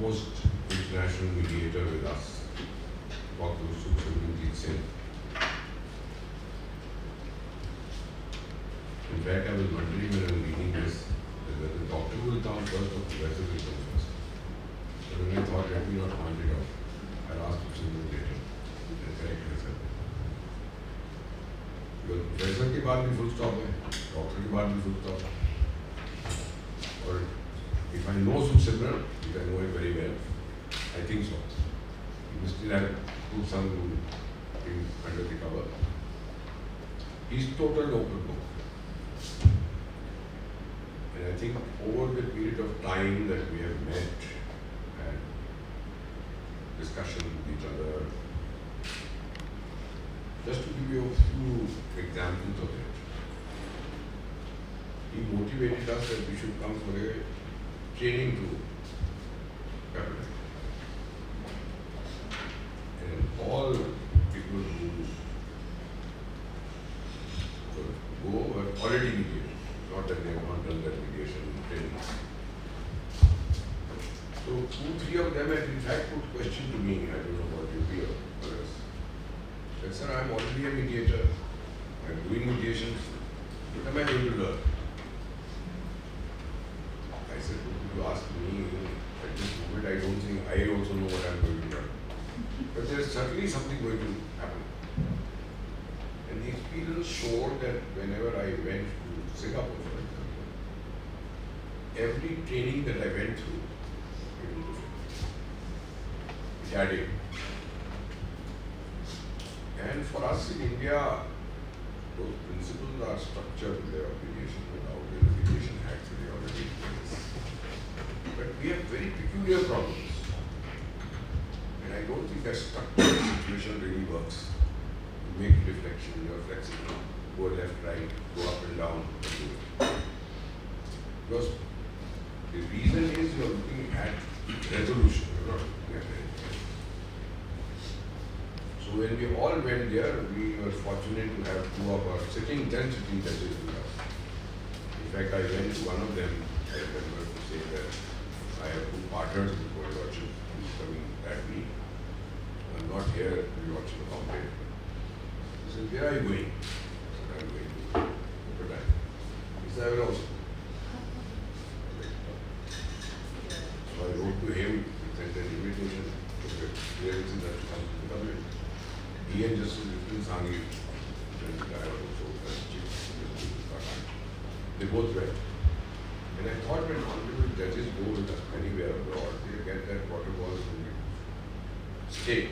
topmost international mediator with us, Dr. Sukhsavindra Singh. In fact, I was wondering when I was reading this, whether the doctor will come first or the professor will come first. But when I thought, let me not point it out, I'll ask Sukhsavindra later and correct myself. Because professor के बाद भी full stop है, doctor के बाद भी full stop है. Or if I know Sukhsavindra, if I know it very well, I think so. He still have put some things under the cover. He's total open book. And I think over the period of time that we have met and discussion with each other, just to give you a few examples of it, he motivated us that we should come for a training to cabinet. And all people who go were already mediated, not that they have not done that mediation training. So 2-3 of them had in fact put question to me, I don't know what you hear, but sir, I am already a mediator, I am doing mediations, what am I going to learn? I said, if you ask me, at this moment I don't think I also know what I am going to learn. But there is certainly something going to happen. And the experience showed that whenever I went to Singapore, for example, every training that I went through, it was different. It added. And for us in India, those principles are structured in their obligation without the Obligation Act they already in place. But we have very peculiar problems. And I don't think that structured situation really works. You make reflection, you are flexible, go left, right, go up and down. Because the reason is you are looking at resolution, you are not looking at anything. So when we all went there, we were fortunate to have 2 of our sitting judges with us. In fact, I went to one of them, I remember to say that I have 2 partners before Lordship who's coming at me. I'm not here to watch the complaint. He said, where are you going? I said, I'm going to Japan. He said, I will also. So I wrote to him, he sent an invitation to the clearances that to come to the government. He and Justice Vipin Sanghi, I also Chief Justice Department, they both went. And I thought when honorable judges go with us anywhere abroad, they get that water balls from the state.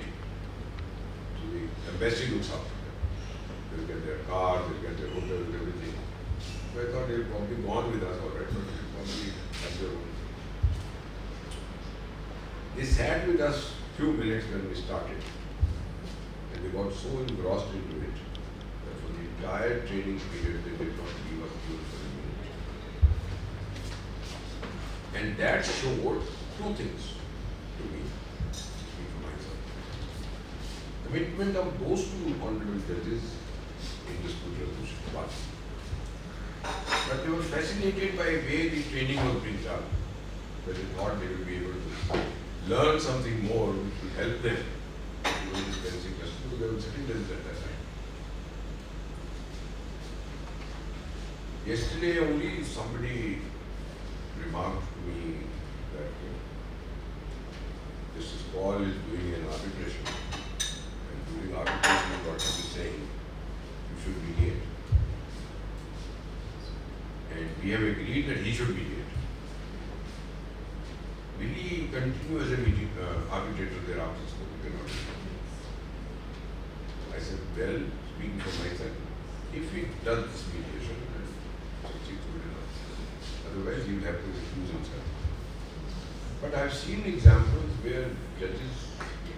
So the embassy looks after them. They'll get their car, they'll get their hotels, everything. So I thought they'll probably gone with us already, but they'll probably have their own. They sat with us few minutes when we started. And they got so engrossed into it that for the entire training period they did not leave us alone for a minute. And that showed 2 things to me, speaking for myself. Commitment of those 2 honorable judges in dispute resolution. But they were fascinated by the way the training was being done, that they thought they would be able to learn something more which will help them in dispensing justice, because they were sitting judges at that time. Yesterday only somebody remarked to me that Justice Paul is doing an arbitration, and during arbitration what he is saying, you should mediate. And we have agreed that he should mediate. Will he continue as a arbitrator thereafter? So we cannot. I said, well, speaking for myself, if he does this mediation, then it's good enough. Otherwise, he will have to recuse himself. But I have seen examples where judges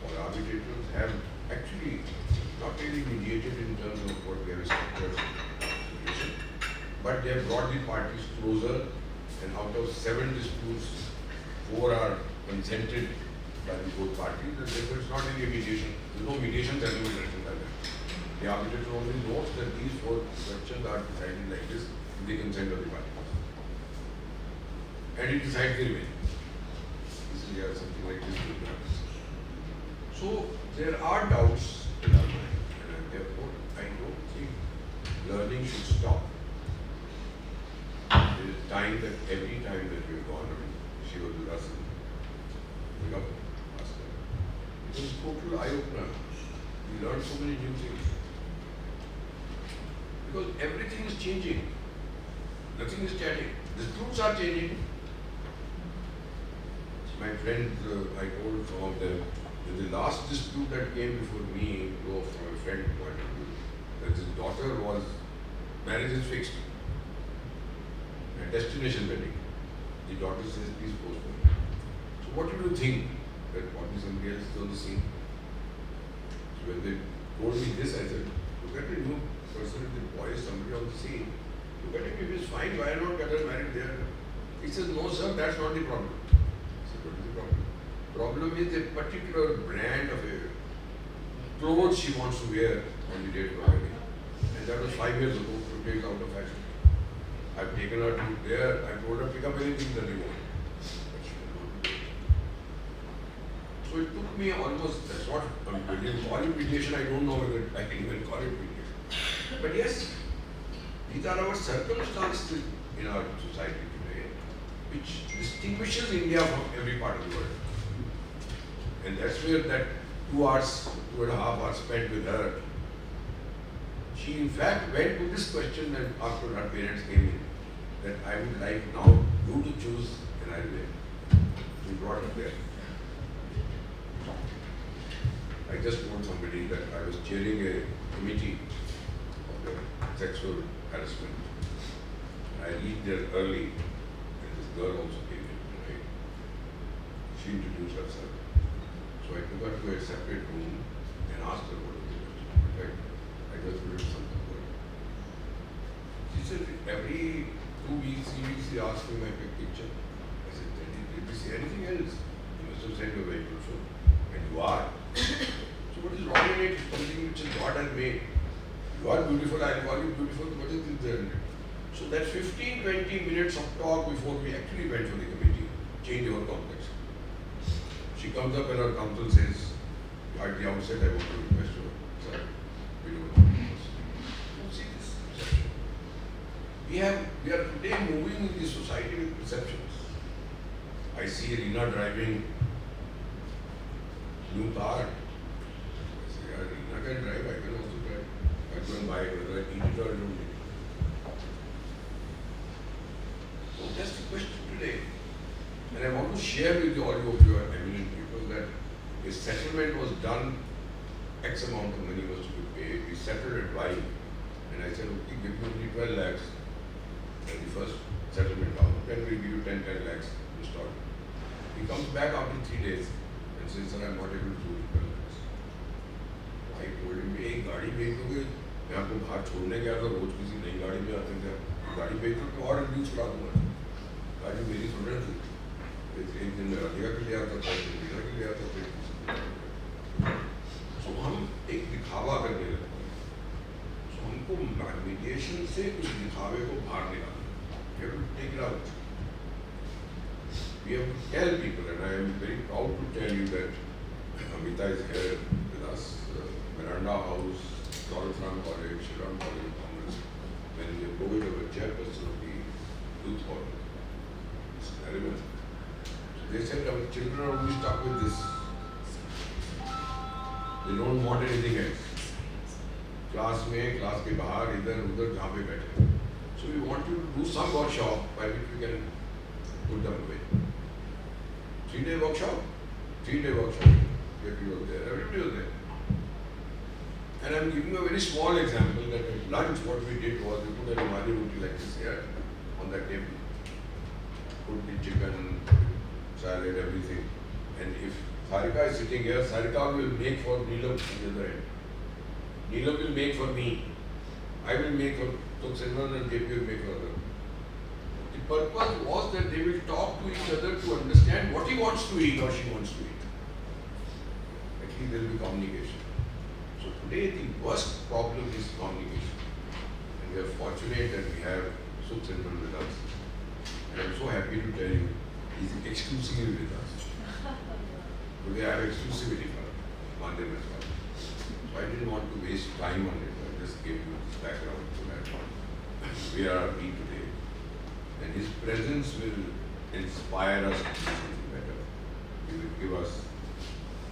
or arbitrators have actually not really mediated in terms of what they have structured situation, but they have brought the parties closer, and out of 7 disputes, 4 are consented by the both parties, and therefore it's not really a mediation. There is no mediation element written like that. The arbitrator only notes that these 4 questions are decided like this with the consent of the parties. And it decides their way. This is India, something like this will happen. So there are doubts in our mind, and therefore I don't think learning should stop. There is time that every time that we've gone, I mean, she was with us in Singapore last time. It was total eye-opener. We learned so many new things. Because everything is changing. Nothing is static. The truths are changing. My friends, I told some of them that the last dispute that came before me, though from a friend point of view, that his daughter was, marriage is fixed. A destination wedding. The daughter says, please postpone. So what do you think? That probably somebody else is on the scene. So when they told me this, I said, look at the new person, the boy is somebody on the scene. Look at him, if he's fine, why not get her married there? He says, no sir, that's not the problem. I said, what is the problem? Problem is a particular brand of a clothes she wants to wear on the date of her wedding. And that was 5 years ago, today it's out of fashion. I've taken her to there, I told her pick up anything that you want. But she did not do it. So it took me almost, that's what when you call it mediation, I don't know whether I can even call it mediation. But yes, these are our circumstances in our society today, which distinguishes India from every part of the world. And that's where that 2 hours, 2.5 hours spent with her. She in fact went to this question and after her parents came in, that I would like now you to choose an idea. We brought it there. I just told somebody that I was chairing a committee of the sexual harassment. I reached there early and this girl also came in. Right? She introduced herself. So I took her to a separate room and asked her what was the question. In fact, I just put it something for her. She said every 2 weeks, 3 weeks she asked me my picture. I said, did you see anything else? You must have sent your very beautiful. And you are. So what is wrong in it? It's something which is God has made. You are beautiful, I call you beautiful, what is this there in it? So that 15-20 minutes of talk before we actually went for the committee changed our complex. She comes up and her counsel says, at the outset I want to request you, sir, we don't want this. Don't see this perception. We are today moving in the society with perceptions. I see Reena driving new car. I say, yeah, Reena can drive, I can also drive. I go and buy it, whether I need it or I don't need it. So that's the question today. And I want to share with you all of your eminent people that a settlement was done, X amount of money was to be paid, we settled at Y. And I said, okay, give me only 12 lakhs as the first settlement down, then we'll give you 10 lakhs to start. He comes back after 3 days and says, sir, I'm not able to do 12 lakhs. I told him, एक गाड़ी भेज दोगे, मैं आपको बाहर छोड़ने गया था, रोज किसी नई गाड़ी में आते थे, गाड़ी भेज दो तो और रिड्यूस करा दूंगा। गाड़ी मेरी थोड़ी थी, एक दिन में राधिका के लिए आता था, एक दिन मीरा के लिए आता था। तो हम एक दिखावा करने लगते हैं। तो हमको मीडिएशन से उस दिखावे को बाहर निकालना। We have to take it out. We have to tell people, and I am very proud to tell you that Amita is here with us, Miranda House, Dorotram College, Shillong College of Commerce, when we approached our chairperson of the youth hall. It's relevant. So they said our children are only stuck with this. They don't want anything else. Class में, class के बाहर, इधर उधर जहाँ पे बैठे. So we want you to do some workshop by which we can put them away. 3-day workshop, 3-day workshop. Everybody was there, everybody was there. And I'm giving you a very small example that at lunch what we did was we put a Rumali roti like this here on that table. Put the chicken, salad, everything. And if Sarika is sitting here, Sarika will make for Neelam on the other end. Neelam will make for me. I will make for Simran and JP will make for her. The purpose was that they will talk to each other to understand what he wants to eat or she wants to eat. At least there will be communication. So today the worst problem is communication. And we are fortunate that we have Sukh Simran with us. And I'm so happy to tell you, he's exclusively with us. Today I have exclusivity for Maadhyam as well. So I didn't want to waste time on it. I just gave you this background so that where are we today. And his presence will inspire us to do something better. He will give us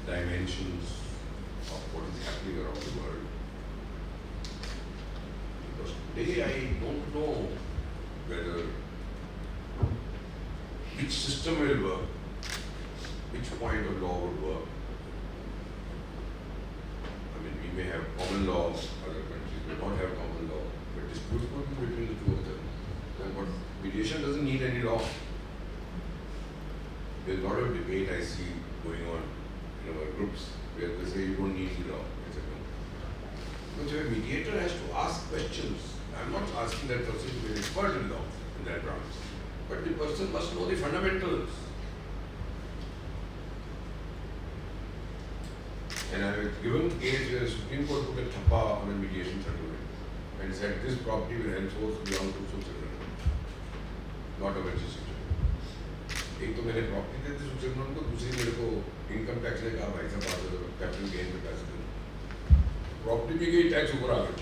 dimensions of what is happening around the world. Because today I don't know whether which system will work, which point of law will work. I mean, we may have common law, other countries may not have common law, but disputes could be between the two of them. And what mediation doesn't need any law. There's a lot of debate I see going on in our groups where they say you don't need the law, etc. But a mediator has to ask questions. I'm not asking that person to be an expert in law in that branch, but the person must know the fundamentals. And I have given a case where the Supreme Court put a thappa on a mediation settlement and said this property will henceforth belong to children, not a magistrate. एक तो मैंने property दे दी सुचेमन को, दूसरी मेरे को income tax ने कहा भाई साहब आप कैपिटल गेन पे पैसे दो, प्रॉपर्टी भी गई, टैक्स ऊपर आ गया.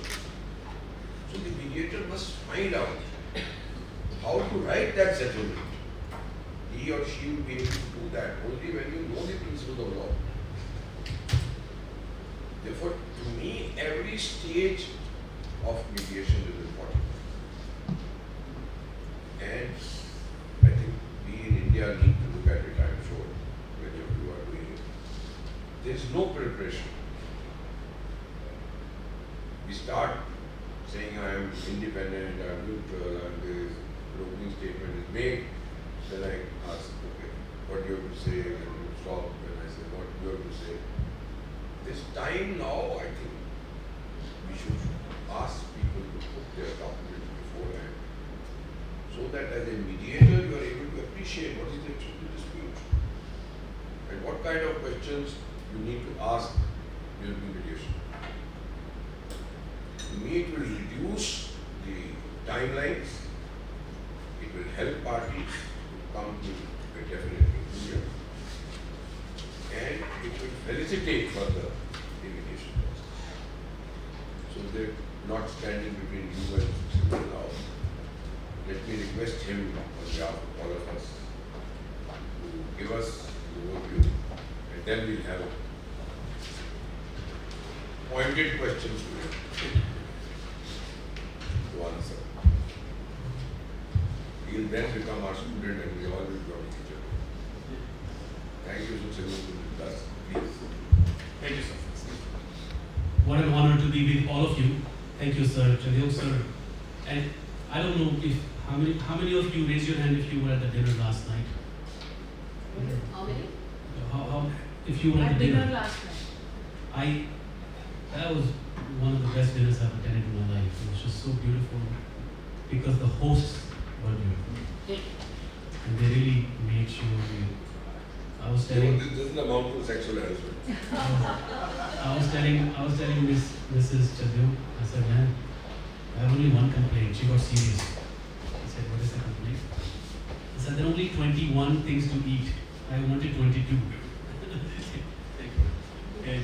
So the mediator must find out how to write that settlement. He or she will be able to do that only when you know the principles of law. Therefore, to me, every stage of mediation is important. And I think we in India need to look at it, I'm sure, many of you are doing it. There is no preparation. We start saying I am independent, I am neutral, and this opening statement is made. Then I ask, okay, what do you have to say? And you stop. Then I say, what do you have to say? This time now, I think we should ask people to put their documents beforehand, so that as a mediator you are able to appreciate what is the actual dispute and what kind of questions you need to ask during mediation. To me, it will reduce the timelines, it will help parties to come to a definite conclusion, and it will felicitate further the mediation process. So they're not standing between you and civil law. Let me request him on behalf of all of us to give us the overview, and then we'll have pointed questions to him to answer. He'll then become our student and we all will become teacher. Thank you, Suchimon, to discuss. Please. Thank you, sir. What an honor to be with all of you. Thank you, sir. Chandil, sir. And I don't know if how many of you raised your hand if you were at the dinner last night? How many? How if you were at the dinner last night. That was one of the best dinners I've attended in my life. It was just so beautiful because the hosts were beautiful. And they really made sure I was telling. This doesn't amount to sexual harassment. I was telling Mrs. Chandil, I said, man, I have only one complaint. She got serious. I said, what is the complaint? I said, there are only 21 things to eat. I wanted 22. And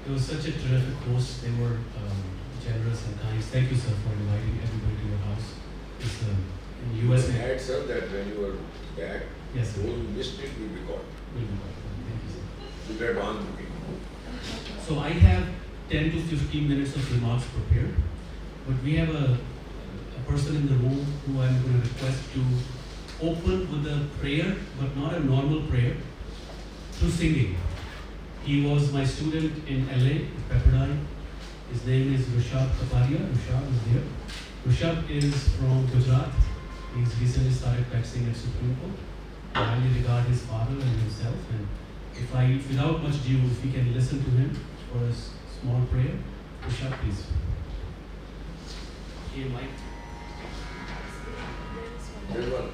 it was such a terrific host. They were generous and kind. Thank you, sir, for inviting everybody to your house. It's in the US. I had said that when you were back, yes, sir. those who missed it will record. Thank you, sir. With advance booking. So I have 10 to 15 minutes of remarks prepared, but we have a person in the room who I'm going to request to open with a prayer, but not a normal prayer, through singing. He was my student in LA, Pepperdine. His name is Rishabh Kapadia. Rishabh is there. Rishabh is from Gujarat. He's recently started practicing at Supreme Court. I highly regard his father and himself. And without much ado, if we can listen to him for a small prayer. Rishabh, please. Hey, Mike. This one.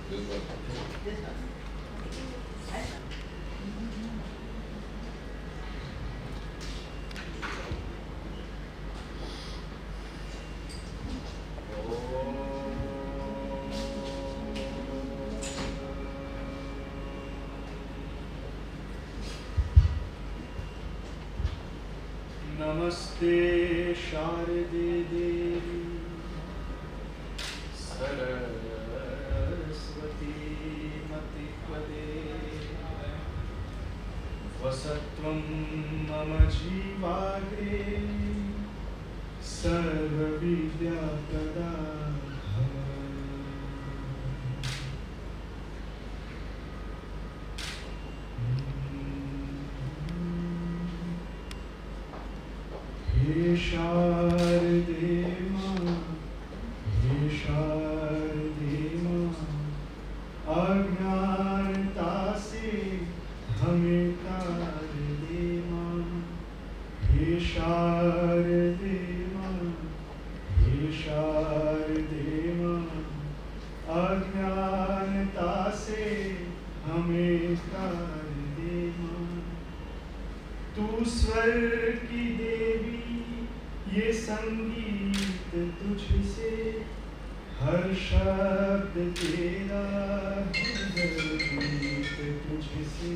नमस्ते शारदे देवी सरस्वती मतिपदे वसत्वं मम जीवाग्रे सर्वविद्याप्रदा हे शारदे मां, हे शारदे मां, अज्ञानता से हमें तार दे मां। हे शारदे मां, हे शारदे मां, अज्ञानता से हमें तार दे मां। तू स्वर की देवी, ये संगीत तुझसे, हर शब्द तेरा है गीत तुझसे।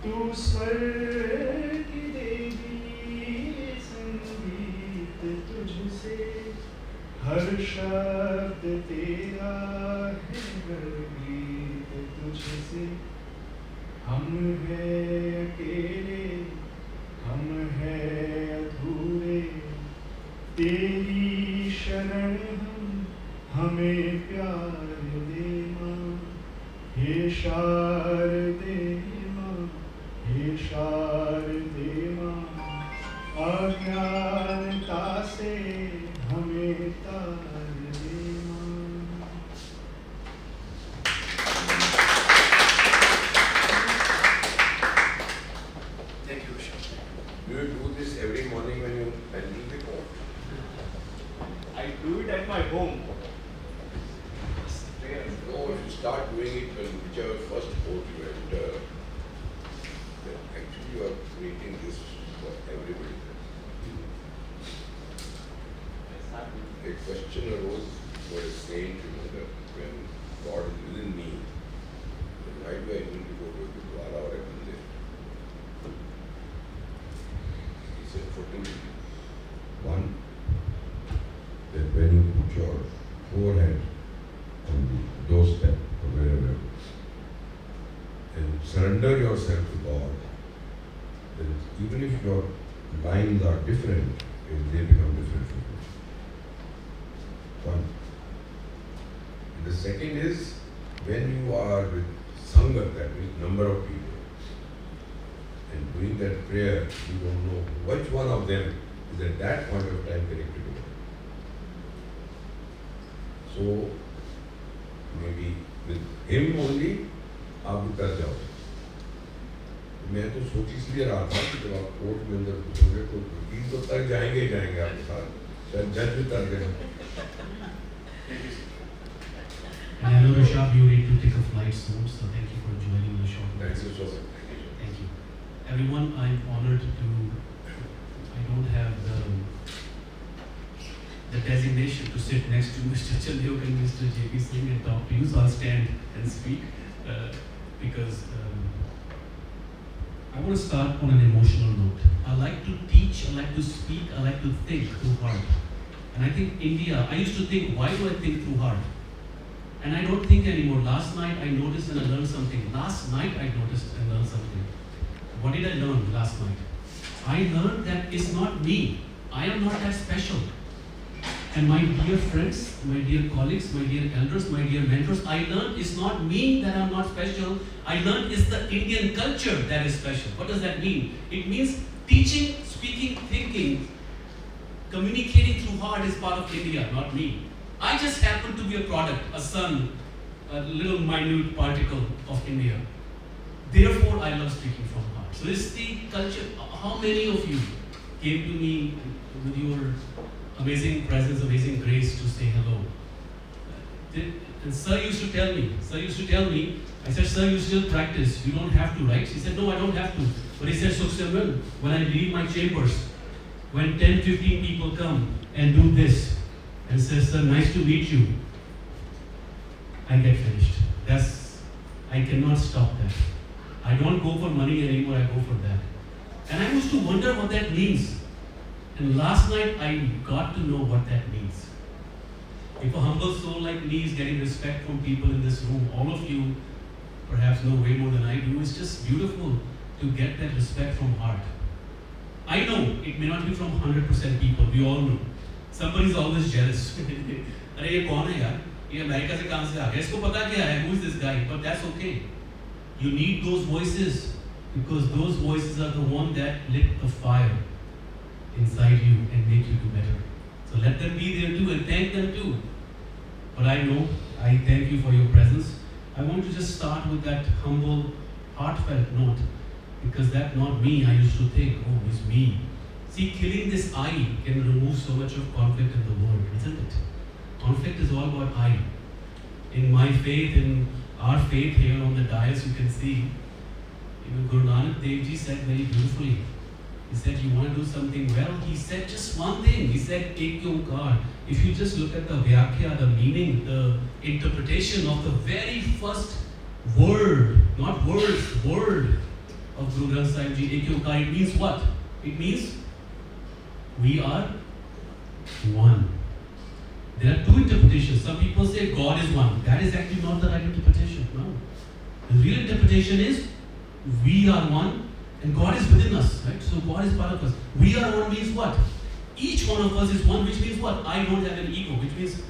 तू स्वर की देवी, ये संगीत तुझसे, हर शब्द तेरा है गीत तुझसे। हम हैं अकेले, हम हैं अधूरे, तेरी शरण हमें प्यार दे मां। हे शारदे मां, हे शारदे मां, अज्ञानता से हमें तार दे मां। Do you do this every morning when you leave the court? I do it at my home. No, if you start doing it when whichever first court you enter, then actually you are making this for everybody. A question arose for a saint, that when God is within me, then why do I need to go to a Gurdwara or a mandir? He said for two reasons. One, that when you put your forehead on the doorstep or wherever and surrender yourself to God, then even if your lines are different, they become different from you. One. And the second is when you are with Sangha, that means number of people, and doing that prayer, you don't know which one of them is at that point of time connected to God. So maybe with him only आप उतर जाओ। मैं तो सोच इसलिए रहा था कि जब आप कोर्ट में अंदर घुसोगे तो वकील तो तक जाएंगे ही जाएंगे आपके साथ, शायद जज भी तर देगा। And I know, Rishabh, you need to take a flight soon, so thank you for joining the show. Thanks so much. Thank you. Everyone, I'm honored to, I don't have the designation to sit next to Mr. Chandok and Mr. J.P. Singh and talk to you, so I'll stand and speak because I want to start on an emotional note. I like to teach, I like to speak, I like to think through heart. And I think India, I used to think, why do I think through heart? And I don't think anymore. Last night I noticed and I learned something. Last night I noticed and learned something. What did I learn last night? I learned that it's not me. I am not that special. And my dear friends, my dear colleagues, my dear elders, my dear mentors, I learned it's not me that I'm not special. I learned it's the Indian culture that is special. What does that mean? It means teaching, speaking, thinking, communicating through heart is part of India, not me. I just happen to be a product, a son, a little minute particle of India. Therefore, I love speaking from heart. So it's the culture. How many of you came to me with your amazing presence, amazing grace to say hello? And Sir used to tell me, I said, Sir, you still practice. You don't have to, right? He said, no, I don't have to. But he said, Sukhsimran, when I leave my chambers, when 10, 15 people come and do this, and says, Sir, nice to meet you, I get finished. I cannot stop that. I don't go for money anymore, I go for that. And I used to wonder what that means. And last night I got to know what that means. If a humble soul like me is getting respect from people in this room, all of you perhaps know way more than I do, it's just beautiful to get that respect from heart. I know it may not be from 100% people, we all know. Somebody is always jealous. अरे ये कौन है यार? ये America से कहाँ से आ गया? इसको पता क्या है? Who is this guy? But that's okay. You need those voices because those voices are the one that lit the fire inside you and make you do better. So let them be there too and thank them too. But I know, I thank you for your presence. I want to just start with that humble, heartfelt note because that not me, I used to think, oh, it's me. See, killing this I can remove so much of conflict in the world, isn't it? Conflict is all about I. In my faith, in our faith here on the dais, you can see, Guru Nanak Dev Ji said very beautifully. He said, you want to do something well? He said just one thing. He said, Ek Onkar. If you just look at the Vyakhya, the meaning, the interpretation of the very first word, not words, word of Guru Granth Sahib Ji, Ek Onkar, it means what? It means we are one. There are two interpretations. Some people say God is one. That is actually not the right interpretation. No. The real interpretation is we are one and God is within us. Right? So God is part of us. We are one means what? Each one of us is one, which means what? I don't have an ego, which means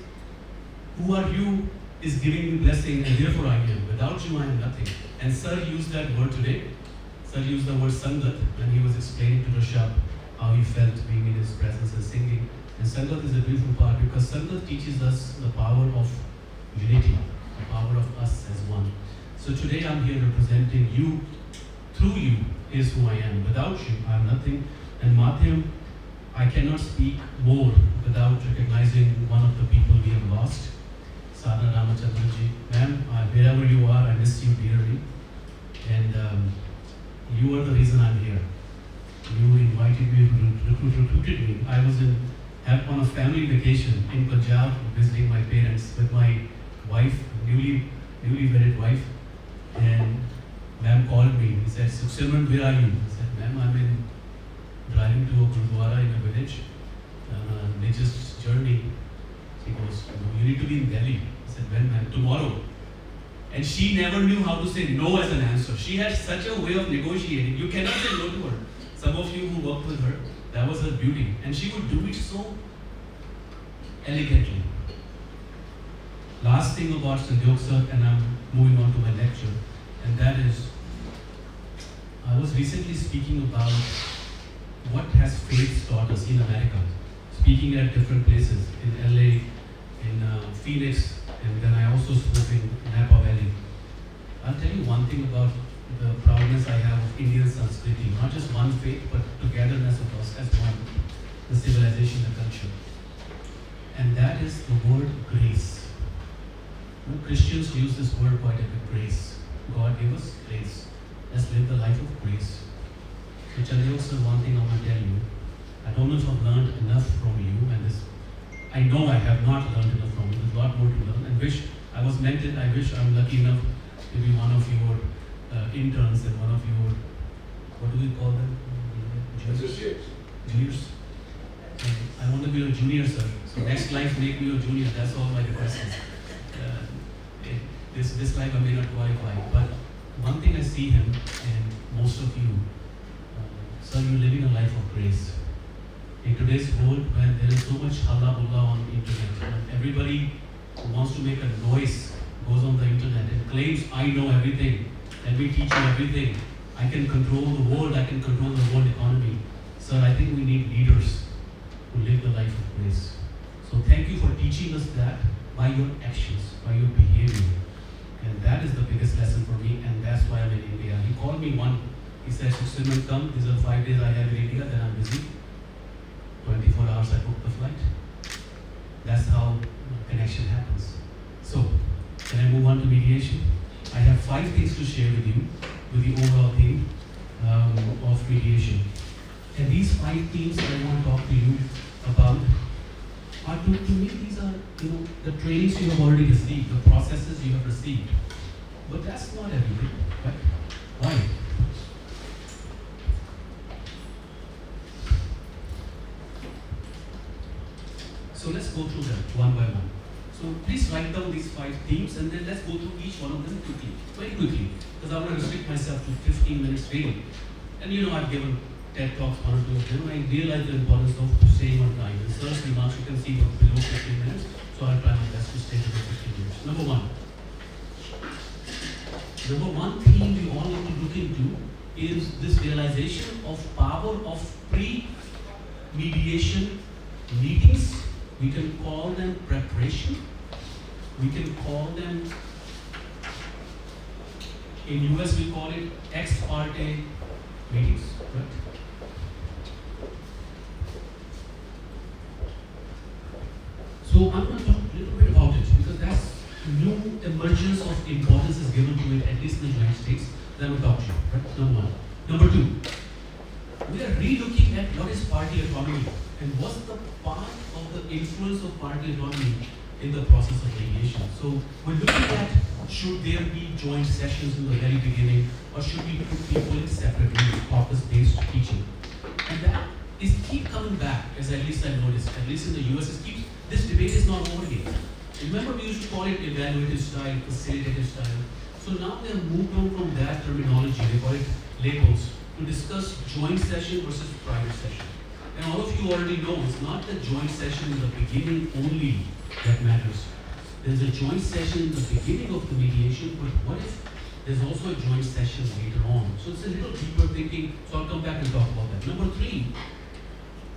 who are you is giving me blessing and therefore I am. Without you I am nothing. And Sir used that word today. Sir used the word Sangat when he was explaining to Rishabh how he felt being in his presence and singing. And Sangat is a beautiful part because Sangat teaches us the power of unity, the power of us as one. So today I'm here representing you. Through you is who I am. Without you, I am nothing. And Maadhyam, I cannot speak more without recognizing one of the people we have lost, Sadhana Ramachandran ji. Ma'am, wherever you are, I miss you dearly. And you are the reason I'm here. You invited me, recruited me. I was on a family vacation in Punjab visiting my parents with my wife, newly wedded wife. And ma'am called me. He said, Simran, where are you? I said, ma'am, I'm driving to a Gurdwara in a village. Religious journey. She goes, you need to be in Delhi. I said, when, ma'am? Tomorrow. And she never knew how to say no as an answer. She had such a way of negotiating. You cannot say no to her. Some of you who worked with her, that was her beauty. And she would do it so elegantly. Last thing about Sanjog sir, and I'm moving on to my lecture, and that is, I was recently speaking about what has faith taught us in America, speaking at different places, in LA, in Phoenix, and then I also spoke in Napa Valley. I'll tell you one thing about the proudness I have of Indian Sanskriti, not just one faith, but togetherness of us as one, the civilization, the culture. And that is the word grace. Christians use this word quite a bit, grace. God gave us grace. Let's live the life of grace. So Chandra sir, one thing I want to tell you, I don't know if I've learned enough from you, and this, I know I have not learned enough from you. There's a lot more to learn. And I was meant it. I wish I'm lucky enough to be one of your interns and one of your, what do we call them? Associates. Juniors. I want to be a junior, sir. So next life, make me a junior. That's all my request is. This life I may not qualify, but one thing I see him and most of you, sir, you're living a life of grace. In today's world, where there is so much halla bulla on the internet, and everybody who wants to make a noise goes on the internet and claims, I know everything, and we teach you everything. I can control the world, I can control the world economy. Sir, I think we need leaders who live the life of grace. So thank you for teaching us that by your actions, by your behavior. And that is the biggest lesson for me, and that's why I'm in India. He called me he said, Suxriman, come, these are 5 days I have in India, then I'm busy. 24 hours I booked the flight. That's how connection happens. So, can I move on to mediation? I have 5 things to share with you, with the overall theme of mediation. And these 5 themes I want to talk to you about are, to me, these are, the trainings you have already received, the processes you have received. But that's not everything, right? Why? please write down these 5 themes and then let's go through each one of them quickly, very quickly, because I want to restrict myself to 15 minutes really. And you know, I've given TED Talks, 1 or 2 of them, and I realize the importance of staying on time. In Sir's remarks, you can see we're below 15 minutes, so I'll try my best to stay below 15 minutes. Number one theme we all need to look into is this realization of power of pre-mediation meetings. We can call them preparation. We can call them, in US we call it ex parte meetings, right? So I'm going to talk a little bit about it because that's new emergence of importance is given to it, at least in the United States. Then we'll talk to you, right? Number 1. Number 2, we are re-looking at what is party autonomy and what's the part of the influence of party autonomy in the process of mediation. So we're looking at, should there be joint sessions in the very beginning, or should we put people in separate rooms, caucus-based teaching? And that is keep coming back, as at least I noticed, at least in the US, this debate is not over yet. Remember we used to call it evaluative style, facilitative style. So now they have moved on from that terminology, they call it labels, to discuss joint session versus private session. And all of you already know it's not the joint session in the beginning only that matters. There's a joint session in the beginning of the mediation, but what if there's also a joint session later on? So it's a little deeper thinking, so I'll come back and talk about that. Number 3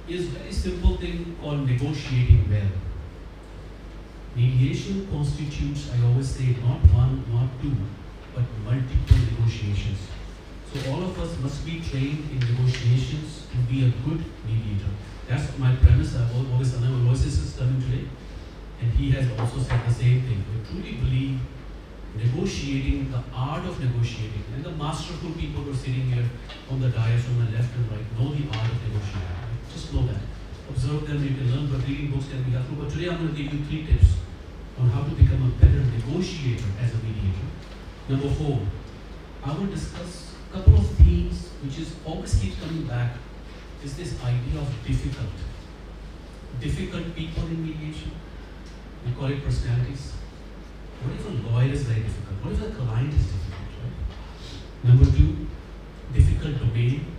is a very simple thing called negotiating well. Mediation constitutes, I always say, not 1, not 2, but multiple negotiations. So all of us must be trained in negotiations to be a good mediator. That's my premise. I've always said, my voice is coming today, and he has also said the same thing. We truly believe negotiating, the art of negotiating, and the masterful people who are sitting here on the dais on the left and right know the art of negotiating. Just know that. Observe them, you can learn, but reading books can be helpful. But today I'm going to give you 3 tips on how to become a better negotiator as a mediator. Number 4, I will discuss a couple of themes which is always keeps coming back, is this idea of difficult people in mediation. We call it personalities. What if a lawyer is very difficult? What if a client is difficult, right? Number 2, difficult domain.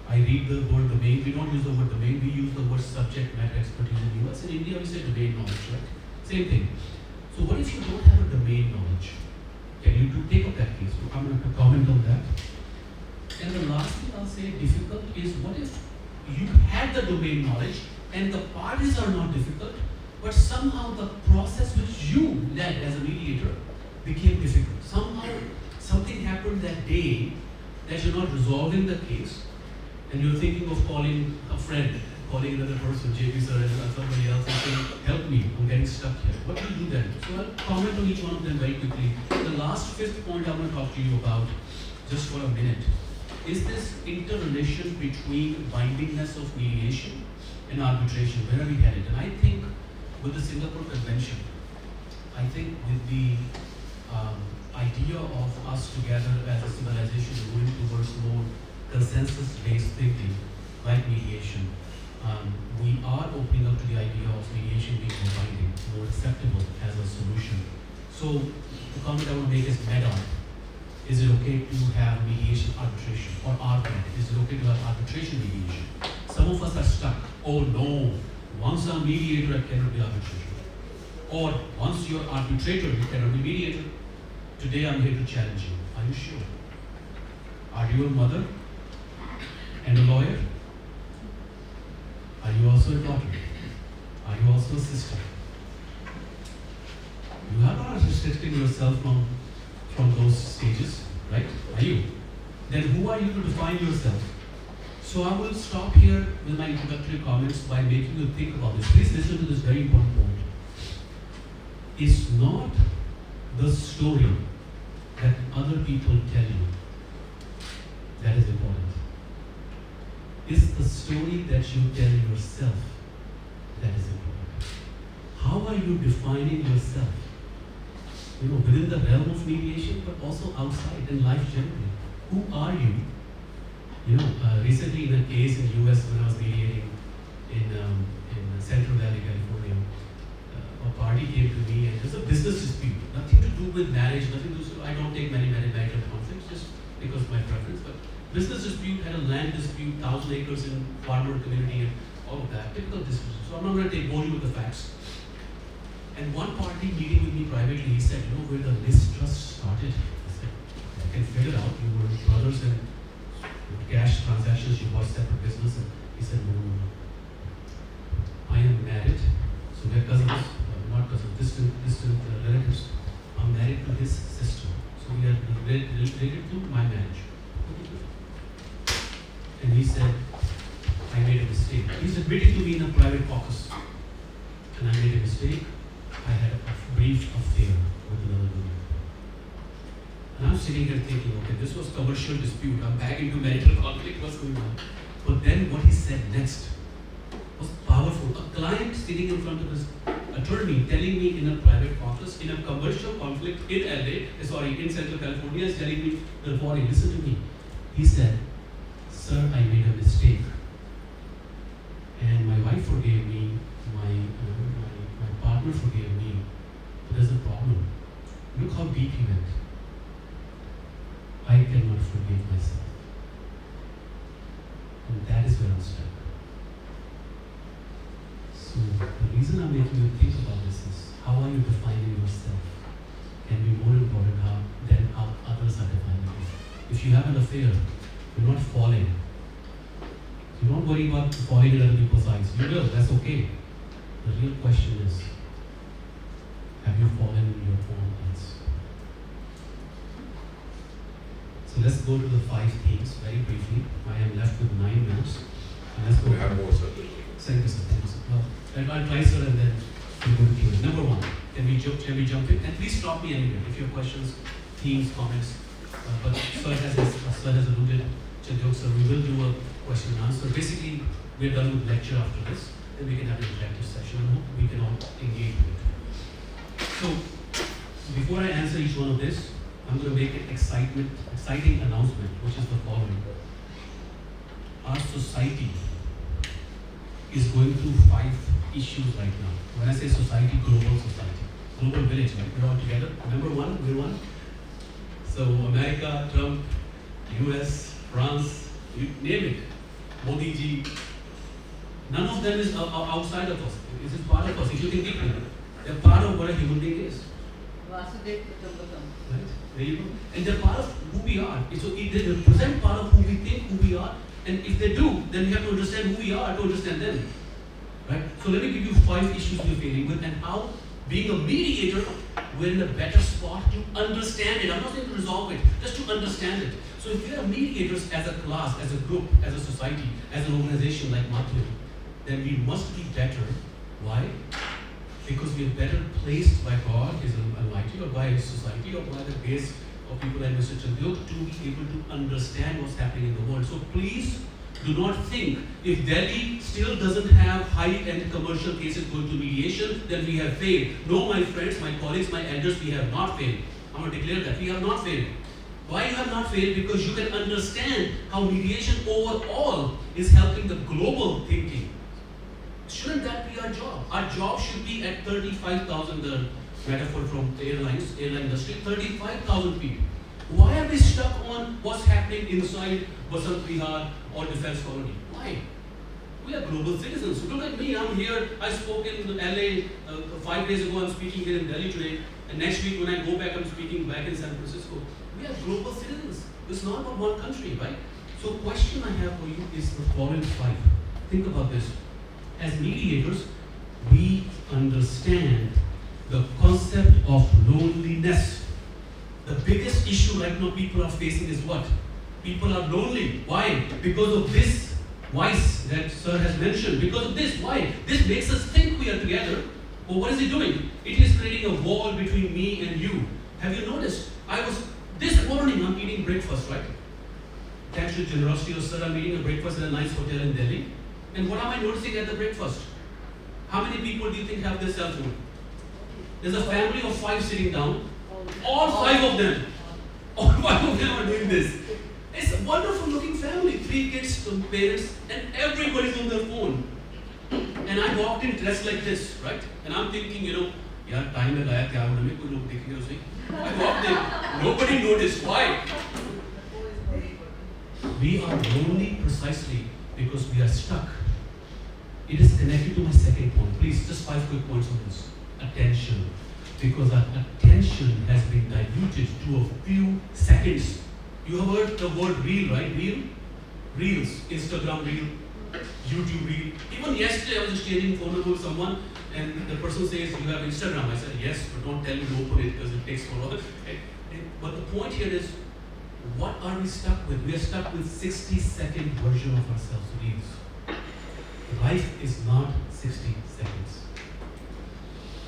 I read the word domain. We don't use the word domain. We use the word subject matter expertise in the US. In India, we say domain knowledge, right? Same thing. So what if you don't have a domain knowledge? Can you take up that case? So I'm going to comment on that. And the last thing I'll say difficult is, what if you had the domain knowledge and the parties are not difficult, but somehow the process which you led as a mediator became difficult. Somehow something happened that day that you're not resolving the case, and you're thinking of calling a friend, calling another person, JP sir and somebody else, and saying, help me, I'm getting stuck here. What do you do then? So I'll comment on each one of them very quickly. The last 5th point I want to talk to you about, just for a minute, is this interrelation between bindingness of mediation and arbitration. Where are we headed? And I think with the Singapore Convention, I think with the idea of us together as a civilization moving towards more consensus-based thinking, like mediation, we are opening up to the idea of mediation being more binding, more acceptable as a solution. So the comment I want to make is add-on. Is it okay to have mediation arbitration or argument? Is it okay to have arbitration mediation? Some of us are stuck. Oh no, once I'm mediator, I cannot be arbitrator. Or once you're arbitrator, you cannot be mediator. Today I'm here to challenge you. Are you sure? Are you a mother and a lawyer? Are you also a daughter? Are you also a sister? You are not restricting yourself from those stages, right? Are you? Then who are you to define yourself? So I will stop here with my introductory comments by making you think about this. Please listen to this very important point. It's not the story that other people tell you that is important. It's the story that you tell yourself that is important. How are you defining yourself? You know, within the realm of mediation, but also outside in life generally. Who are you? You know, recently in a case in the US when I was mediating in Central Valley, California, a party came to me and there's a business dispute, nothing to do with marriage, nothing to do. I don't take many marital conflicts just because of my preference, but business dispute, had a land dispute, 1,000 acres in farmer community and all of that, typical disputes. So I'm not going to bore you with the facts. And one party meeting with me privately, he said, you know where the mistrust started? I said, I can figure it out. You were brothers and cash transactions, you bought separate business. And he said, no, no, no. I am married, so we're cousins, not cousins, distant relatives. I'm married to his sister. So we are related to my marriage. And he said, I made a mistake. He's admitting to me in a private caucus. And I made a mistake. I had a brief affair with another woman. And I'm sitting here thinking, okay, this was commercial dispute. I'm back into marital conflict. What's going on? But then what he said next was powerful. A client sitting in front of his attorney telling me in a private caucus, in a commercial conflict in in Central California, is telling me the following. Listen to me. He said, sir, I made a mistake. And my wife forgave me, my partner forgave me. But there's a problem. Look how deep he went. I cannot forgive myself. And that is where I'm stuck. So the reason I'm making you think about this is, how are you defining yourself can be more important than how others are defining you. If you have an affair, you're not falling. You don't worry about falling in other people's eyes. You will, that's okay. The real question is, have you fallen in your own eyes? So let's go to the 5 themes very briefly. I am left with 9 minutes. And let's go. We have more, sir. Thank you, sir. Thank you, sir. Well, I'll try, sir, and then we'll go to Q&A. Number 1, can we jump in? And please stop me anywhere if you have questions, themes, comments. But sir has alluded to jokes, so we will do a question and answer. Basically, we're done with lecture after this, then we can have an interactive session and hope we can all engage with it. So, before I answer each one of this, I'm going to make an exciting announcement, which is the following. Our society is going through 5 issues right now. When I say society, global society. Global village, right? We're all together. Remember we're one. So America, Trump, US, France, you name it. Modi ji. None of them is outside of us. This is part of us. If you think deeply, they're part of what a human being is. Vasudev Kutumbakam. Right? There you go. And they're part of who we are. So they represent part of who we think, who we are. And if they do, then we have to understand who we are to understand them. Right? So let me give you 5 issues we're facing with and how, being a mediator, we're in a better spot to understand it. I'm not saying to resolve it, just to understand it. So if we are mediators as a class, as a group, as a society, as an organization like Maadhyam, then we must be better. Why? Because we are better placed by God, His Almighty, or by His society, or by the base of people like Mr. Chandok to be able to understand what's happening in the world. So please do not think if Delhi still doesn't have high-end commercial cases going to mediation, then we have failed. No, my friends, my colleagues, my elders, we have not failed. I'm going to declare that we have not failed. Why you have not failed? Because you can understand how mediation overall is helping the global thinking. Shouldn't that be our job? Our job should be at 35,000, the metaphor from the airline industry, 35,000 people. Why are we stuck on what's happening inside Basant Vihar or defense colony? Why? We are global citizens. Look at me, I'm here. I spoke in LA 5 days ago, I'm speaking here in Delhi today. And next week when I go back, I'm speaking back in San Francisco. We are global citizens. It's not about one country, right? So the question I have for you is the following 5. Think about this. As mediators, we understand the concept of loneliness. The biggest issue right now people are facing is what? People are lonely. Why? Because of this vice that sir has mentioned. Because of this. Why? This makes us think we are together. But what is it doing? It is creating a wall between me and you. Have you noticed? This morning I'm eating breakfast, right? Thanks to generosity of sir, I'm eating a breakfast at a nice hotel in Delhi. And what am I noticing at the breakfast? How many people do you think have their cell phone? There's a family of 5 sitting down. All 5 of them. All 5 of them are doing this. It's a wonderful looking family. 3 kids, 2 parents, and everybody's on their phone. And And I walked in dressed like this, right? And I'm thinking, यार time लगाया क्या होने में, कोई लोग देखेंगे तो सही. I walked in, nobody noticed. Why? We are lonely precisely because we are stuck. It is connected to my second point. Please, just 5 quick points on this. Attention. Because our attention has been diluted to a few seconds. You have heard the word reel, right? Reel? Reels. Instagram reel, YouTube reel. Even yesterday I was exchanging phone number with someone and the person says, you have Instagram. I said, yes, but don't tell me to open it because it takes for long. But the point here is, what are we stuck with? We are stuck with 60-second version of ourselves, reels. Life is not 60 seconds.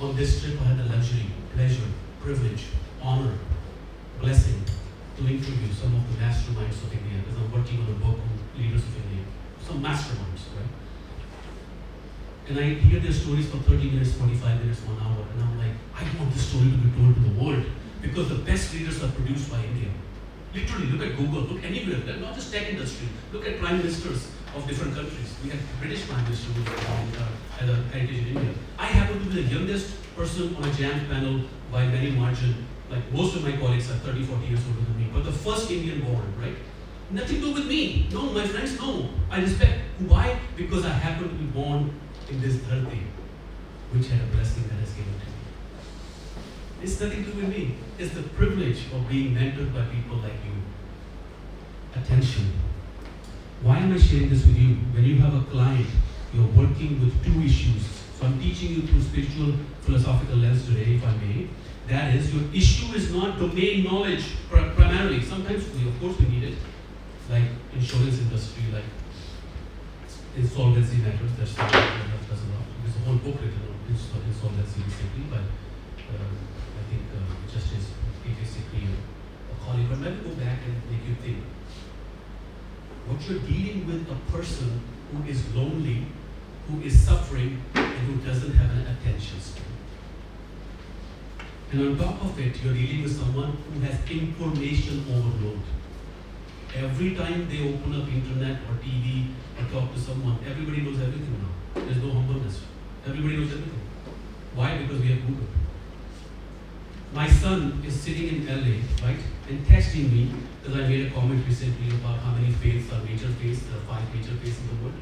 On this trip, I had the luxury, pleasure, privilege, honor, blessing to interview some of the masterminds of India because I'm working on a book on leaders of India. Some masterminds, right? And I hear their stories for 30 minutes, 45 minutes, 1 hour, and I'm like, I want this story to be told to the world because the best leaders are produced by India. Literally, look at Google, look anywhere, not just tech industry. Look at prime ministers of different countries. We had British prime minister who had a heritage in India. I happen to be the youngest person on a jam panel by many margin. Like most of my colleagues are 30, 40 years older than me. But the first Indian born, right? Nothing to do with me. No, my friends, no. I respect. Why? Because I happen to be born in this dharti, which had a blessing that has given to me. It's nothing to do with me. It's the privilege of being mentored by people like you. Attention. Why am I sharing this with you? When you have a client, you're working with 2 issues. So I'm teaching you through spiritual, philosophical lens today, if I may. That is, your issue is not domain knowledge primarily. Sometimes, of course, we need it. Like insurance industry, like insolvency matters. That's a lot. There's a whole book written on insolvency recently, but I think it just is basically a calling. But let me go back and make you think. What you're dealing with a person who is lonely, who is suffering, and who doesn't have an attention span. And on top of it, you're dealing with someone who has information overload. Every time they open up internet or TV or talk to someone, everybody knows everything now. There's no humbleness. Everybody knows everything. Why? Because we have Google. My son is sitting in LA, right, and texting me because I made a comment recently about how many faiths are major faiths. There are 5 major faiths in the world.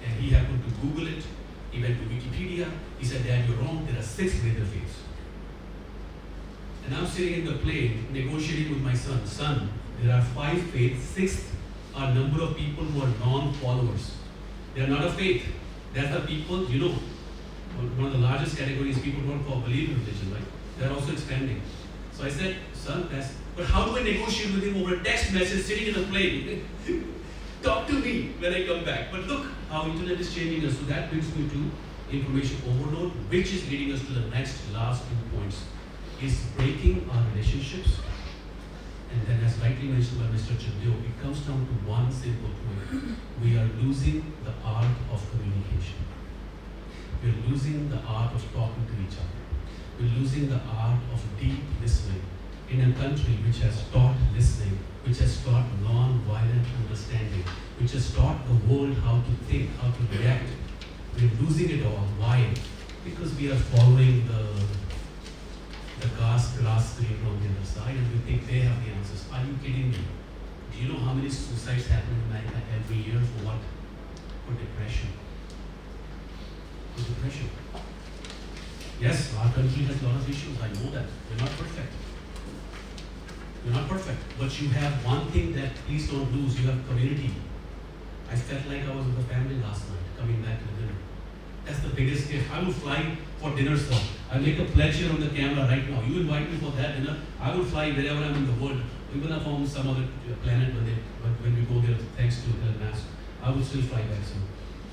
And he happened to Google it. He went to Wikipedia. He said, Dad, you're wrong. There are 6 major faiths. And I'm sitting in the plane negotiating with my son. Son, there are 5 faiths. 6th are number of people who are non-followers. They are not a faith. That's the people, one of the largest categories people don't call believe in religion, right? They're also expanding. So I said, son, but how do I negotiate with him over a text message sitting in a plane? Talk to me when I come back. But look how internet is changing us. So that brings me to information overload, which is leading us to the last 2 points. Is breaking our relationships. And then as rightly mentioned by Mr. Chandyo, it comes down to one simple point. We are losing the art of communication. We're losing the art of talking to each other. We're losing the art of deep listening in a country which has taught listening, which has taught non-violent understanding, which has taught the world how to think, how to react. We're losing it all. Why? Because we are following the grass green on the other side and we think they have the answers. Are you kidding me? Do you know how many suicides happen in America every year for what? For depression. For depression. Yes, our country has a lot of issues. I know that. We're not perfect. We're not perfect. But you have one thing that please don't lose. You have community. I felt like I was with the family last night, coming back to dinner. That's the biggest gift. I will fly for dinner, sir. I make a pledge here on the camera right now. You invite me for that dinner, I will fly wherever I'm in the world. Even if I'm on some other planet when we go there, thanks to Elon Musk, I will still fly back soon.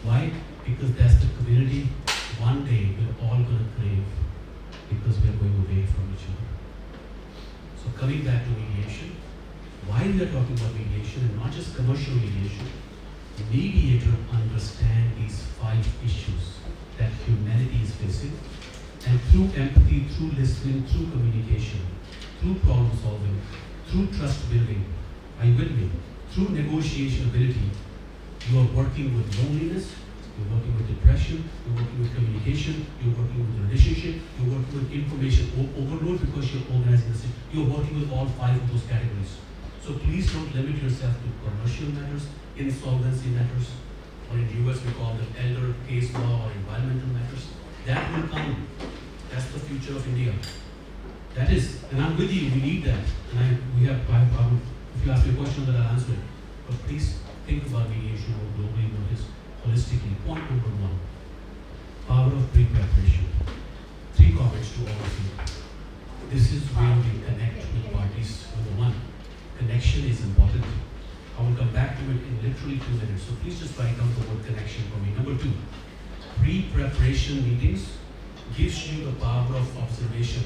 Why? Because that's the community one day we're all going to crave because we're going away from each other. So coming back to mediation, why we are talking about mediation and not just commercial mediation, mediator understand these 5 issues that humanity is facing, and through empathy, through listening, through communication, through problem solving, through trust building, through negotiation ability, you are working with loneliness, You're working with depression, you're working with communication, you're working with relationship, you're working with information overload because you're organizing the system. You're working with all 5 of those categories. So please don't limit yourself to commercial matters, insolvency matters, or in the US we call them elder case law or environmental matters. That will come. That's the future of India. That is, and I'm with you, we need that. And if you ask me a question, then I'll answer it. But please think about mediation more globally, holistically. Point number 1, power of pre-preparation. 3 comments to all of you. This is where we connect with parties. Number 1, connection is important. I will come back to it in literally 2 minutes. So please just write down the word connection for me. Number 2, pre-preparation meetings gives you the power of observation.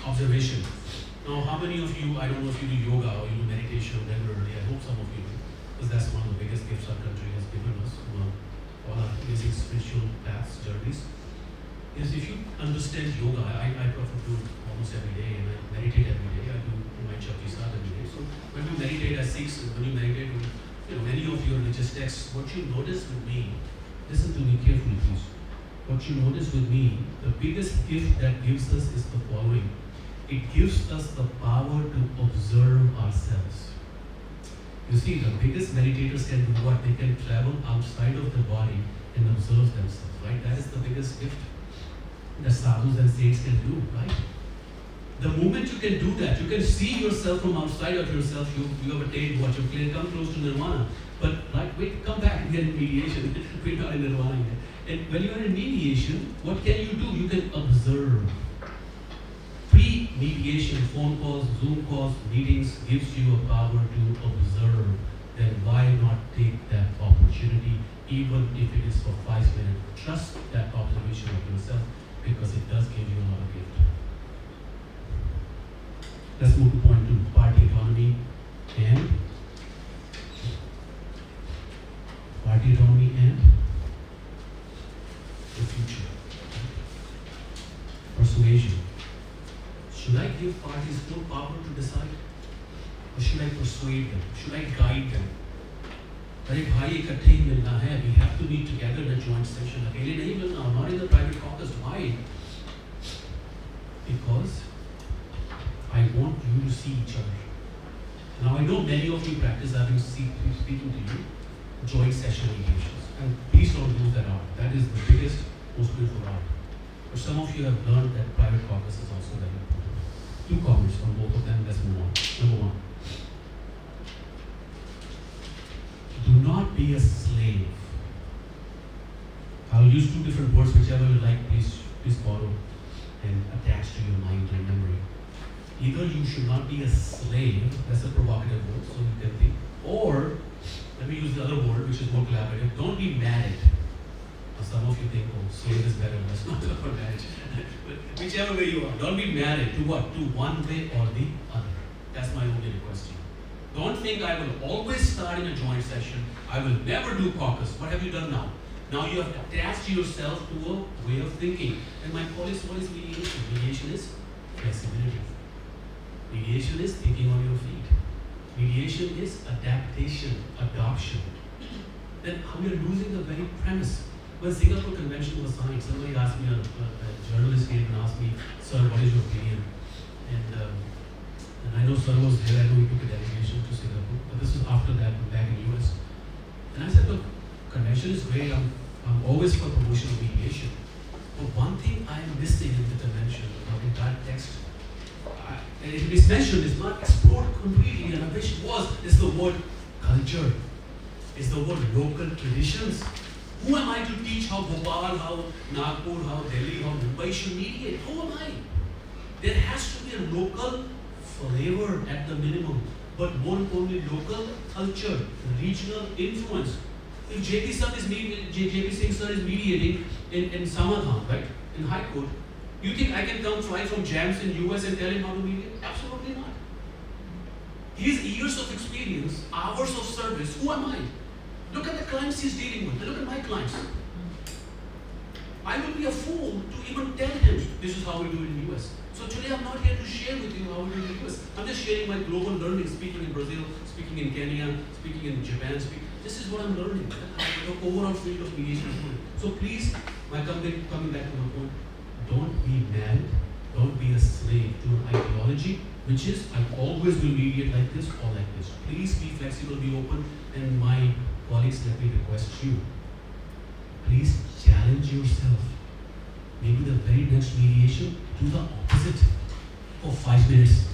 Now, how many of you, I don't know if you do yoga or you do meditation regularly, I hope some of you do, because that's one of the biggest gifts our country has given us, all our amazing spiritual paths, journeys, is if you understand yoga, I prefer to do it almost every day, and I meditate every day, I do my Chakti Sadh every day. So when you meditate as Sikhs, when you meditate, many of your religious texts, what you notice with me, listen to me carefully please, what you notice with me, the biggest gift that gives us is the following. It gives us the power to observe ourselves. You see, the biggest meditators can do what? They can travel outside of the body and observe themselves, right? That is the biggest gift that sadhus and saints can do, right? The moment you can do that, you can see yourself from outside of yourself, you have attained what? You can come close to nirvana. But wait, come back, we are in mediation, we're not in nirvana yet. And when you are in mediation, what can you do? You can observe. Pre-mediation, phone calls, Zoom calls, meetings gives you a power to observe. Then why not take that opportunity, even if it is for 5 minutes? Trust that observation of yourself because it does give you a lot of gift. Let's move to point 2, party autonomy and the future. Persuasion. Should I give parties full power to decide? Or should I persuade them? Should I guide them? अरे भाई इकट्ठे ही मिलना है. We have to meet together in a joint session. अकेले नहीं मिलना. Not in the private caucus. Why? Because I want you to see each other. Now I know many of you practice having speaking to you joint session mediations, and please don't lose that art. That is the biggest, most beautiful art. But some of you have learned that private caucus is also very important. 2 comments on both of them. Let's move on. Number 1. Do not be a slave. I'll use 2 different words, whichever you like, please borrow and attach to your mind and memory. Either you should not be a slave, that's a provocative word, so you can think, or, let me use the other word, which is more collaborative, don't be married. Now some of you think, oh, slave is better, let's not talk about marriage. But whichever way you are, don't be married to what? To one way or the other. That's my only request to you. Don't think I will always start in a joint session. I will never do caucus. What have you done now? Now you have attached yourself to a way of thinking. And my policy, what is mediation? Mediation is flexibility. Mediation is thinking on your feet. Mediation is adaptation, adoption. Then we are losing the very premise. When Singapore Convention was signed, somebody asked me, a journalist came and asked me, sir, what is your opinion? And I know Sir was there, I know he took a delegation to Singapore, but this was after that, back in the US. And I said, look, convention is great, I'm always for promotion of mediation. But one thing I am missing in the convention, the entire text, and it is mentioned, it's not explored completely, and I wish it was, is the word culture, is the word local traditions. Who am I to teach how Bhopal, how Nagpur, how Delhi, how Mumbai should mediate? Who am I? There has to be a local flavor at the minimum, but more importantly, local culture, regional influence. If JP Singh sir is mediating in Samadhan, right, in High Court, you think I can come fly from jams in US and tell him how to mediate? Absolutely not. His years of experience, hours of service, who am I? Look at the clients he's dealing with. Look at my clients. I would be a fool to even tell him this is how we do it in the US. So today I'm not here to share with you how we do it in the US. I'm just sharing my global learning, speaking in Brazil, speaking in Kenya, speaking in Japan. This is what I'm learning. The overall field of mediation is learning. So please, coming back to my point, don't be mad, don't be a slave to an ideology, which is I always will mediate like this or like this. Please be flexible, be open, and my colleagues, let me request you. Please challenge yourself. Maybe the very next mediation, do the opposite for 5 minutes.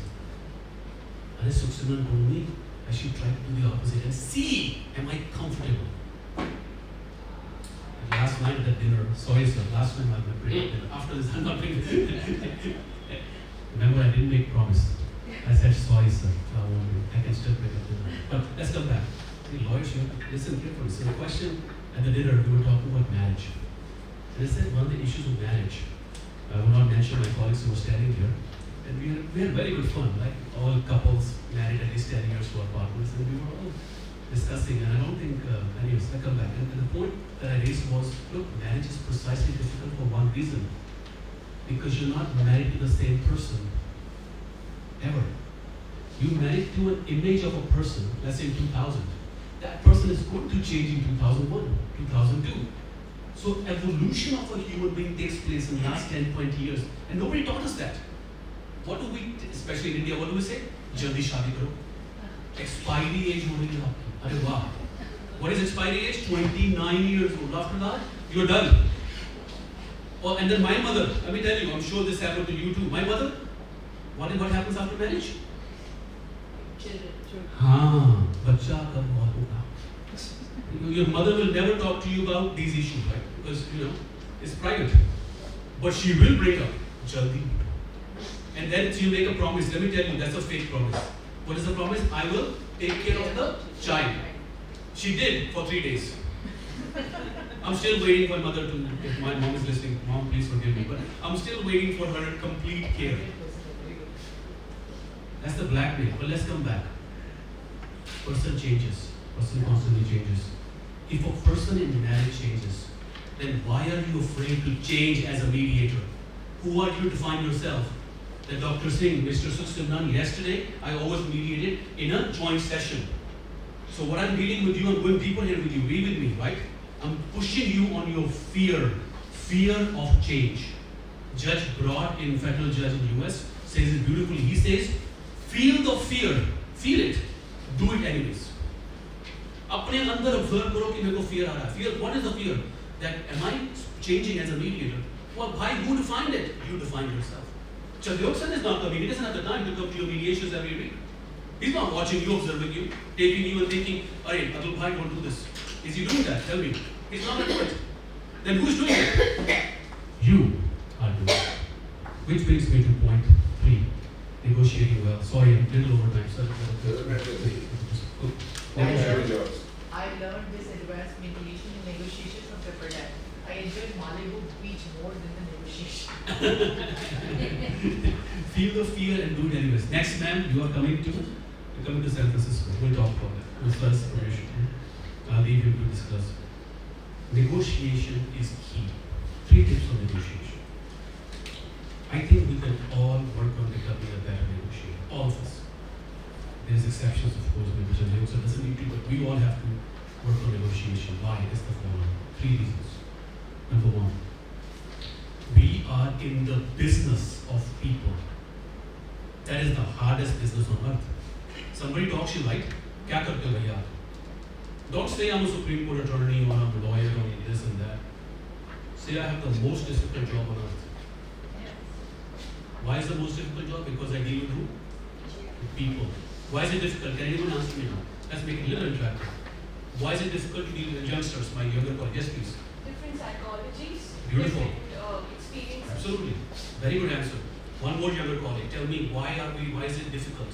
And Sukhsimran told me I should try to do the opposite and see, am I comfortable? And last night at dinner, sorry sir, last time I went pretty dinner. After this, I'm not going to. Remember, I didn't make promise. I said, sorry sir, I can still break up dinner. But let's come back. Hey, lawyers, you have to listen carefully. So the question at the dinner, we were talking about marriage. And I said, one of the issues of marriage, I will not mention my colleagues who were standing here, and we had very good fun, like all couples married at least 10 years to our partners, and we were all discussing, and I don't think, anyways, I come back, and the point that I raised was, look, marriage is precisely difficult for one reason, because you're not married to the same person, ever. You married to an image of a person, let's say in 2000. That person is going to change in 2001, 2002. So evolution of a human being takes place in the last 10, 20 years. And nobody taught us that. What do we, especially in India, what do we say? Jaldi shaadi karo. Expiry age hone ki aapki. Arey wow. What is expiry age? 29 years old. After that, you're done. Oh, and then my mother, let me tell you, I'm sure this happened to you too. My mother, what happens after marriage? Children. हाँ, बच्चा कब बहुत होगा? Your mother will never talk to you about these issues, right? Because it's private. But she will bring up jaldi. And then she'll make a promise. Let me tell you, that's a fake promise. What is the promise? I will take care of the child. She did for 3 days. I'm still waiting for mother to. If my mom is listening, mom, please forgive me. But I'm still waiting for her complete care. That's the blackmail. But let's come back. Person changes. Person constantly changes. If a person in marriage changes, then why are you afraid to change as a mediator? Who are you to find yourself? The Dr. Singh, Mr. Sukhsimran, yesterday I always mediated in a joint session. So what I'm dealing with you, I'm going deeper here with you. Be with me, right? I'm pushing you on your fear of change. Judge Broad, in federal judge in US, says it beautifully. He says, feel the fear, feel it, do it anyways. अपने अंदर observe करो कि मेरे को fear आ रहा है. Fear, what is the fear? That am I changing as a mediator? Well, why? Who defined it? You defined yourself. Chaldioksan is not coming. He doesn't have the time to come to your mediations every week. He's not watching you, observing you, taking you and thinking, "Arey, Atul bhai, don't do this." Is he doing that? Tell me. He's not going to do it. Then who's doing it? You are doing it. Which brings me to point 3. Negotiating well. Sorry, I'm a little over time. Sorry. I learned this advanced mediation and negotiation from Pepperdine. I enjoyed Malibu Beach more than the negotiation. Feel the fear and do it anyways. Next, ma'am, you're coming to San Francisco. We'll talk about that. With first permission. I'll leave you to discuss. Negotiation is key. 3 tips on negotiation. I think we can all work on becoming a better negotiator. All of us. There's exceptions, of course, maybe so it doesn't need to, but we all have to work on negotiation. Why? It's the following. 3 reasons. Number 1, we are in the business of people. That is the hardest business on earth. Somebody talks you right, kya karte ho bhaiya? Don't say I'm a Supreme Court attorney or I'm a lawyer or this and that. Say I have the most difficult job on earth. Why is the most difficult job? Because I deal with who? With people. Why is it difficult? Can anyone answer me now? Let's make it a little interactive. Why is it difficult to deal with youngsters, my younger colleagues? Yes, please. Different psychologies, Beautiful. different experiences. Absolutely. Very good answer. One more younger colleague. Tell me, why is it difficult?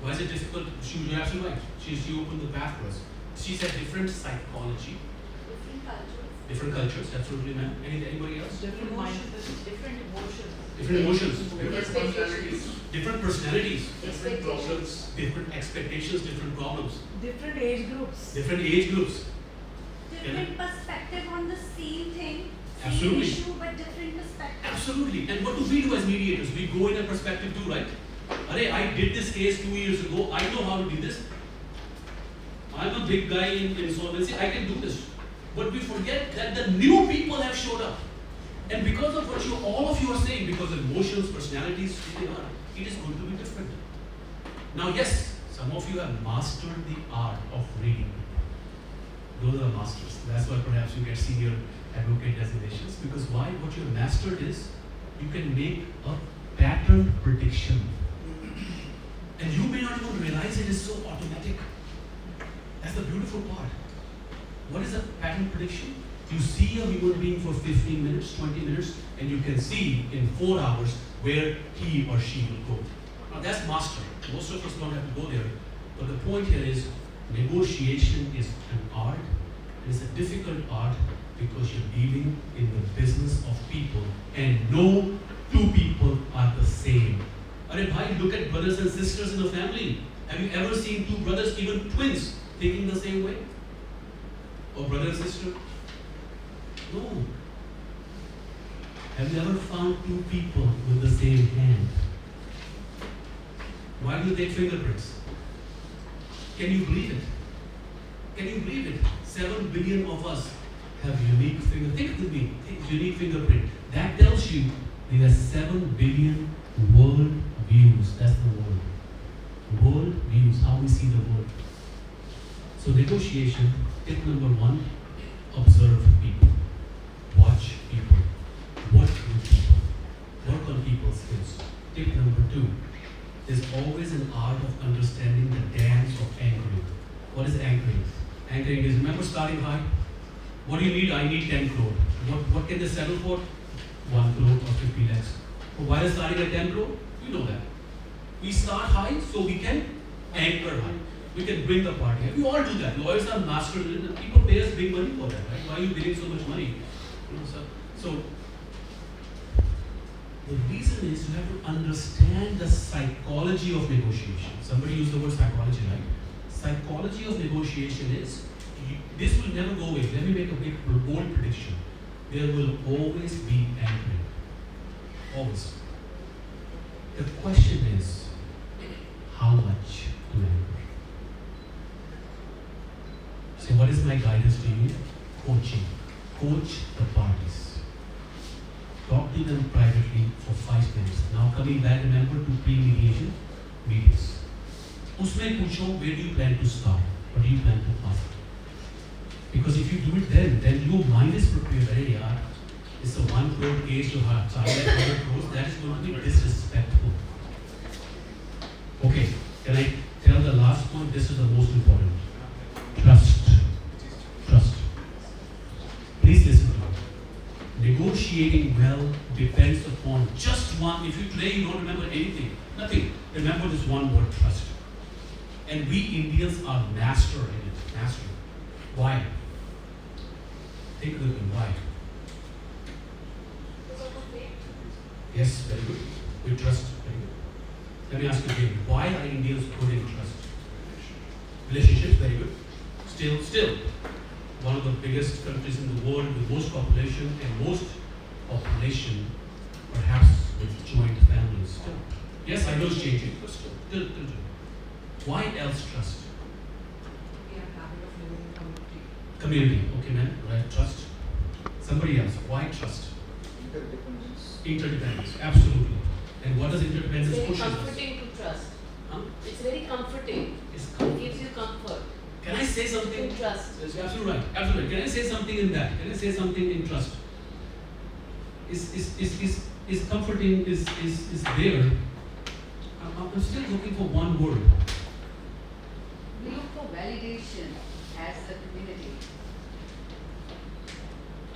Why is it difficult? You're absolutely right. She opened the path for us. She said different psychology. Different cultures. Different cultures, absolutely, ma'am. Anybody else? Different mindsets. Different emotions. Different emotions. Expectations. Different personalities. Different problems. Different expectations, different problems. Different age groups. Different age groups. Different perspective on the same thing. Same Absolutely. issue but different perspective. Absolutely. And what do we do as mediators? We go in a perspective too, right? Arey, I did this case 2 years ago. I know how to do this. I'm a big guy in insolvency. I can do this. But we forget that the new people have showed up. And because of what all of you are saying, because of emotions, personalities, who they are, it is going to be different. Now, yes, some of you have mastered the art of reading. Those are the masters. That's why perhaps you get senior advocate designations. Because why? What you have mastered is you can make a pattern prediction. And you may not even realize it is so automatic. That's the beautiful part. What is a pattern prediction? You see a human being for 15 minutes, 20 minutes, and you can see in 4 hours where he or she will go. Now that's master. Most of us don't have to go there. But the point here is negotiation is an art. And it's a difficult art because you're dealing in the business of people. And no two people are the same. Arey bhai, look at brothers and sisters in a family. Have you ever seen two brothers, even twins, thinking the same way? Or brother and sister? No. Have you ever found two people with the same hand? Why do you take fingerprints? Can you believe it? Can you believe it? 7 billion of us have unique fingerprints. Think with me, unique fingerprint. That tells you there are 7 billion world views. That's the word. World views, how we see the world. So negotiation, tip number 1, observe people. Watch people. Work with people. Work on people's skills. Tip number 2, there's always an art of understanding the dance of anchoring. What is anchoring? Anchoring is, remember starting high? What do you need? I need 10 crore. What can they settle for? 1 crore or 50 lakhs. But why is starting at 10 crore? You know that. We start high so we can anchor high. We can bring the party. We all do that. Lawyers are masters in it. People pay us big money for that, right? Why are you billing so much money? You know, so the reason is you have to understand the psychology of negotiation. Somebody used the word psychology, right? Psychology of negotiation is, this will never go away. Let me make a big, bold prediction. There will always be anchoring. Always. The question is, how much to anchor? So what is my guidance to you? Coaching. Coach the parties. Talk to them privately for 5 minutes. Now coming back, remember, to pre-mediation meetings. Usme pucho, where do you plan to start? What do you plan to ask? Because if you do it then your mind is prepared. Hey, yaar, it's a 1 crore case to have 100 crores. That is going to be disrespectful. Okay, can I tell the last point? This is the most important. Trust. Trust. Please listen to me. Negotiating well depends upon just one. If you today you don't remember anything, nothing, remember this one word, trust. And we Indians are master in it. Master. Why? Think of it. Why? Because of the faith. Yes, very good. We trust. Very good. Let me ask you again. Why are Indians good in trust? Relationships, very good. Still, one of the biggest countries in the world with most population and most population, perhaps with joint families. Still. Yes, I know it's changing, but still. Why else trust? We have habit of living in community. Community, okay, man, right? Trust. Somebody else. Why trust? Interdependence. Interdependence, absolutely. And what does interdependence It's very push us? comforting to trust. Huh? It's very comforting. It's It comfort. gives you comfort Can I say something? to trust. Yes, absolutely right. Absolutely right. Can I say something in that? Can I say something in trust? Is comforting is there. I'm still looking for one word. We look for validation as a community.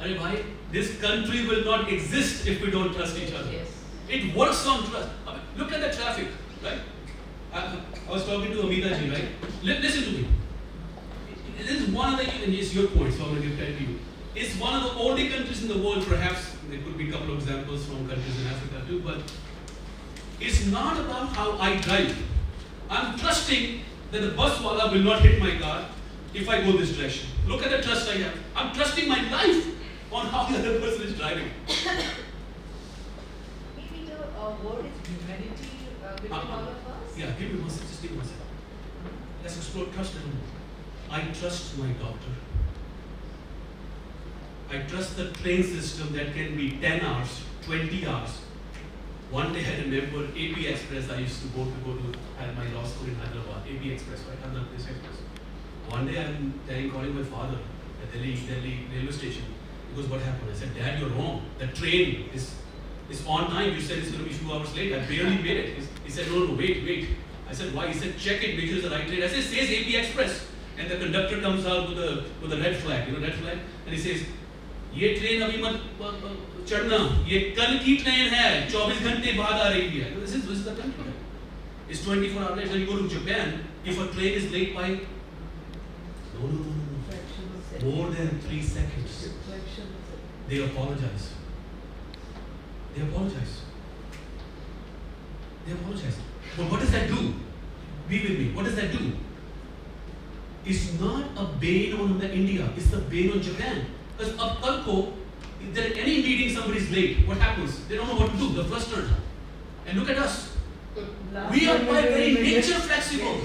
Arey bhai, this country will not exist if we don't trust each other. Yes. It works on trust. I mean, look at the traffic, right? I was talking to Amita ji, right? Listen to me. This is one of the, and it's your point, so I'm going to give credit to you. It's one of the only countries in the world, perhaps there could be a couple of examples from countries in Africa too, but it's not about how I drive. I'm trusting that the bus wala will not hit my car if I go this direction. Look at the trust I have. I'm trusting my life. on how the other person is driving. Maybe the word is humanity between all of us. Yeah, give me one second, just give me one second. Let's explore trust a little more. I trust my doctor. I trust the train system that can be 10 hours, 20 hours. One day I remember AP Express, I used to go to my law school in Hyderabad, AP Express, right? Andhra Pradesh Express. One day I'm calling my father at Delhi railway station. He goes, what happened? I said, Dad, you're wrong. The train is on time. You said it's going to be a few hours late. I barely made it. He said, no, wait. I said, why? He said, check it, make sure it's the right train. I said, it says AP Express. And the conductor comes out with a red flag, red flag. And he says, ये train अभी मत चढ़ना, ये कल की train है, 24 घंटे बाद आ रही है. This is the country. It's 24 hours. When you go to Japan, if a train is late by more than 3 seconds, they apologize. But what does that do? Be with me. What does that do? It's not a bane on India. It's a bane on Japan. Because up kalko, if there any meeting somebody is late, what happens? They don't know what to do. They're flustered. And look at us. We are by very nature flexible.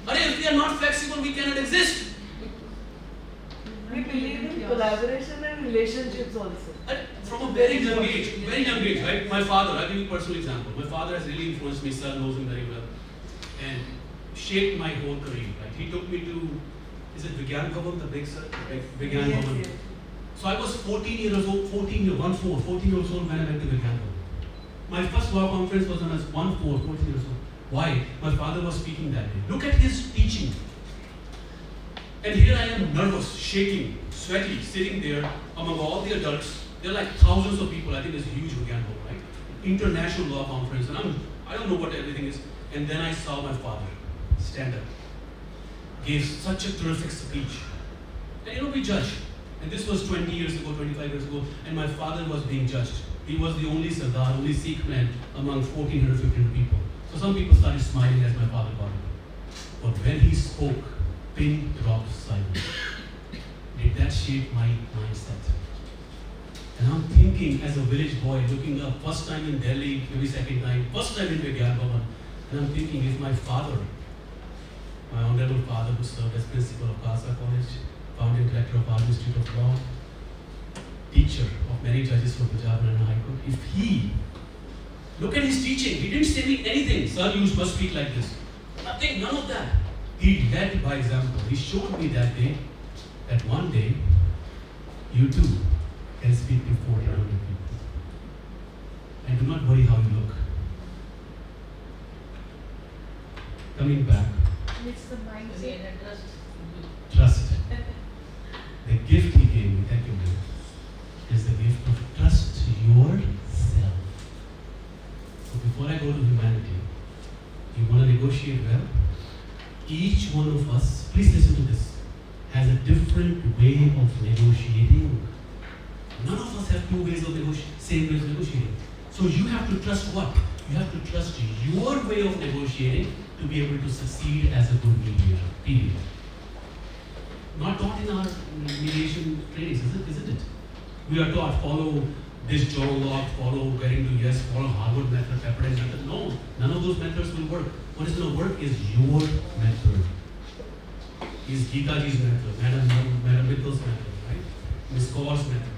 But if we are not flexible, we cannot exist. We believe in collaboration and relationships also. From a very young age, right? My father, I'll give you a personal example. My father has really influenced me, son knows him very well, and shaped my whole career, right? He took me to, is it Vigyan Bhavan, the big Vigyan Bhavan? Yes. So I was 14 years old when I went to Vigyan Bhavan. My first law conference was when I was 14 years old. Why? My father was speaking that day. Look at his teaching. And here I am nervous, shaking, sweaty, sitting there among all the adults. There are like thousands of people. I think it's a huge Vigyan Bhavan, right? International law conference. And I don't know what everything is. And then I saw my father stand up, gave such a terrific speech. And we judge. And this was 20 years ago, 25 years ago, and my father was being judged. He was the only Sardar, only Sikh man among 1,400, 1,500 people. So some people started smiling as my father got it. But when he spoke, pin dropped silent. Did that shape my mindset? And I'm thinking as a village boy looking up, first time in Delhi, maybe second time, first time in Vigyan Bhavan, and I'm thinking if my father, my honorable father who served as principal of Khalsa College, founding director of our Institute of Law, teacher of many judges from Punjab and High Court, if he, look at his teaching, he didn't say me anything, sir, you must speak like this. Nothing, none of that. He led by example. He showed me that day that one day, you too can speak before 100 people. And do not worry how you look. Coming back, It's the mindset. trust. The gift he gave me, thank you, ma'am, is the gift of trust yourself. So before I go to humanity, you want to negotiate well? Each one of us, please listen to this, has a different way of negotiating. None of us have two ways of same ways of negotiating. So you have to trust what? You have to trust your way of negotiating to be able to succeed as a good mediator, period. Not taught in our mediation trainings, isn't it? We are taught, follow this John Locke, follow getting to yes, follow Harvard method, Pepperdine method. No, none of those methods will work. What is going to work is your method. Is Geetaji's method, Madam Mittal's method, right? Ms. Kaur's method.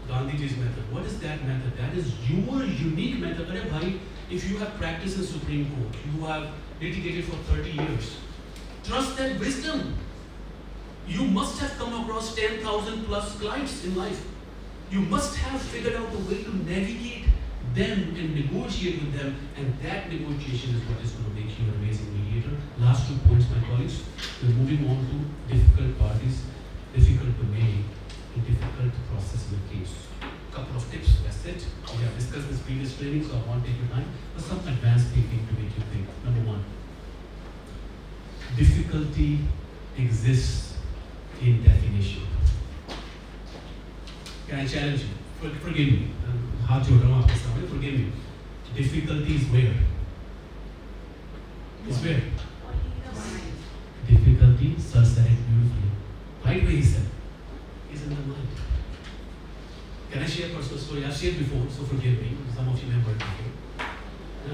Gandhiji's method. What is that method? That is your unique method. Arey bhai, if you have practiced in Supreme Court, you have litigated for 30 years, trust that wisdom. You must have come across 10,000 plus clients in life. You must have figured out a way to navigate them and negotiate with them, and that negotiation is what is going to make you an amazing mediator. Last 2 points, my colleagues. We're moving on to difficult parties, difficult domain, and difficult process in the case. Couple of tips, that's it. We have discussed this previous training, so I won't take your time, but some advanced thinking to make you think. Number one, difficulty exists in definition. Can I challenge you? Forgive me. Forgive me. Difficulty is where? It's where? Difficulty, sir said it beautifully. right way he said, is in the mind. Can I share a personal story? I've shared before, so forgive me. Some of you may have heard before.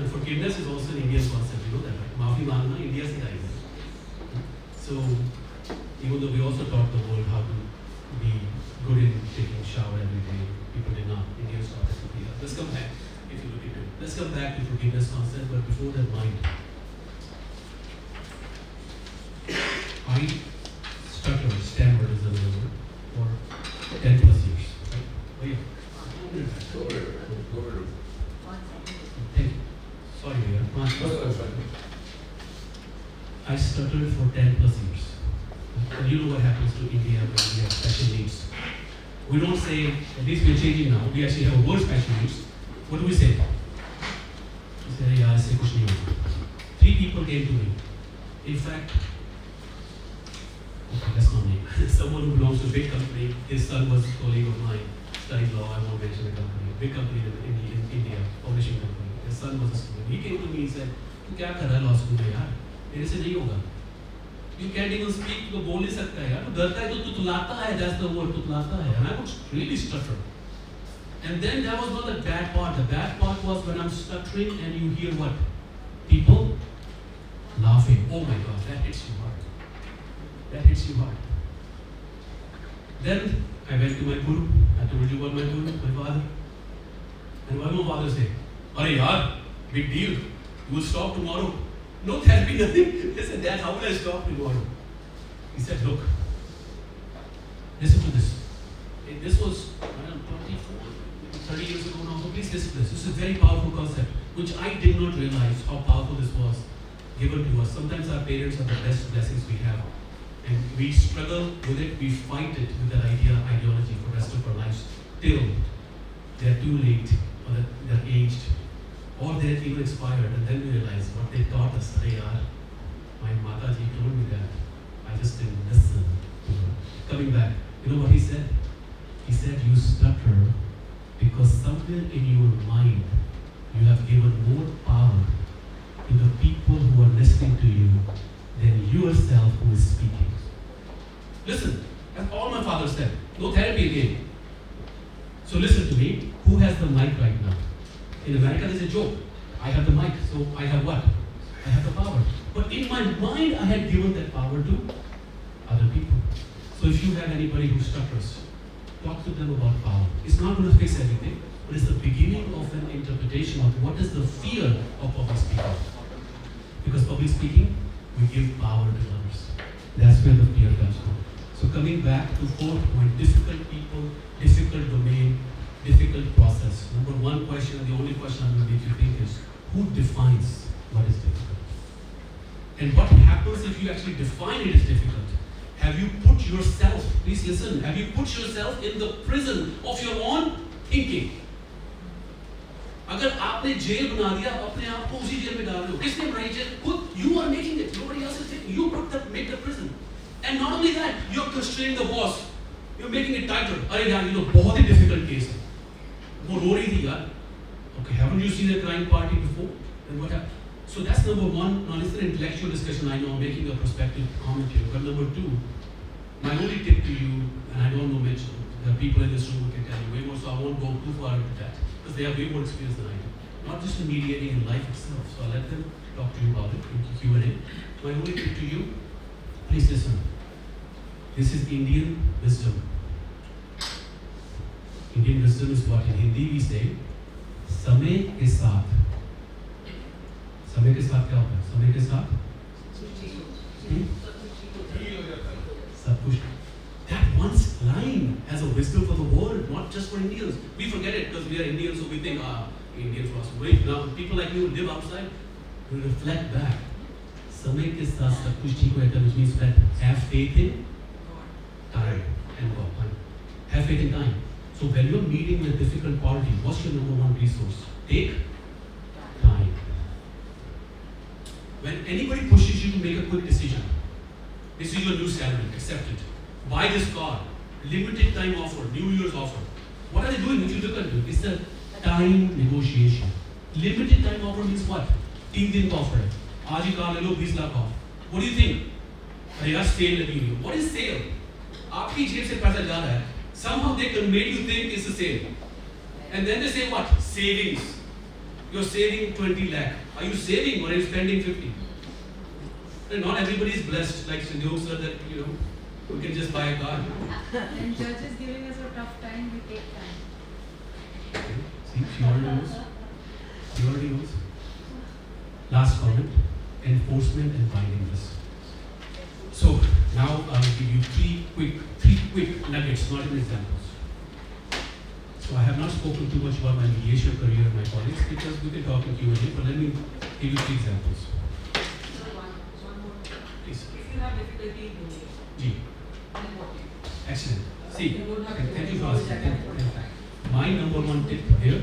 Forgiveness is also an Indian concept, you know that, right? Maafi mangna, India se aayi hai. So, even though we also taught the world how to be good in taking shower every day, people did not. Indians taught us to be. Let's come back, if you look into it. Let's come back to forgiveness concept, but before that, mind. I stuttered, stammered is another word, for 10 plus years. Right? Oh, yeah. Go ahead. Go ahead. Thank you. Sorry, dear. No, that's fine. I stuttered for 10 plus years. And you know what happens to India when we have special needs. We don't say, at least we're changing now, we actually have a word special needs. What do we say? We say, yeah, aise kuch nahi hoga. 3 people came to me. In fact, okay, let's not name. Someone who belongs to a big company, his son was a colleague of mine, studied law, I won't mention the company, big company in India, publishing company. His son was a student. He came to me and said, "Tu kya kar raha hai law school mein yaar? Mere se nahi hoga. You can't even speak, तो बोल नहीं सकता यार, तो डरता है तो तुतलाता है, that's the word, तुतलाता है, and I would really stutter. And then that was not the bad part. The bad part was when I'm stuttering and you hear what? People laughing. Oh my God, that hits you hard. That hits you hard. Then I went to my guru. I told you about my guru, my father. And what did my father say? Arey yaar, big deal. You will stop tomorrow. No therapy, nothing. They said, Dad, how will I stop tomorrow? He said, look, listen to this. This was, I don't know, 24, 30 years ago now. So please listen to this. This is a very powerful concept, which I did not realize how powerful this was given to us. Sometimes our parents are the best blessings we have. And we struggle with it, we fight it with that ideology for the rest of our lives till they're too late or that they're aged or they're even expired, and then we realize what they taught us. Hey, yaar, my Mataji told me that. I just didn't listen to her. Coming back, you know what he said? He said, you stutter because somewhere in your mind you have given more power to the people who are listening to you than yourself who is speaking. Listen, that's all my father said. No therapy again. So listen to me. Who has the mic right now? In America, there's a joke. I have the mic, so I have what? I have the power. But in my mind, I had given that power to other people. So if you have anybody who stutters, talk to them about power. It's not going to fix everything, but it's the beginning of an interpretation of what is the fear of public speaking. Because public speaking, we give power to others. That's where the fear comes from. So coming back to 4th point, difficult people, difficult domain, difficult process. Number one question, and the only question I'm going to make you think is, who defines what is difficult? And what happens if you actually define it as difficult? Have you put yourself, please listen, have you put yourself in the prison of your own thinking? अगर आपने jail बना दिया, अपने आप को उसी jail में डाल दो. किसने बनाई जेल? खुद. You are making it. Nobody else is taking. You make the prison. And not only that, you're constraining the boss. You're making it tighter. अरे यार, ये तो बहुत ही difficult case है. वो रो रही थी यार. Okay, haven't you seen a crying party before? And what happened? So that's number one. Now it's an intellectual discussion. I know I'm making a perspective comment here. But number two, my only tip to you, and I don't know Mitch, there are people in this room who can tell you way more, so I won't go too far into that. Because they have way more experience than I do. Not just in mediating in life itself. So I'll let them talk to you about it in Q&A. My only tip to you, please listen. This is Indian wisdom. Indian wisdom is what in Hindi we say, समय के साथ. समय के साथ क्या होता है? समय के साथ सब कुछ. That one line has a wisdom for the world, not just for Indians. We forget it because we are Indians, so we think, Indians lost weight. Now, people like you who live outside, will reflect back. समय के साथ सब कुछ ठीक होता है, which means that have faith in time and God. Have faith in time. So when you're meeting with difficult party, what's your number one resource? Take time. When anybody pushes you to make a quick decision, this is your new salary, accept it. Buy this car, limited time offer, New Year's offer. What are they doing if you look at it? It's a time negotiation. Limited time offer means what? 3 दिन का offer है. आज ही car ले लो 20 lakh off. What do you think? अरे यार sale लगी हुई है. What is sale? आपकी जेब से पैसा जा रहा है, somehow they can make you think it's the same. And then they say what? Savings. You're saving 20 lakh. Are you saving or are you spending 50? And not everybody is blessed like Sindhu sir that, you know, we can just buy a car. And judge is giving us a tough time, we take time. Okay. See, she already knows. She already knows. Last comment, enforcement and binding this. So now I will give you three quick nuggets, not in examples. So I have not spoken too much about my mediation career and my colleagues because we can talk in Q&A, but let me give you 3 examples. One more. Please. If you have difficulty in doing it, G. then what do you do? Excellent. See, You don't have to thank you for go asking. back and forth. Thank you. My number 1 tip here,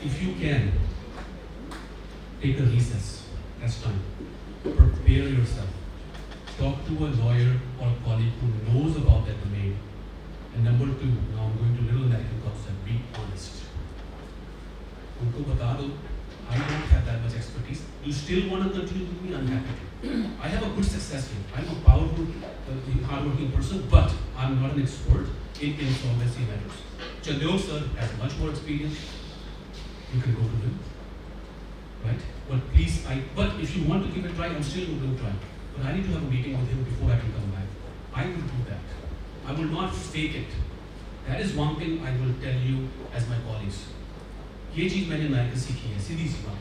if you can, take a recess. That's time. Prepare yourself. Talk to a lawyer or a colleague who knows about that domain. And number 2, now I'm going to little American concept, be honest. उनको बता दो, I don't have that much expertise. You still want to continue with me? I'm happy to. I have a good success rate. I'm a powerful, hardworking person, but I'm not an expert in insolvency matters. Chandok sir has much more experience. You can go to him, right? But please, but if you want to give it a try, I'm still going to try. But I need to have a meeting with him before I can come back. I will do that. I will not fake it. That is one thing I will tell you as my colleagues. ये चीज मैंने America सीखी है, सीधी सी बात.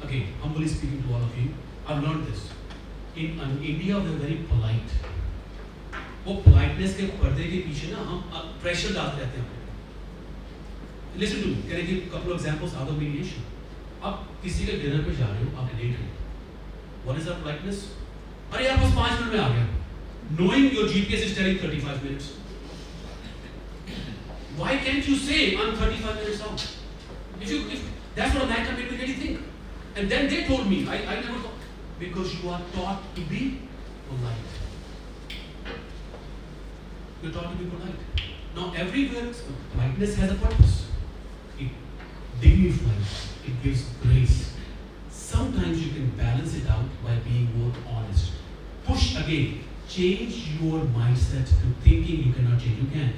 Again, humbly speaking to all of you, I've learned this. In India, we are very polite. वो politeness के पर्दे के पीछे ना हम pressure डालते रहते हैं. Listen to me. Can I give a couple of examples out of mediation? आप किसी के dinner पे जा रहे हो, आपके date है. What is our politeness? अरे यार बस 5 मिनट में आ गया. Knowing your GPS is telling 35 minutes. Why can't you say I'm 35 minutes out? If that's what America made me really think. And then they told me, I never thought, because you are taught to be polite. You're taught to be polite. Now everywhere, politeness has a purpose. It dignifies, it gives grace. Sometimes you can balance it out by being more honest. Push again. Change your mindset to thinking you cannot change. You can.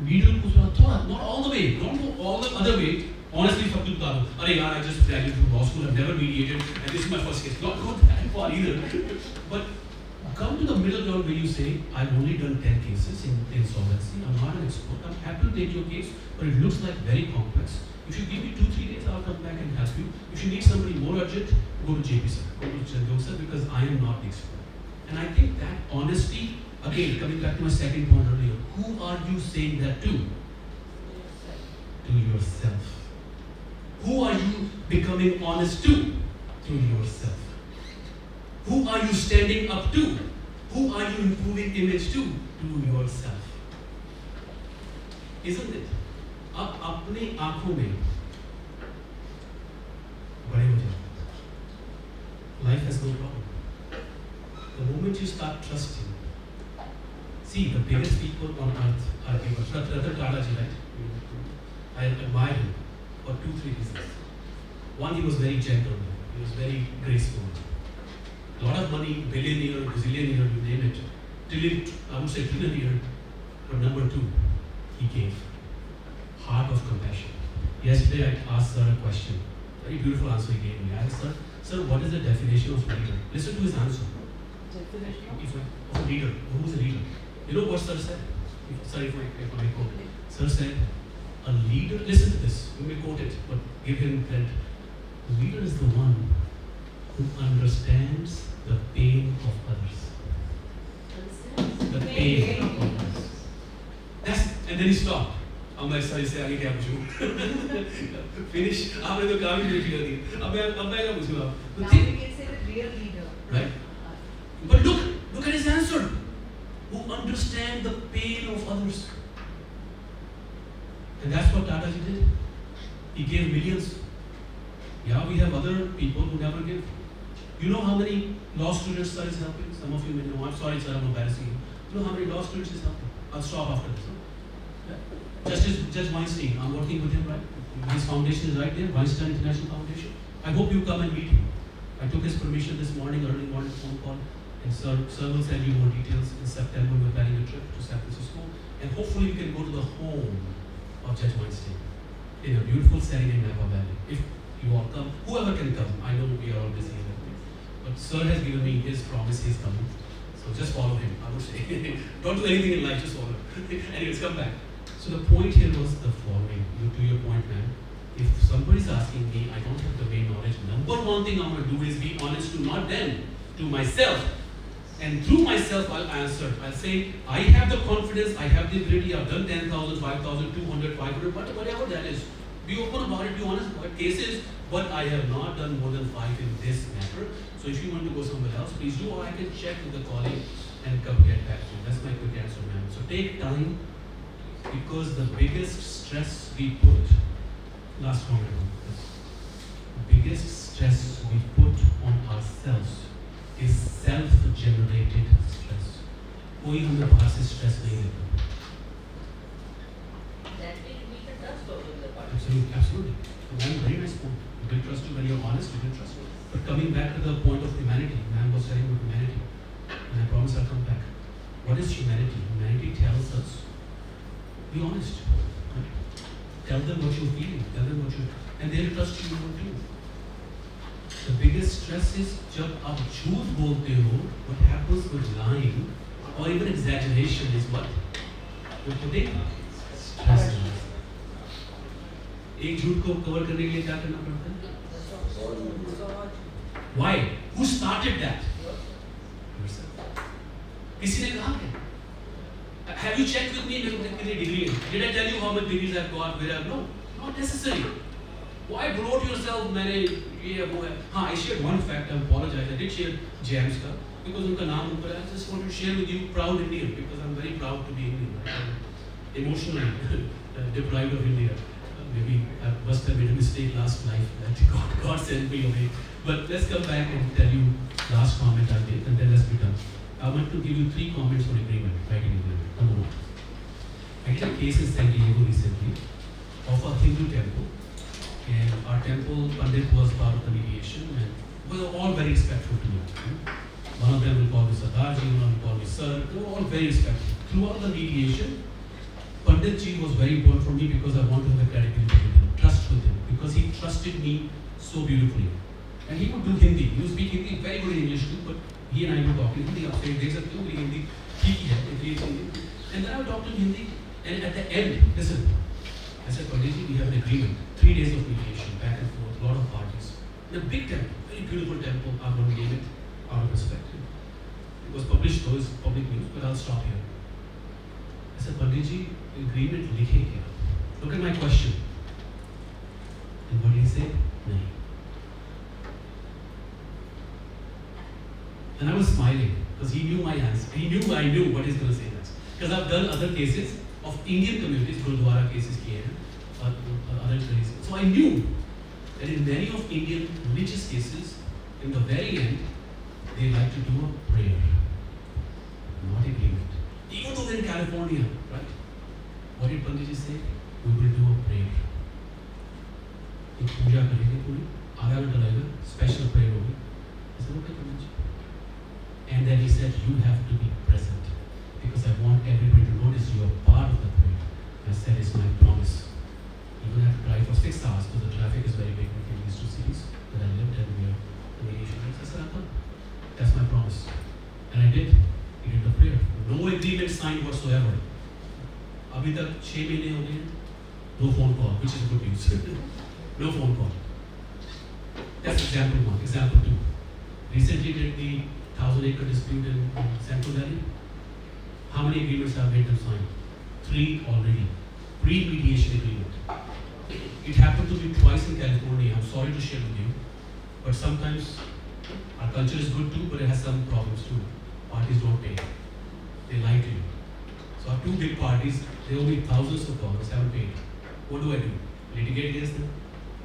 Needle थोड़ा, not all the way. Don't go all the other way. Honestly, सब कुछ बता दो. अरे यार, I just graduated from law school. I've never mediated, and this is my first case. Not go that far either. But come to the middle ground where you say, I've only done 10 cases in insolvency. I'm not an expert. I'm happy to take your case, but it looks like very complex. If you give me 2-3 days, I'll come back and help you. If you need somebody more urgent, go to JP sir, go to Chandok sir, because I am not the expert. And I think that honesty, again, coming back to my second point earlier, who are you saying that to? To yourself. Who are you becoming honest to? To yourself. Who are you standing up to? Who are you improving image to? To yourself. Isn't it? आप अपने आंखों में बड़े हो जाओ. Life has no problem. The moment you start trusting, see the biggest people on earth are givers. Ratan Tata ji, right? I admire him for 2-3 reasons. One, he was very gentle. He was very graceful. A lot of money, billionaire, gazillionaire, you name it. I would say trillionaire. But number 2, he gave. Heart of compassion. Yesterday I asked sir a question. Very beautiful answer he gave me. I asked sir, what is the definition of leader? Listen to his answer. Of a leader. Who is a leader? You know what sir said? Sorry if I quote. Sir said, a leader, listen to this, you may quote it, but give him credit. A leader is the one who understands the pain of others. Understand? The pain of others. And then he stopped. अब मैं sir इससे आगे क्या पूछूं? Finish. आपने तो काम ही नहीं कर दिया. अब मैं क्या पूछूं आप? Now we can say the real leader. Right? But look at his answer. Who understand the pain of others. And that's what Tata ji did. He gave millions. Yeah, we have other people who never give. You know how many law students sir is helping? Some of you may know. I'm sorry sir, I'm embarrassing you. You know how many law students is helping? I'll stop after this. Yeah. Judge Weinstein, I'm working with him, right? His foundation is right there, Weinstein International Foundation. I hope you come and meet him. I took his permission this morning, early morning phone call, And sir will send you more details. In September, we're planning a trip to San Francisco, and hopefully we can go to the home of Judge Weinstein in a beautiful setting in Napa Valley. If you all come, whoever can come. I know we are all busy, but sir has given me his promise he's coming. So just follow him, I would say. Don't do anything in life, just follow. Anyways, come back. So the point here was the following. To your point, ma'am. If somebody's asking me, I don't have domain knowledge, number one thing I'm going to do is be honest to not them, to myself. And through myself, I'll answer. I'll say, I have the confidence, I have the ability, I've done 10,000, 5,000, 200, 500, whatever that is. Be open about it, be honest about cases, but I have not done more than 5 in this matter. So if you want to go somewhere else, please do, or I can check with the colleague and come get back to you. That's my quick answer, ma'am. So take time, because the biggest stress we put, last comment on this, the biggest stress we put on ourselves is self-generated stress. कोई हमें बाहर से stress नहीं देता. That way we can trust also in the partner. Absolutely, absolutely. And very nice point. You can trust you when you're honest. You can trust. But coming back to the point of humanity, ma'am was telling about humanity, and I promise I'll come back. What is humanity? Humanity tells us, be honest. Right? Tell them what you're feeling. Tell them what you, and they'll trust you more too. The biggest stress is जब आप झूठ बोलते हो, what happens with lying or even exaggeration is what? You're putting stress in us. एक झूठ को cover करने के लिए क्या करना पड़ता है? Why? Who started that? Yourself. किसी ने कहा क्या? Have you checked with me कितनी degree है? Did I tell you how many degrees I've got? Where I've no, not necessary. Why bloat yourself? मैंने ये वो है. हाँ, I shared one fact. I apologize. I did share James का because उनका नाम ऊपर है. I just want to share with you, proud Indian, because I'm very proud to be Indian. I'm emotionally deprived of India. Maybe I must have made a mistake last life. That God sent me away. But let's come back and tell you last comment I made, and then let's be done. I want to give you 3 comments on agreement, writing agreement. Number 1. I did a case in San Diego recently of a Hindu temple. And our temple Pandit was part of the mediation, and we were all very respectful to me. One of them will call me Sardarji, one will call me Sir. They were all very respectful. Throughout the mediation, Pandit Ji was very important for me because I want to have a credibility with him, trust with him, because he trusted me so beautifully. And he would do Hindi. He would speak Hindi, very good in English too, but he and I would talk in Hindi. आप देख सकते हो मेरी हिंदी ठीक ही है, इसलिए Hindi. And then I would talk to him Hindi, and at the end, listen, I said, Pandit Ji, we have an agreement. 3 days of mediation, back and forth, a lot of parties. In a big temple, very beautiful temple. I'm going to name it out of respect. It was published, though it's public news, but I'll stop here. I said, Pandit Ji, agreement likhe kya? Look at my question. And what did he say? Nahi. And I was smiling because he knew my answer. He knew I knew what he's going to say next. Because I've done other cases of Indian communities, Gurdwara cases kiye hain, other cases. So I knew that in many of Indian religious cases, in the very end, they like to do a prayer, not agreement. Even though they're in California, right? What did Pandit Ji say? We will do a prayer. एक पूजा करेंगे पूरी, आधा घंटा लगेगा, special prayer होगी. I said, okay, Pandit Ji. And then he said, you have to be present because I want everybody to notice you are part of the prayer. I said, it's my promise. You don't have to drive for 6 hours because the traffic is very big between these 2 cities that I lived and we are in the Asian race. I said, that's my promise. And I did. He did the prayer. No agreement signed whatsoever. अभी तक 6 महीने हो गए, no phone call, which is good news. No phone call. That's example 1. Example 2. Recently did the 1,000-acre dispute in Central Valley. How many agreements have made them sign? 3 already. Pre-mediation agreement. It happened to be twice in California. I'm sorry to share with you, but sometimes our culture is good too, but it has some problems too. Parties don't pay. They lie to you. So our 2 big parties, they owe me thousands of dollars, haven't paid. What do? Litigate against them?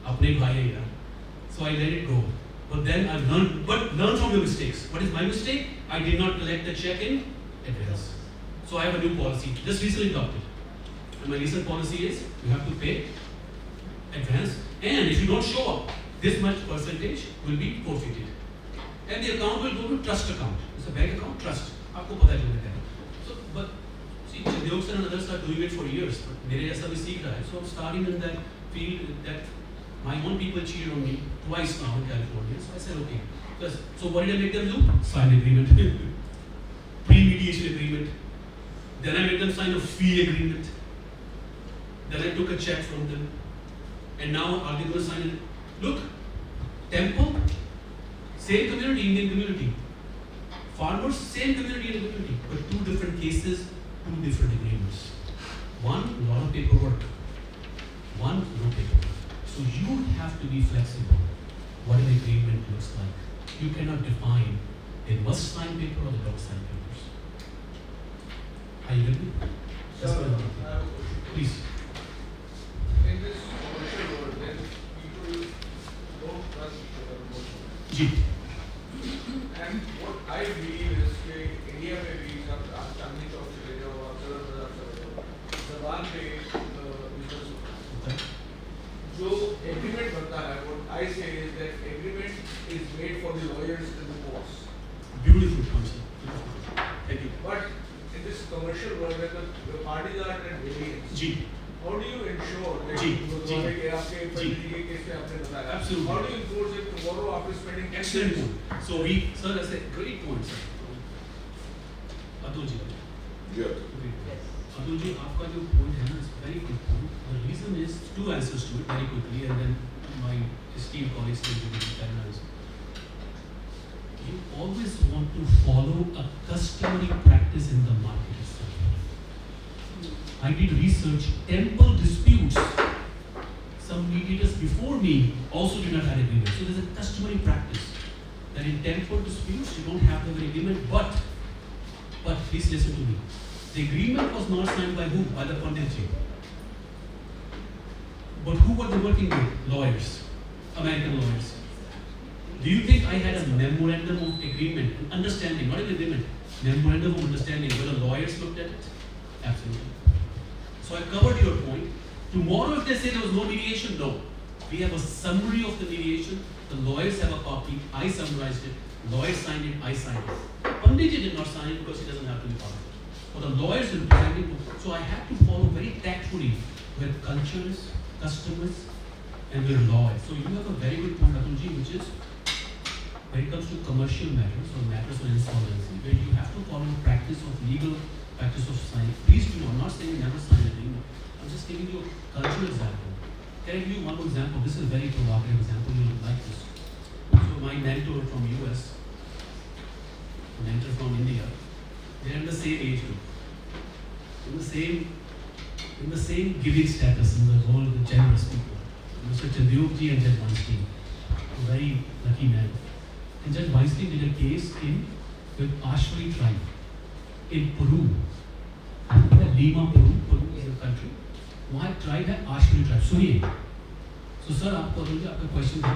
अपने भाई हैं यार. So I let it go. But then I've learned, learn from your mistakes. What is my mistake? I did not collect the check in advance. So I have a new policy, just recently adopted. And my recent policy is, you have to pay advance, and if you don't show up, this much percentage will be forfeited. and the account will go to trust account. It's a bank account, trust. आपको पता चलेगा. So, but see, Chandok sir and others are doing it for years. But मेरे जैसा भी सीख रहा है. So I'm starting in that field that my own people cheated on me twice now in California. So I said, okay. So what did I make them do? Sign agreement. Pre-mediation agreement. Then I made them sign a fee agreement. Then I took a check from them. And now are they going to sign it? Look, temple, same community, Indian community. Farmers, same community, Indian community. But two different cases, two different agreements. One, a lot of paperwork. One, no paperwork. So you have to be flexible. What an agreement looks like. You cannot define they must sign paper or they don't sign papers. Are you with me? That's what I want to do. Please. In this commercial world, then people don't trust each other most. Ji. And what I believe is that India में भी सब आप चांदनी चौक चले जाओ, आप सदर बाजार चले जाओ, जबान पे business होता है. जो agreement बनता है, what I say is that agreement is made for the lawyers and the courts. Beautiful concept. Thank you. But in this commercial world, where the parties are at variance, ji. how do you ensure that जी, गुरुद्वारे के आपके जी. पंडित के case में आपने बताया, Absolutely. how do you enforce it tomorrow after spending Excellent point. So we, sir, that's a great point, sir. Atul ji. Yeah. Atul ji, आपका जो point है ना, it's very good point. The reason is two answers to it very quickly, and then my esteemed colleagues will give you an answer. You always want to follow a customary practice in the market itself. I did research, temple disputes. Some mediators before me also did not have agreement. So there's a customary practice that in temple disputes you don't have to have an agreement, but please listen to me. The agreement was not signed by who? By the Panditji. But who were they working with? Lawyers, American lawyers. Do you think I had a memorandum of agreement, understanding, not an agreement, memorandum of understanding where the lawyers looked at it? Absolutely. So I covered your point. Tomorrow if they say there was no mediation, no. We have a summary of the mediation. The lawyers have a copy. I summarized it. Lawyers signed it. I signed it. Panditji did not sign it because he doesn't have to be part of it. But the lawyers will present it. So I have to follow very tactfully where culture is, customers, and where law is. So you have a very good point, Atulji, which is when it comes to commercial matters or matters of insolvency, where you have to follow practice of legal practice of signing. Please do not, I'm not saying never sign an agreement. I'm just giving you a cultural example. Can I give you one more example? This is a very provocative example. You will like this. So my mentor from US, mentor from India, they're in the same age group, in the same giving status in the whole the generous people. Mr. Chandok ji and Judge Weinstein, a very lucky man. And Judge Weinstein did a case with Ashwari tribe in Peru. Lima, Peru is a country. वहाँ एक tribe है Ashwari tribe. सुनिए. So sir, आपको आपका question है.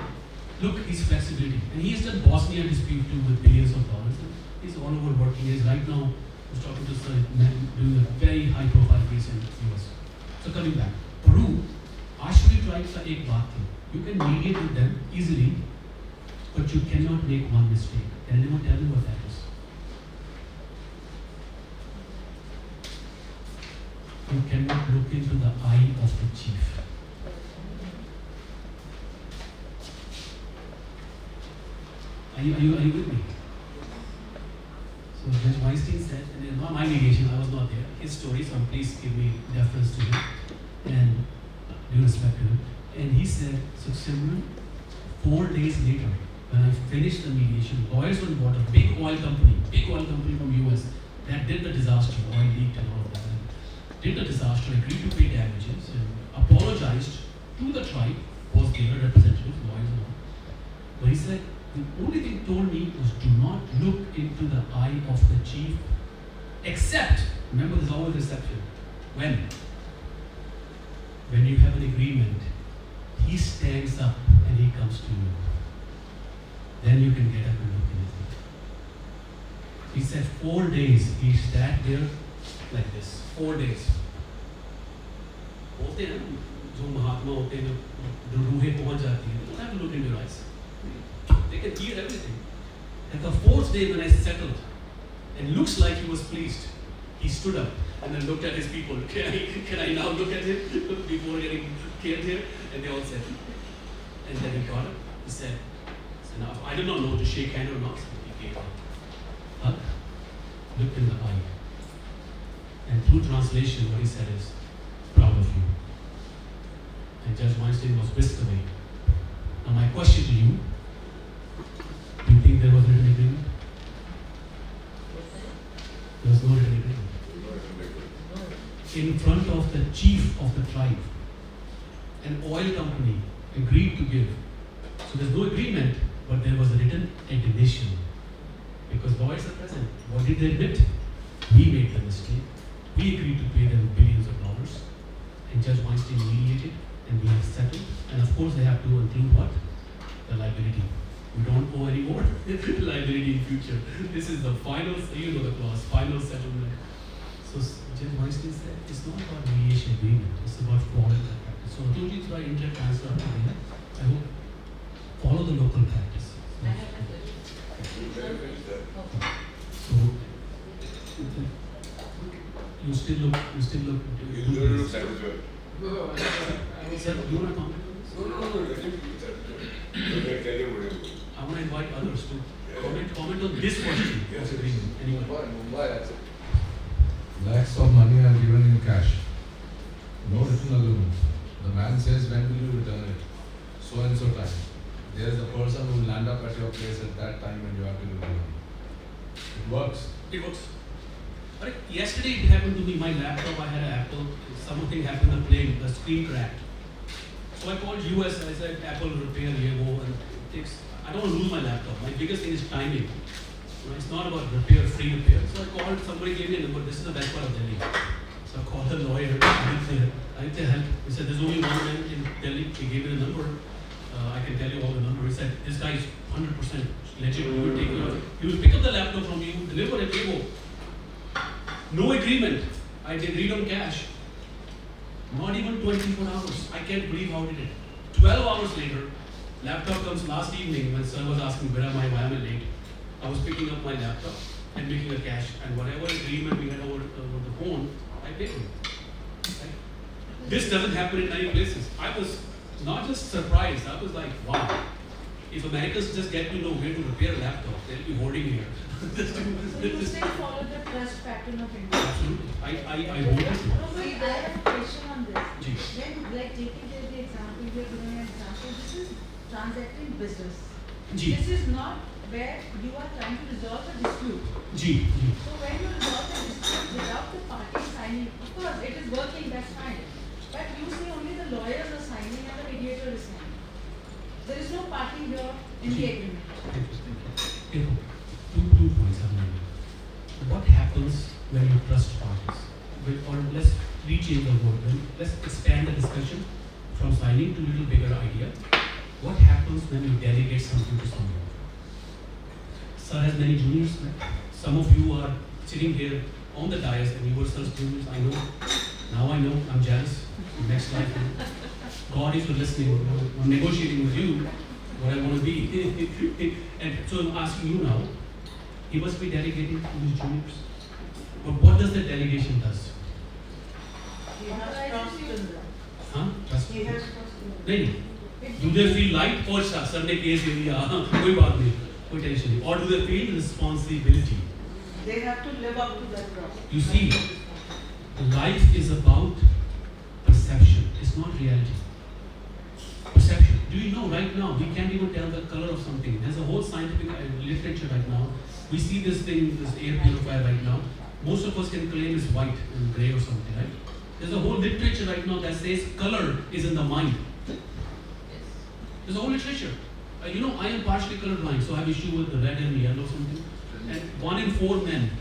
Look, his flexibility, and he has done Bosnia dispute too with billions of dollars. He's all over working. He's right now. I was talking to sir, doing a very high profile case in US. So coming back, Peru, Ashwari tribe का एक बात थी. You can mediate with them easily, but you cannot make one mistake. Can anyone tell me what that is? You cannot look into the eye of the chief. Are you with me? So Judge Weinstein said, and it's not my mediation, I was not there, his story, so please give me deference to him and due respect to him. And he said, so Simran, 4 days later, when I finished the mediation, lawyers were involved, a big oil company from US that did the disaster, oil leaked and all of that. Did the disaster, agreed to pay damages and apologized to the tribe, was their representatives, lawyers and all. But he said, the only thing told me was do not look into the eye of the chief, except, remember there's always exception, when you have an agreement, he stands up and he comes to you. Then you can get up and look in his eye. He said 4 days, he sat there like this, 4 days. बोलते हैं जो महात्मा होते हैं जो रूहें पहुंच जाती हैं, they don't have to look into your eyes. They can hear everything. At the fourth day when I settled, and looks like he was pleased, he stood up and then looked at his people. Can I now look at him before getting killed here? And they all said. And then he got up. He said, now I did not know to shake hand or not. So he gave a hug, looked in the eye. And through translation, what he said is, proud of you. And Judge Weinstein was whisked away. Now my question to you, do you think there was written agreement? There was no written agreement. In front of the chief of the tribe, an oil company agreed to give. So there's no agreement, but there was a written admission. Because lawyers are present. What did they admit? We made the mistake. We agreed to pay them billions of dollars. And Judge Weinstein mediated, and we have settled. And of course, they have to include what? The liability. We don't owe any more liability in future. This is the final, you know the clause, final settlement. So Judge Weinstein said, it's not about mediation agreement, it's about following the practice. So Atuji is right, interject answer after that. I hope follow the local practice. I have a question. So you still look. You don't look satisfied. Sir, do you want to comment on this? No, let him be satisfied. Okay, tell him what he I want to invite others to comment on this question of agreement. Anyone? Mumbai, that's it. Lakhs of money are given in cash. No written agreement. The man says, when will you return it? So and so time. There is a person who will land up at your place at that time and you have to return it. It works. It works. Alright, yesterday it happened to me, my laptop, I had an Apple, something happened on the plane, the screen cracked. So I called US, I said, Apple repair, here go, and it takes, I don't want to lose my laptop. My biggest thing is timing. It's not about repair, free repair. So I called, somebody gave me a number, this is the best part of Delhi. So I called the lawyer, I didn't say help. He said, there's only one man in Delhi, he gave me the number. I can tell you all the number. He said, this guy is 100% legit, he will pick up the laptop from you, deliver it, he go. No agreement. I did read on cash. Not even 24 hours. I can't believe how did it. 12 hours later, laptop comes last evening when sir was asking where am I, why am I late. I was picking up my laptop and making a cash, and whatever agreement we had over the phone, I paid him. Right? This doesn't happen in many places. I was not just surprised, I was like, wow. If Americans just get to know where to repair a laptop, they'll be hoarding here. So you still follow the trust pattern of India? Absolutely. I hope it. No, but I have a question on this. Ji. When, like, taking the example, we are giving an example, this is transacting business. Ji. This is not where you are trying to resolve a dispute. Ji. So when you resolve the dispute without the party signing, of course, it is working, that's fine. But you say only the lawyers are signing and the mediator is signing. There is no party here in the agreement. Thank you. Two points I've made. What happens when you trust parties? Or let's rechange the word. Let's expand the discussion from signing to a little bigger idea. What happens when you delegate something to someone? Sir has many juniors. Right? Some of you are sitting here on the dais and you were sir's juniors. I know. Now I know. I'm jealous. Next life. God, if you're listening, I'm negotiating with you what I want to be. And so I'm asking you now, he must be delegating to his juniors. But what does the delegation does? He has trust in them. Huh? Trust. He has trust in them. नहीं. Do they feel light or sir ने case ले लिया कोई बात नहीं कोई tension नहीं or do they feel responsibility? They have to live up to that trust. You see, life is about perception. It's not reality. Perception. Do you know right now we can't even tell the color of something. There's a whole scientific literature right now. We see this thing, this air purifier right now. Most of us can claim it's white and grey or something, right? There's a whole literature right now that says color is in the mind. There's a whole literature. You know, I am partially colorblind, so I have issue with the red and yellow something. And 1 in 4 men,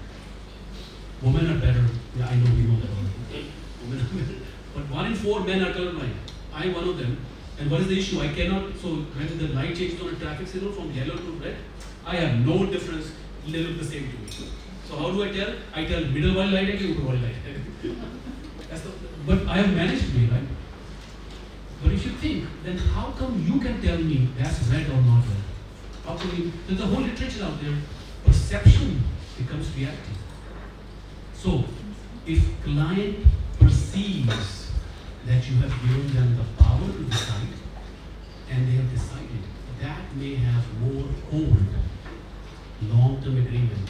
women are better. Yeah, I know, we know that already. Women are better. But 1 in 4 men are colorblind. I am one of them. And what is the issue? I cannot, so when the light changes on a traffic signal from yellow to red, I have no difference. They look the same to me. So how do I tell? I tell middle wali light hai ki upper wali light hai. But I have managed to be, right? But if you think, then how come you can tell me that's red or not red? How can we, there's a whole literature out there, perception becomes reality. So, if client perceives that you have given them the power to decide, and they have decided, that may have more hold, long-term agreement,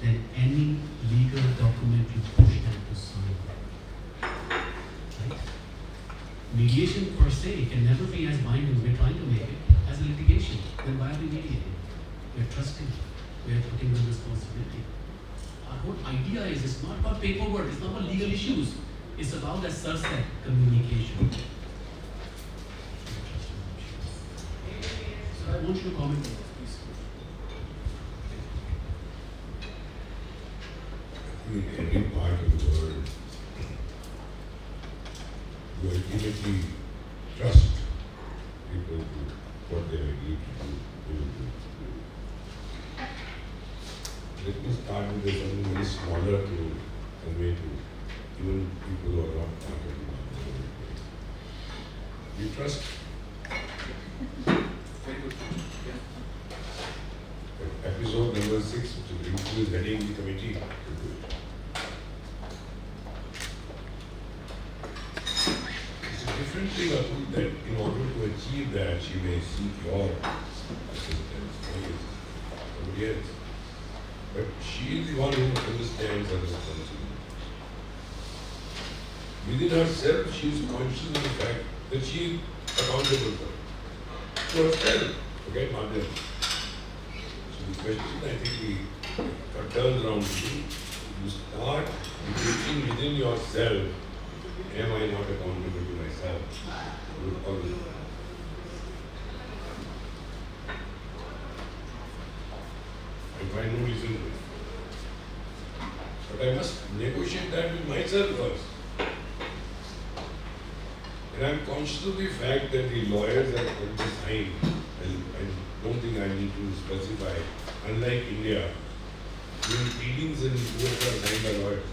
than any legal document you push them to sign. Right? Mediation per se can never be as binding as we're trying to make it, as a litigation. Then why are we mediating? We're trusting, we're putting them responsibility. Our whole idea is it's not about paperwork, it's not about legal issues. It's about, as Sir said, communication. So I want you to comment on this, please. In every part of the world, you ultimately trust people to what they agree to do, they will do. Let me start with something very smaller to convey to even people who are not part of the market. You trust. Very good. Yeah. Episode number 6, which is heading the committee to do it. It's a different thing, Atul, that in order to achieve that, she may seek your assistance, or somebody else. But she is the one who understands her responsibility. Within herself, she is conscious of the fact that she is accountable for it. To herself, forget Maadhyam. So the question I think we turn around to you start thinking within yourself, am I not accountable to myself? I find no reason to it. But I must negotiate that with myself first. And I am conscious of the fact that the lawyers are going to sign, and I don't think I need to specify, unlike India, even pleadings and both are signed by lawyers.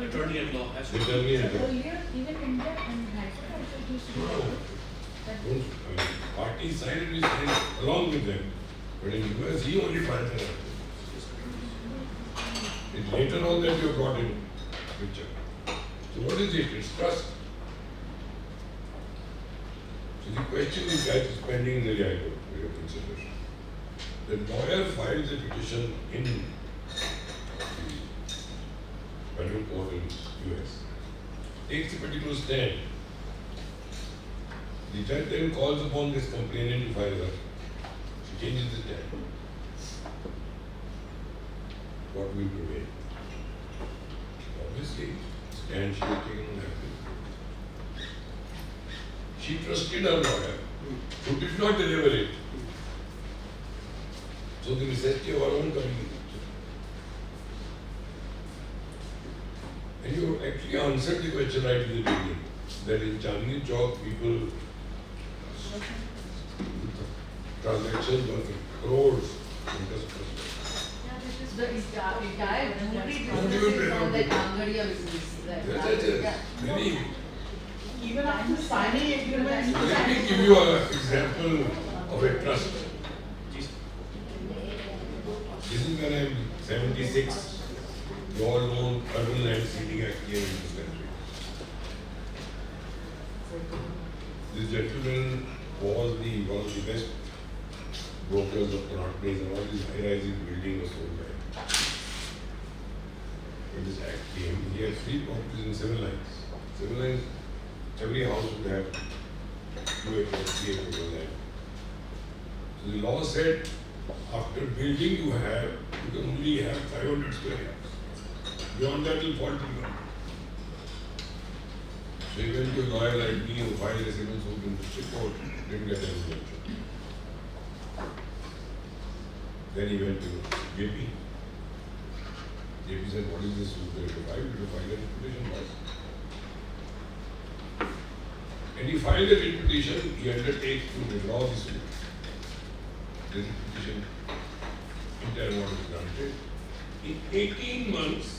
Attorney at law has to. Attorney at law. Earlier, even India and High Court also used to do No. that. Parties sign it, we sign along with them. But in US, he only files an application. It's later on that you have brought in picture. So what is it? It's trust. So the question is that is pending in the High Court for your consideration. The lawyer files a petition in the federal court in US, takes a particular stand. The judge then calls upon this complainant to file a, she changes the stand. What will prevail? Obviously, stand she has taken on that. She trusted her lawyer, who did not deliver it. So the necessity of our own coming in. And you actually answered the question right in the beginning, that in Chandni Chowk people transactions worth crores interest. The entire jewelry Don't business even is pay on the no Gangadia business. Yes. Many. Even after signing agreements. Let me give you an example of a trust. This is when I am 76. You all know Urban Land Seating Act came into this country. This gentleman was one of the best brokers of Connaught Place, and all these high-rising buildings were sold by him. When this act came, he had 3 properties in 7 lines. 7 lines, every house would have 2 acres, 3 acres of land. So the law said, after building you can only have 500 square acres. Beyond that, it will fall to the ground. So he went to a lawyer like me who filed a civil suit in district court, didn't get any exemption. Then he went to JP. JP said, what is this suit that you filed? You filed a petition for us. And he filed a writ petition, he undertakes to withdraw the suit. The writ petition, entire order is granted. In 18 months,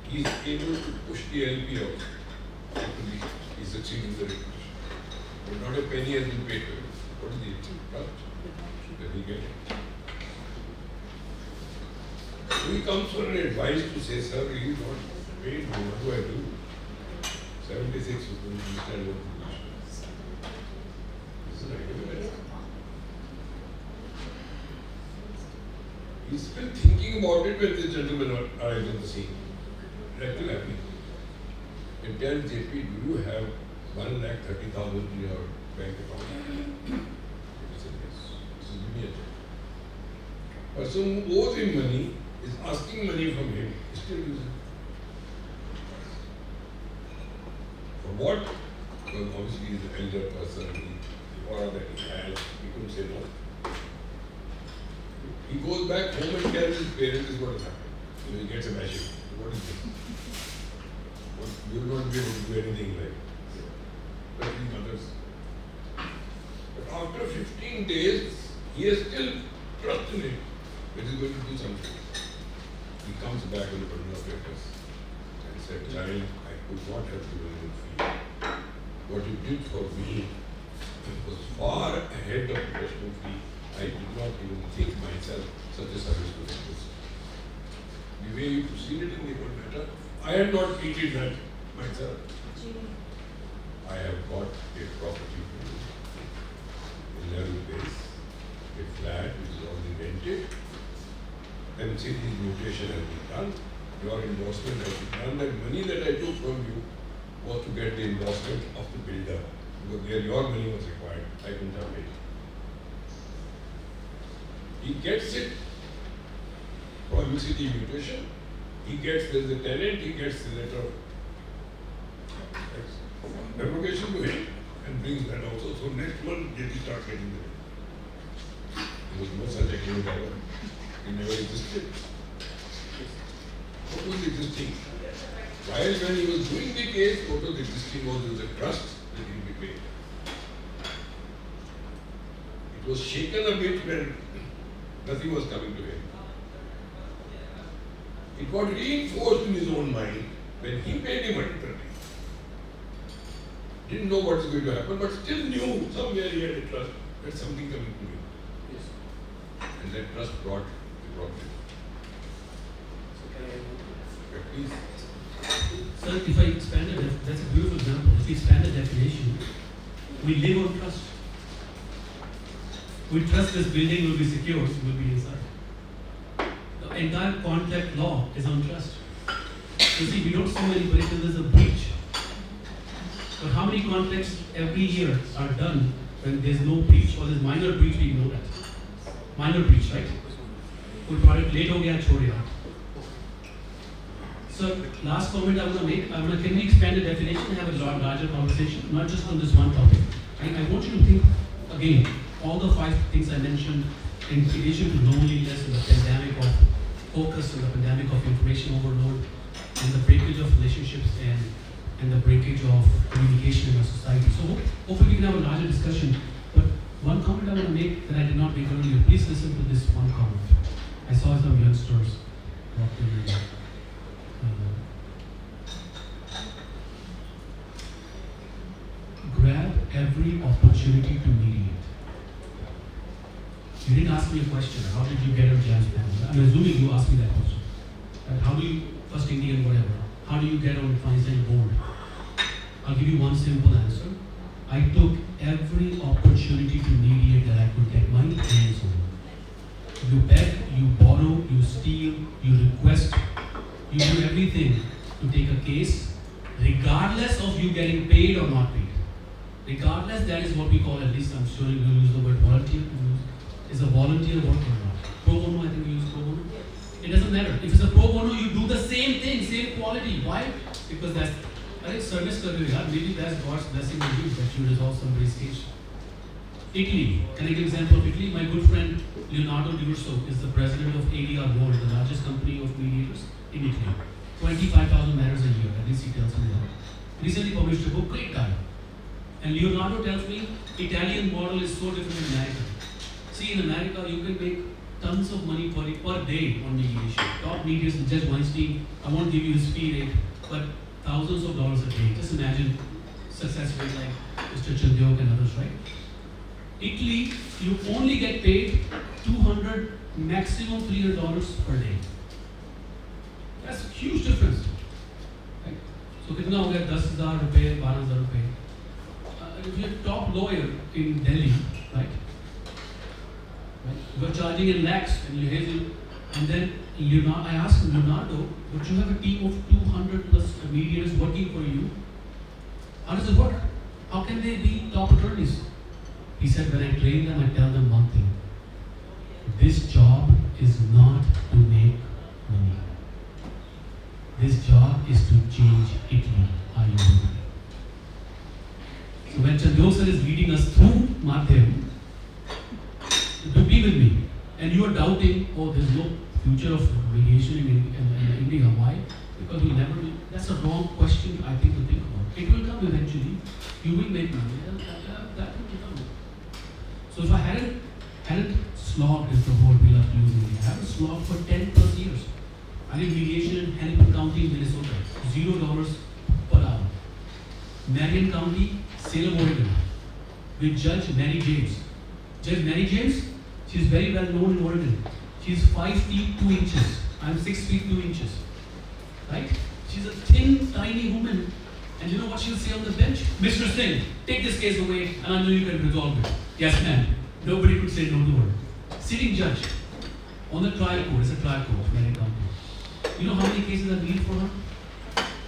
he is able to push the LP out. He succeeded in the writ petition. But not a penny has been paid to him. What is the trust? Then he get it. So he comes for an advice to say, sir, he is not paid, what do I do? 76 people understand what the position is. This is right. He's still thinking about it when this gentleman arrives on the scene. Directly happening. And tells JP, do you have 1,30,000 in your bank account? He said, yes. This is me a check. Person who owes him money is asking money from him. He still uses it. For what? Because obviously he's an elder person, the aura that he has, he couldn't say no. He goes back home and tells his parents what has happened. So he gets a message. What is this? What, you will not be able to do anything like it. Especially mothers. But after 15 days, he has still trust in him that he's going to do something. He comes back on the burden of papers and said, child, I could not have given you a fee. What you did for me was far ahead of professional fee. I did not even think myself such a service could exist. The way you proceeded in the whole matter, I had not treated that myself. I have got a property for you, a level base, a flat which is already rented. And see, the mutation has been done, your endorsement has been done. That money that I took from you was to get the endorsement of the builder. Because there your money was required, I couldn't have paid. He gets it from UCT mutation, he gets, there is a tenant, he gets the letter of application to him and brings that also. So next month, JT starts getting the rent. There was no such agreement ever. It never existed. What was existing? While when he was doing the case, what was existing was a trust that he will be paid. It was shaken a bit when nothing was coming to him. It got reinforced in his own mind when he paid him 130. Didn't know what was going to happen, but still knew somewhere he had a trust that something coming to him. And that trust brought the property. Please. Sir, if I expand it, that's a beautiful example. If we expand the definition, we live on trust. We trust this building will be secure, will be inside. The entire contract law is on trust. You see, we don't sue anybody until there's a breach. But how many contracts every year are done when there's no breach or there's minor breach? We know that. Minor breach, right? कोई product late हो गया छोड़ दिया. So last comment I want to make, can we expand the definition and have a larger conversation, not just on this one topic. I want you to think again, all the 5 things I mentioned, in addition to loneliness and the pandemic of focus and the pandemic of information overload and the breakage of relationships and the breakage of communication in our society. So hopefully we can have a larger discussion. But one comment I want to make that I did not make earlier, please listen to this one comment. I saw some youngsters walk in. Grab every opportunity to mediate. You didn't ask me a question. How did you get on Jam's panel? I'm assuming you asked me that question. Right? How do you, first Indian whatever, how do you get on Feinstein board? I'll give you one simple answer. I took every opportunity to mediate that I could get my hands on. You beg, you borrow, you steal, you request, you do everything to take a case, regardless of you getting paid or not paid. Regardless, that is what we call, at least I'm sure you will use the word volunteer. Is a volunteer work or not? Pro bono, I think we use pro bono. It doesn't matter. If it's a pro bono, you do the same thing, same quality. Why? Because that's, I think service kar rahe ho yaar. Maybe that's God's blessing on you that you resolve somebody's case. Italy. Can I give an example of Italy? My good friend Leonardo D'Urso is the president of ADR World, the largest company of mediators in Italy. 25,000 matters a year, at least he tells me that. Recently published a book, great guy. And Leonardo tells me, Italian model is so different in America. See, in America, you can make tons of money per day on mediation. Top mediators, Judge Weinstein, I won't give you his fee rate, but thousands of dollars a day. Just imagine success rate like Mr. Chandyok and others, right? Italy, you only get paid $200, maximum $300 per day. That's a huge difference. Right? So कितना हो गया 10,000 रुपए 12,000 रुपए. If you're a top lawyer in Delhi, right? You're charging in lakhs and you hazel, and then Leonardo, I asked him, Leonardo, but you have a team of 200 plus mediators working for you. How does it work? How can they be top attorneys? He said, when I train them, I tell them one thing. This job is not to make money. This job is to change Italy. Are you with me? So when Chandok sir is leading us through Maadhyam, to be with me, and you are doubting, oh, there's no future of mediation in India. Why? Because we never will. That's a wrong question, I think, to think about. It will come eventually. You will make money. That will come. So if I hadn't slogged is the word we love using. I haven't slogged for 10 plus years. I did mediation in Hennepin County, Minnesota. $0 per hour. Marion County, Salem, Oregon. With Judge Mary James. Judge Mary James, she is very well known in Oregon. She is 5 feet 2 inches. I am 6 feet 2 inches. Right? She's a thin, tiny woman. And you know what she'll say on the bench? Mr. Singh, take this case away and I know you can resolve it. Yes, ma'am. Nobody could say no to her. Sitting judge on the trial court, it's a trial court, Marion County. You know how many cases I've been for her?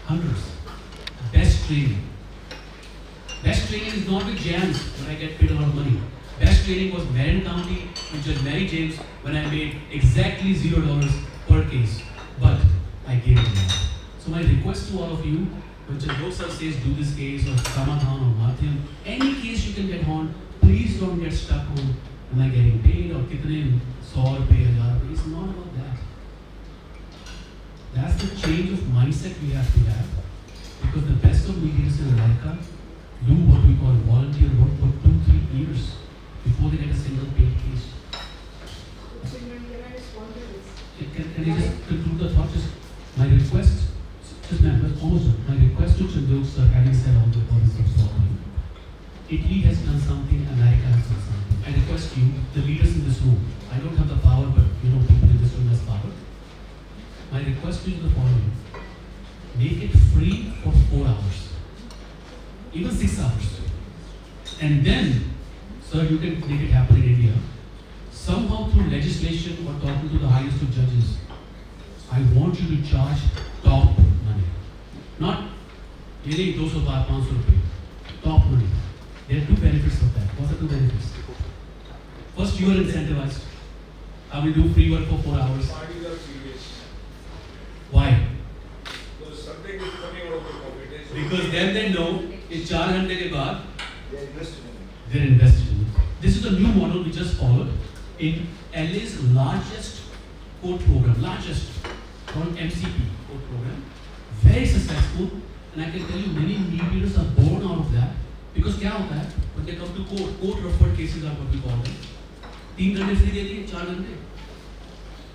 Hundreds. Best training. Best training is not with Jams when I get paid a lot of money. Best training was Marion County with Judge Mary James when I made exactly $0 per case. But I gave it all. So my request to all of you, when Chandok sir says do this case or Samadhan or Maadhyam, any case you can get on, please don't get stuck on am I getting paid or kitne 100 rupees, 1000 rupees. It's not about that. That's the change of mindset we have to have. Because the best of mediators in America do what we call volunteer work for 2-3 years before they get a single paid case. Can I respond to this? Can I just conclude the thought? Just my request, just ma'am, but almost done. My request to Chandok sir, having said all the points of solving, Italy has done something, America has done something. I request you, the leaders in this room, I don't have the power, but you know people in this room has power. My request to you is the following. Make it free for 4 hours. Even 6 hours. And then, sir, you can make it happen in India. Somehow through legislation or talking to the highest of judges, I want you to charge top money. Not really 200 baht, 500 rupees. Top money. There are two benefits of that. What are two benefits? First, you are incentivized. I will do free work for 4 hours. Parties are serious. Why? Because something is coming out of the competition. Because then they know in 4 घंटे के बाद They are invested in it. they're invested in it. This is a new model we just followed in LA's largest court program, called MCP court program. Very successful, and I can tell you many mediators are born out of that. Because क्या होता है? When they come to court referred cases are what we call them. 3 घंटे free दे दिए, 4 घंटे.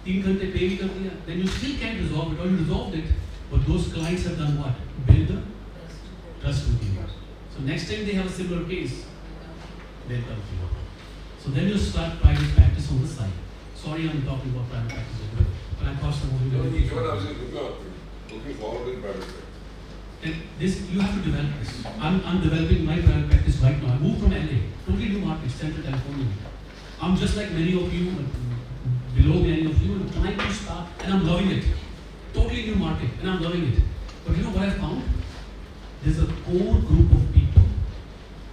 3 घंटे pay भी कर दिया. Then you still can't resolve it, or you resolved it, but those clients have done what? Build the trust with you. So next time they have a similar case, they'll come to you. So then you start private practice on the side. Sorry, I'm talking about private practice, but I thought some of you No, were each one of us is looking forward in private practice. and this, you have to develop this. I'm developing my private practice right now. I moved from LA, totally new market, Central California. I'm just like many of you, below many of you, I'm trying to start, and I'm loving it. Totally new market, and I'm loving it. But you know what I found? There's a core group of people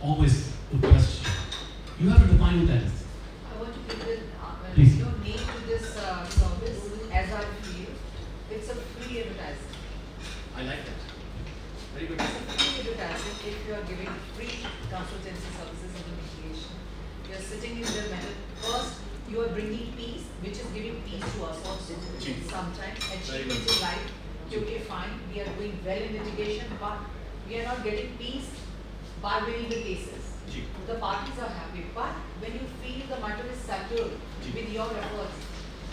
always who trust you. You have to define who that is. I want to give it, Please. name to this service as I feel. It's a free advertising. I like that. Very good. It's a free advertising if you are giving free consultancy services of the mediation. You are sitting in the middle. First, you are bringing peace, which is giving peace to us also. Sometimes achievement in life. Okay, fine. We are doing well in litigation, but we are not getting peace by winning the cases. The parties are happy, but when you feel the matter is settled with your efforts,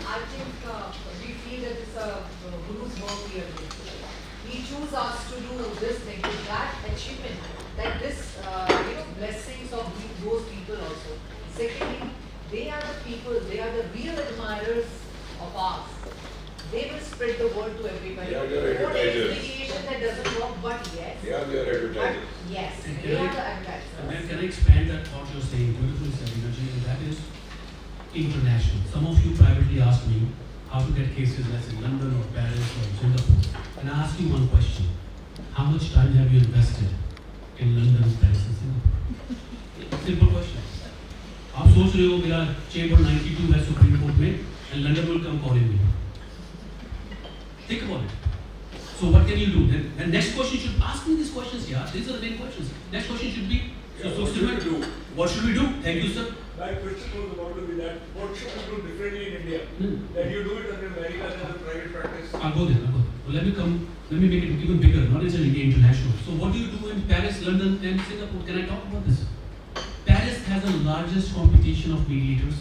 I think we feel that it's a Guru's work we are doing. He chose us to do this thing with that achievement, that this blessings of those people also. Secondly, they are the people, they are the real admirers of ours. They will spread the word to everybody. They are your What is advertisers. mediation that doesn't work, but yes. They are your advertisers. Yes, And they are the and then advertisers. can I expand that thought you're saying, beautifully said, Energy, and that is international. Some of you privately asked me how to get cases, let's say London or Paris or Singapore. And I ask you one question. How much time have you invested in London, Paris and Singapore? Simple question. आप सोच रहे हो मेरा chamber 92 है supreme court में and London will come calling me. Think about it. So what can you do? Then next question should ask me these questions. Yeah, these are the main questions. Next question should be. Yeah, what should we do? What should we do? Thank you, sir. My question was about to be that, what should we do differently in India? Hmm. That you do it in America as a private practice. I'll go there. Well, let me make it even bigger, not necessarily India, international. So what do you do in Paris, London and Singapore? Can I talk about this? Paris has the largest competition of mediators.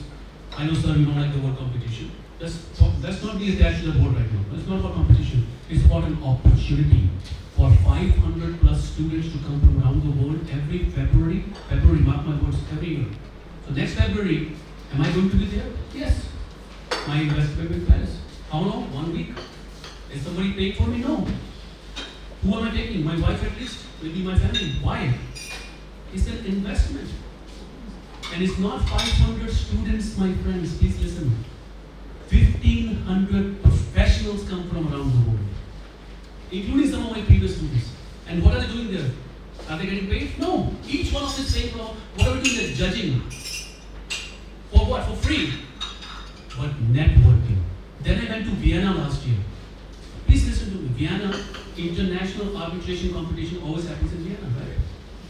I know, sir, you don't like the word competition. Let's not be attached to the board right now. It's not about competition. It's about an opportunity for 500 plus students to come from around the world every February, mark my words, every year. So next February, am I going to be there? Yes. My investment in Paris. How long? 1 week. Is somebody paying for me? No. Who am I taking? My wife at least? Maybe my family. Why? It's an investment. And it's not 500 students, my friends. Please listen. 1,500 professionals come from around the world, including some of my previous students. And what are they doing there? Are they getting paid? No. Each one of them is paying for what are we doing there? Judging. For what? For free. But networking. Then I went to Vienna last year. Please listen to me. Vienna, international arbitration competition always happens in Vienna, right?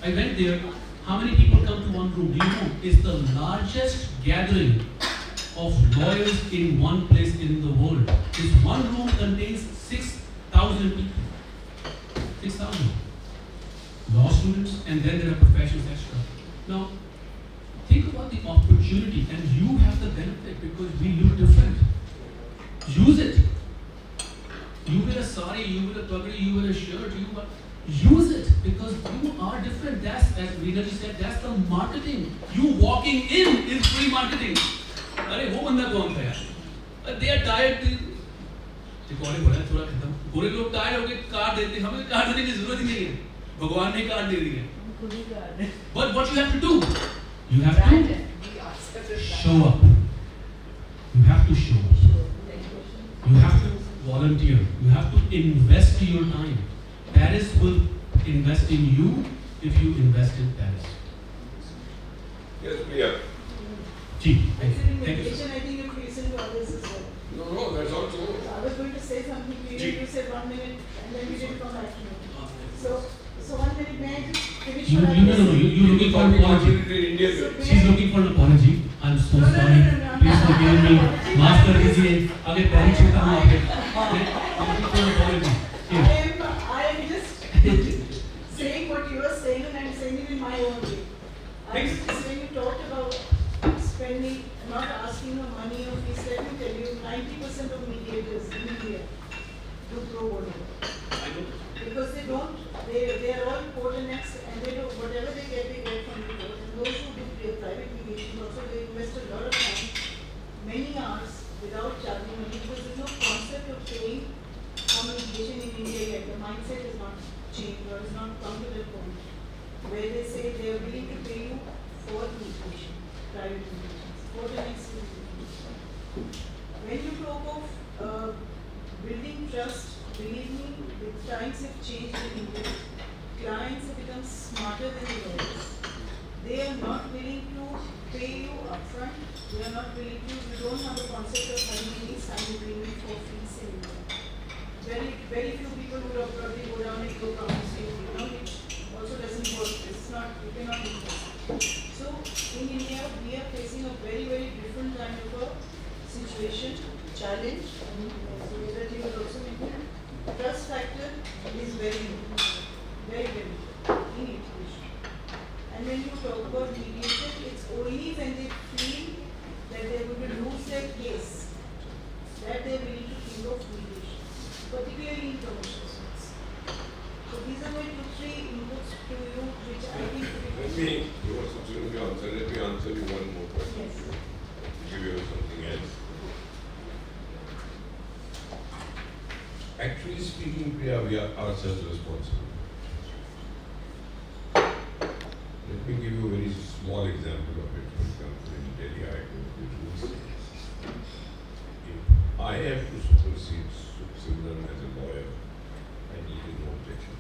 I went there. How many people come to one room? Do you know? It's the largest gathering of lawyers in one place in the world. This one room contains 6,000 people. 6,000. Law students, and then there are professionals extra. Now, think about the opportunity, and you have the benefit because we look different. Use it. You wear a sari, you wear a pagri, you wear a shirt, use it because you are different. That's, as Rina ji said, that's the marketing. You walking in is free marketing. अरे वो बंदा कौन था यार? They are tired. Recording हो रहा है थोड़ा खत्म. गोरे लोग टायर्ड हो गए कार्ड देते हैं. हमें कार्ड देने की जरूरत ही नहीं है. भगवान ने कार्ड दे दिया. But what you have to do? You have to show up. You have to show up. You have to volunteer. You have to invest your time. Paris will invest in you if you invest in Paris. Yes, Priya. Gee, Actually, thank you. mediation, I think you should listen to others as well. No, that's not true. I was going to say something to you, you said 1 minute, and then we didn't come back to you. So 1 minute, may I just finish You, what I you, was no, no, no, saying? you're looking for an apology. Indian. She's looking for an apology. I'm so No, no, sorry. no, no, no. Please forgive me. माफ कर दीजिए. आगे पैर छूटा हूँ आपके. I'm looking for an apology. Here. I am just saying what you are saying, and I'm saying it in my own way. I was just saying you talked about spending, not asking for money or fees. Let me tell you, 90% of mediators in India do pro bono. I know. Because they are all court annexed, and they do whatever they get from the court. And those who do private mediation also, they invest a lot of time, many hours without charging money, because there's no concept of paying for mediation in India yet. The mindset is not changed or is not come to that point where they say they are willing to pay you for mediation, private mediation, court annexed mediation. When you talk of building trust, believe me, the times have changed in India. Clients have become smarter than the lawyers. They are not willing to pay you upfront. They are not willing to, you don't have the concept of having any signed agreement for fees in India. Very few people would probably go down and go promise you, which also doesn't work. It's not, you cannot do that. So in India, we are facing a very, very different kind of a situation, challenge, so that you will also mention. Trust factor is very low, very, very low in education. And when you talk about mediation, it's only when they feel that they are going to lose their case that they are willing to think of mediation, particularly in commercial suits. So these are my 2-3 inputs to you, which I think Let me, you were supposed to answer, let me answer you one more question. Actually speaking, Priya, we are ourselves responsible. Let me give you a very small example of it. For example, in Delhi High Court, the rule says, if I have to supersede Simran as a lawyer, I need no objection.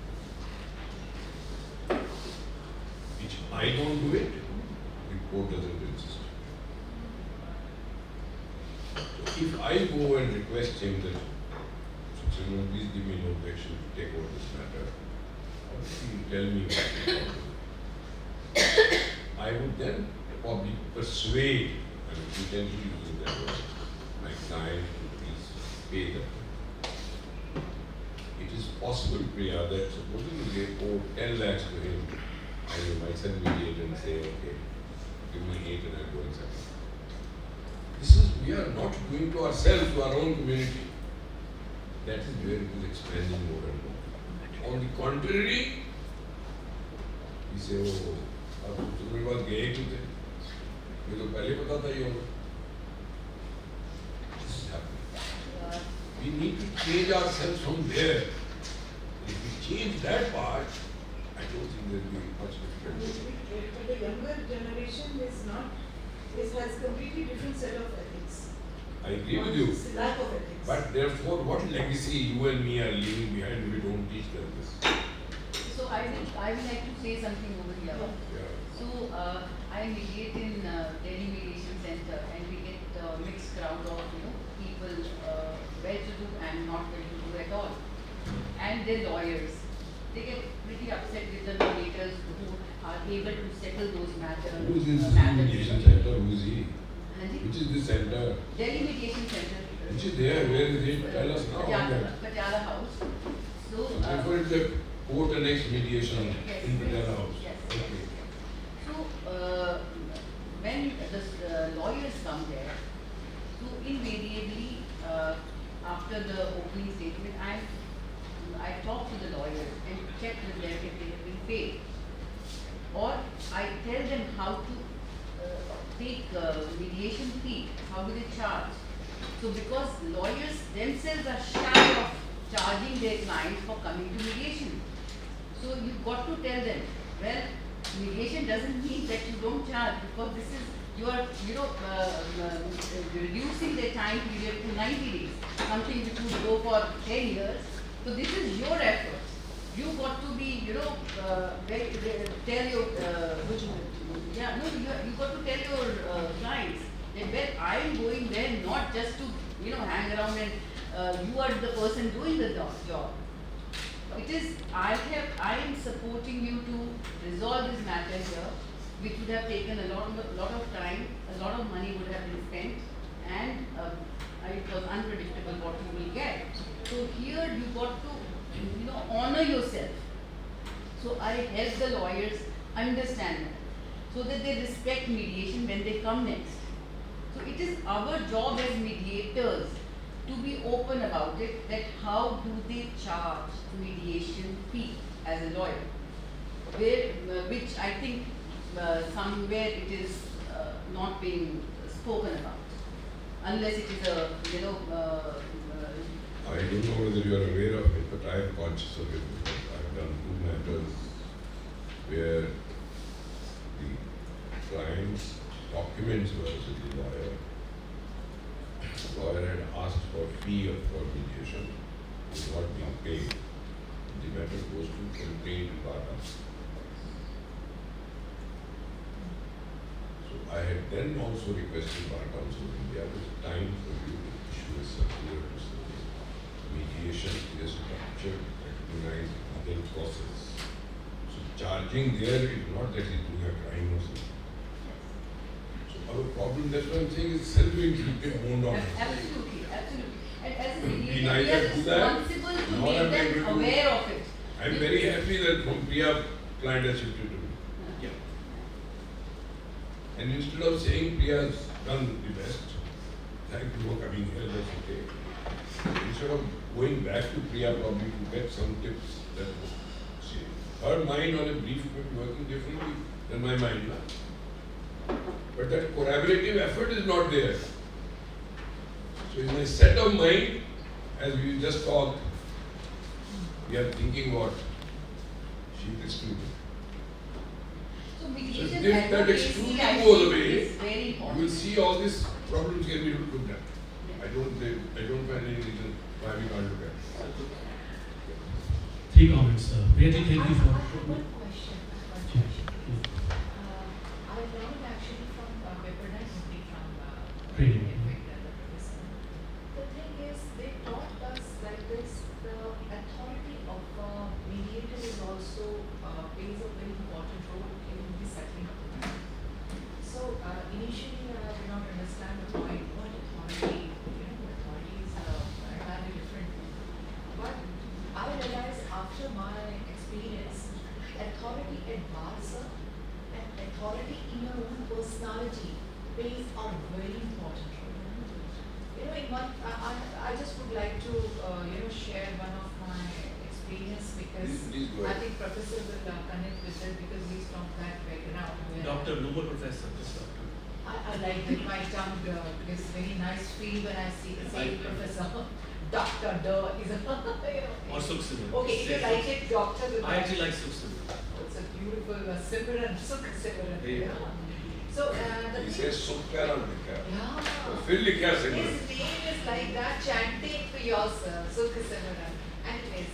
Which I don't do it, the court doesn't insist. So if I go and request him that, Simran, please give me no objection to take over this matter, obviously you tell me what you want to do. I would then probably persuade, and intentionally using that word, my client to please pay them. It is possible, Priya, that supposing they owe 10 lakhs to him, I will myself mediate and say, okay, give me 8 and I'll go and settle. This is, we are not doing to ourselves, to our own community. That is where it is expanding more and more. On the contrary, we say, oh, अब तुम्हारे पास गए क्यों थे? ये तो पहले पता था ये होगा. This is happening. We need to change ourselves from there. If we change that part, I don't think there will be much difference. But the younger generation is not, has completely different set of ethics. I agree with you. Lack of ethics. But therefore, what legacy you and me are leaving behind if we don't teach them this? So I would like to say something over here. Yeah. So I mediate in Delhi Mediation Center, and we get a mixed crowd of people well-to-do and not well-to-do at all, and they're lawyers. They get pretty upset with the mediators who are able to settle those matters. Who is this matters. mediation center? Who is he? Hanji? Which is this center? Delhi Mediation Center. Which is there? Where is it? Tell us now. Patiala House. So. Therefore, it's a court annexed mediation Yes, in Patiala House. yes, Okay. So, when the lawyers come there, so invariably, after the opening statement, I talk to the lawyers and check with them if they have been paid. Or I tell them how to take mediation fee, how do they charge. So because lawyers themselves are shy of charging their clients for coming to mediation. So you've got to tell them, well, mediation doesn't mean that you don't charge, because this is, you are, reducing the time period to 90 days, something which would go for 10 years. So this is your effort. You got to be, tell your, you got to tell your clients that, well, I am going there not just to, hang around and you are the person doing the job. It is, I am supporting you to resolve this matter here, which would have taken a lot of time, a lot of money would have been spent, and it was unpredictable what you will get. So here you got to, honor yourself. So I help the lawyers understand that, so that they respect mediation when they come next. So it is our job as mediators to be open about it, that how do they charge mediation fee as a lawyer, which I think somewhere it is not being spoken about, unless it is a, I don't know whether you are aware of it, but I am conscious of it because I have done 2 matters where the client's documents were with the lawyer. The lawyer had asked for fee for mediation, was not being paid. The matter goes to complaint to bar council. So I had then also requested bar council of India, there is time for you to issue a circular to say mediation is a structured, recognized legal process. So charging there is not that he's doing a crime or something. So our problem, that's what I'm saying, is self-inflicted wound on us. Absolutely. And as a We mediator, we neither are do that, responsible to nor make am I them able to- aware of it. I'm very happy that from Priya client has shifted to me. And instead of saying Priya's done the best, thank you for coming here, that's okay. Instead of going back to Priya probably to get some tips that see, her mind on a brief could be working differently than my mind now. But that collaborative effort is not there. So in my set of mind, as we just talked, we are thinking what? She is stupid. So So mediation if that advocacy, exclusion I goes think, away, is very you important. will see all these problems can be looked at. I don't find any reason why we can't look at it. 3 comments. Priyaji, thank you for. I have one question. I learned actually from Pepperdine, only from Training. Effect and the professor. The thing is, they taught us like this, the authority of mediator is also plays a very important role in the settling of the matter. So initially I did not understand the point, what authority, authority is entirely different. But I realized after my experience, authority at bar, sir, and authority in your own personality plays a very important role. In one, I just would like to, share one of my experience because Please go I ahead. think Professor will connect with it because he's from that background. where- Doctor, no more professor, just doctor. I like that my tongue gives very nice feel when I see the same professor. Doctor, is a, Or Sukhsiddhi. Okay, if you like it, doctor. with I that. actually like Sukhsiddhi. It's a beautiful Simran, Simran. Yeah. So, the He thing, says Sukha na likha. yeah. Fill likha hai Simran. His name is like that, chanting for yourself, Sukha Simran. Anyways,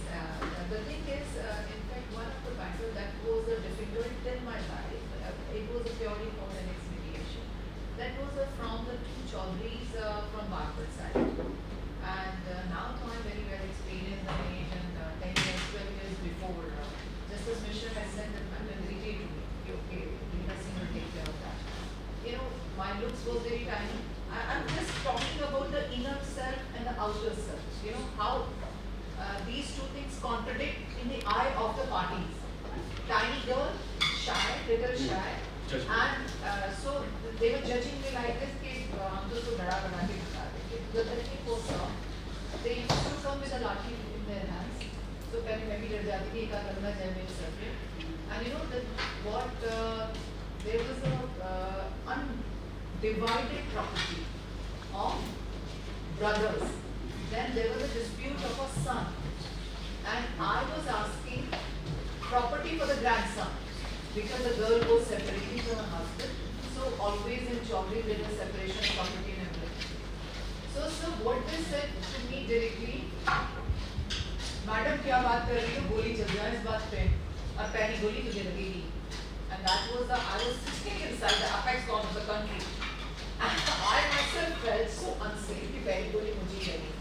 the thing is, in fact, one of the battles that was difficult in my life, it was a purely for the next mediation. That was from the 2 Chaudhurys from Bhagwat side. And now I'm very well experienced in age and 10 years, 12 years before, Justice Mishra has sent a mandatory to me. Okay, Rita Singh will take care of that. My looks was very tiny. I'm just talking about the inner self and the outer self. How these 2 things contradict in the eye of the parties. Tiny girl, shy, little shy. Judgment. And so they were judging me like this, कि हम तो उसको बड़ा बना के दिखा देंगे. The technique was they used to come with a lathi in their hands. So पहले मैं भी डर जाती थी, एक आध लगना जाए मेरे सर पे. And what there was a undivided property of brothers. Then there was a dispute of a son, and I was asking property for the grandson because the girl was separating from her husband. So always in Chaudhary there was separation of property and everything. So what they said to me directly, madam क्या बात कर रही हो, गोली चल जाए इस बात पे, और पहली गोली तुझे लगेगी. And that was I was sitting inside the apex corner of the country. And I myself felt so unsafe कि पहली गोली मुझे ही लगेगी.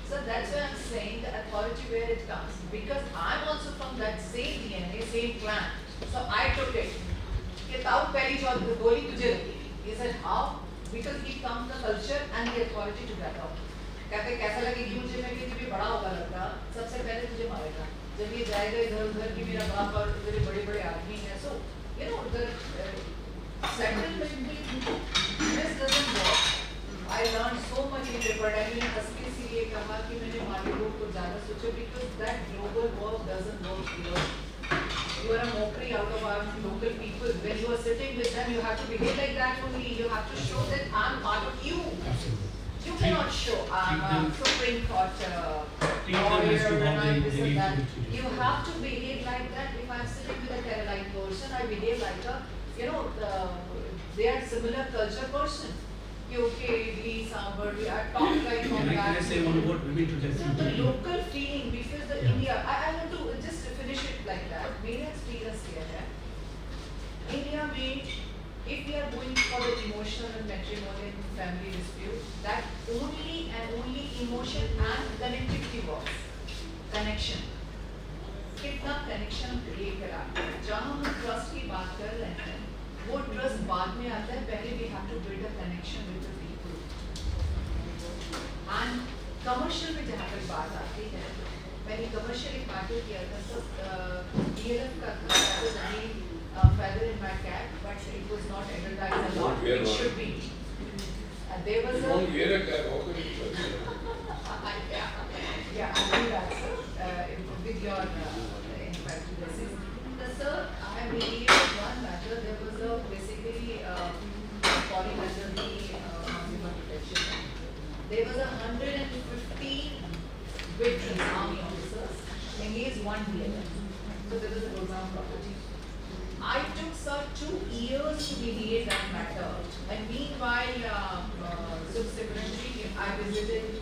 So that's why I'm saying the authority where it comes. Because I'm also from that same DNA, same clan. So I took it. कि ताऊ पहली गोली तुझे लगेगी. He said how? Because it comes the culture and the authority together. कहते कैसा लगेगी मुझे, मैं कि भी बड़ा होगा लड़का, सबसे पहले तुझे मारेगा. जब ये जाएगा इधर उधर कि मेरा बाप और मेरे बड़े बड़े आदमी हैं. So the settlement this doesn't work. I learned so much in Pepperdine. मैंने हंस के इसीलिए कहा कि मैंने मालीवुड को ज़्यादा सोचा because that global work doesn't work here. You are a mockery out of our local people. When you are sitting with them, you have to behave like that only. You have to show that I'm part of you. Absolutely. You cannot show I'm a them- Supreme Court them as to lawyer how and I'm they this need and to that. be treated. You have to behave like that. If I'm sitting with a Caroline person, I behave like a, they are similar culture person. Okay, Idli, Sambar, I talk like Can I that. say one word? Maybe to just So the local feeling, because the Yeah. India, I want to just finish it like that. मेरा experience here है. India में, if we are going for the emotional and matrimonial family dispute, that only and only emotion and connectivity works. Connection. कितना connection create कराते हैं. जहाँ हम trust की बात कर रहे हैं, वो trust बाद में आता है. पहले we have to build a connection with the people. And commercial में जहाँ तक बात आती है, मैंने commercial एक matter किया था. So DLF का था, that was again feather in my cap, but it was not advertised a lot. It should be. There was You won't a. wear a cap, how can you trust it? Yeah, I do that, sir. With your in fact, this is. Sir, I mediated one matter. There was a basically falling under the Maadhyam protection. There was 115 veterans, army officers, engaged one DLM. So there was a program property. I took sir 2 years to mediate that matter. And meanwhile, subsequently, I visited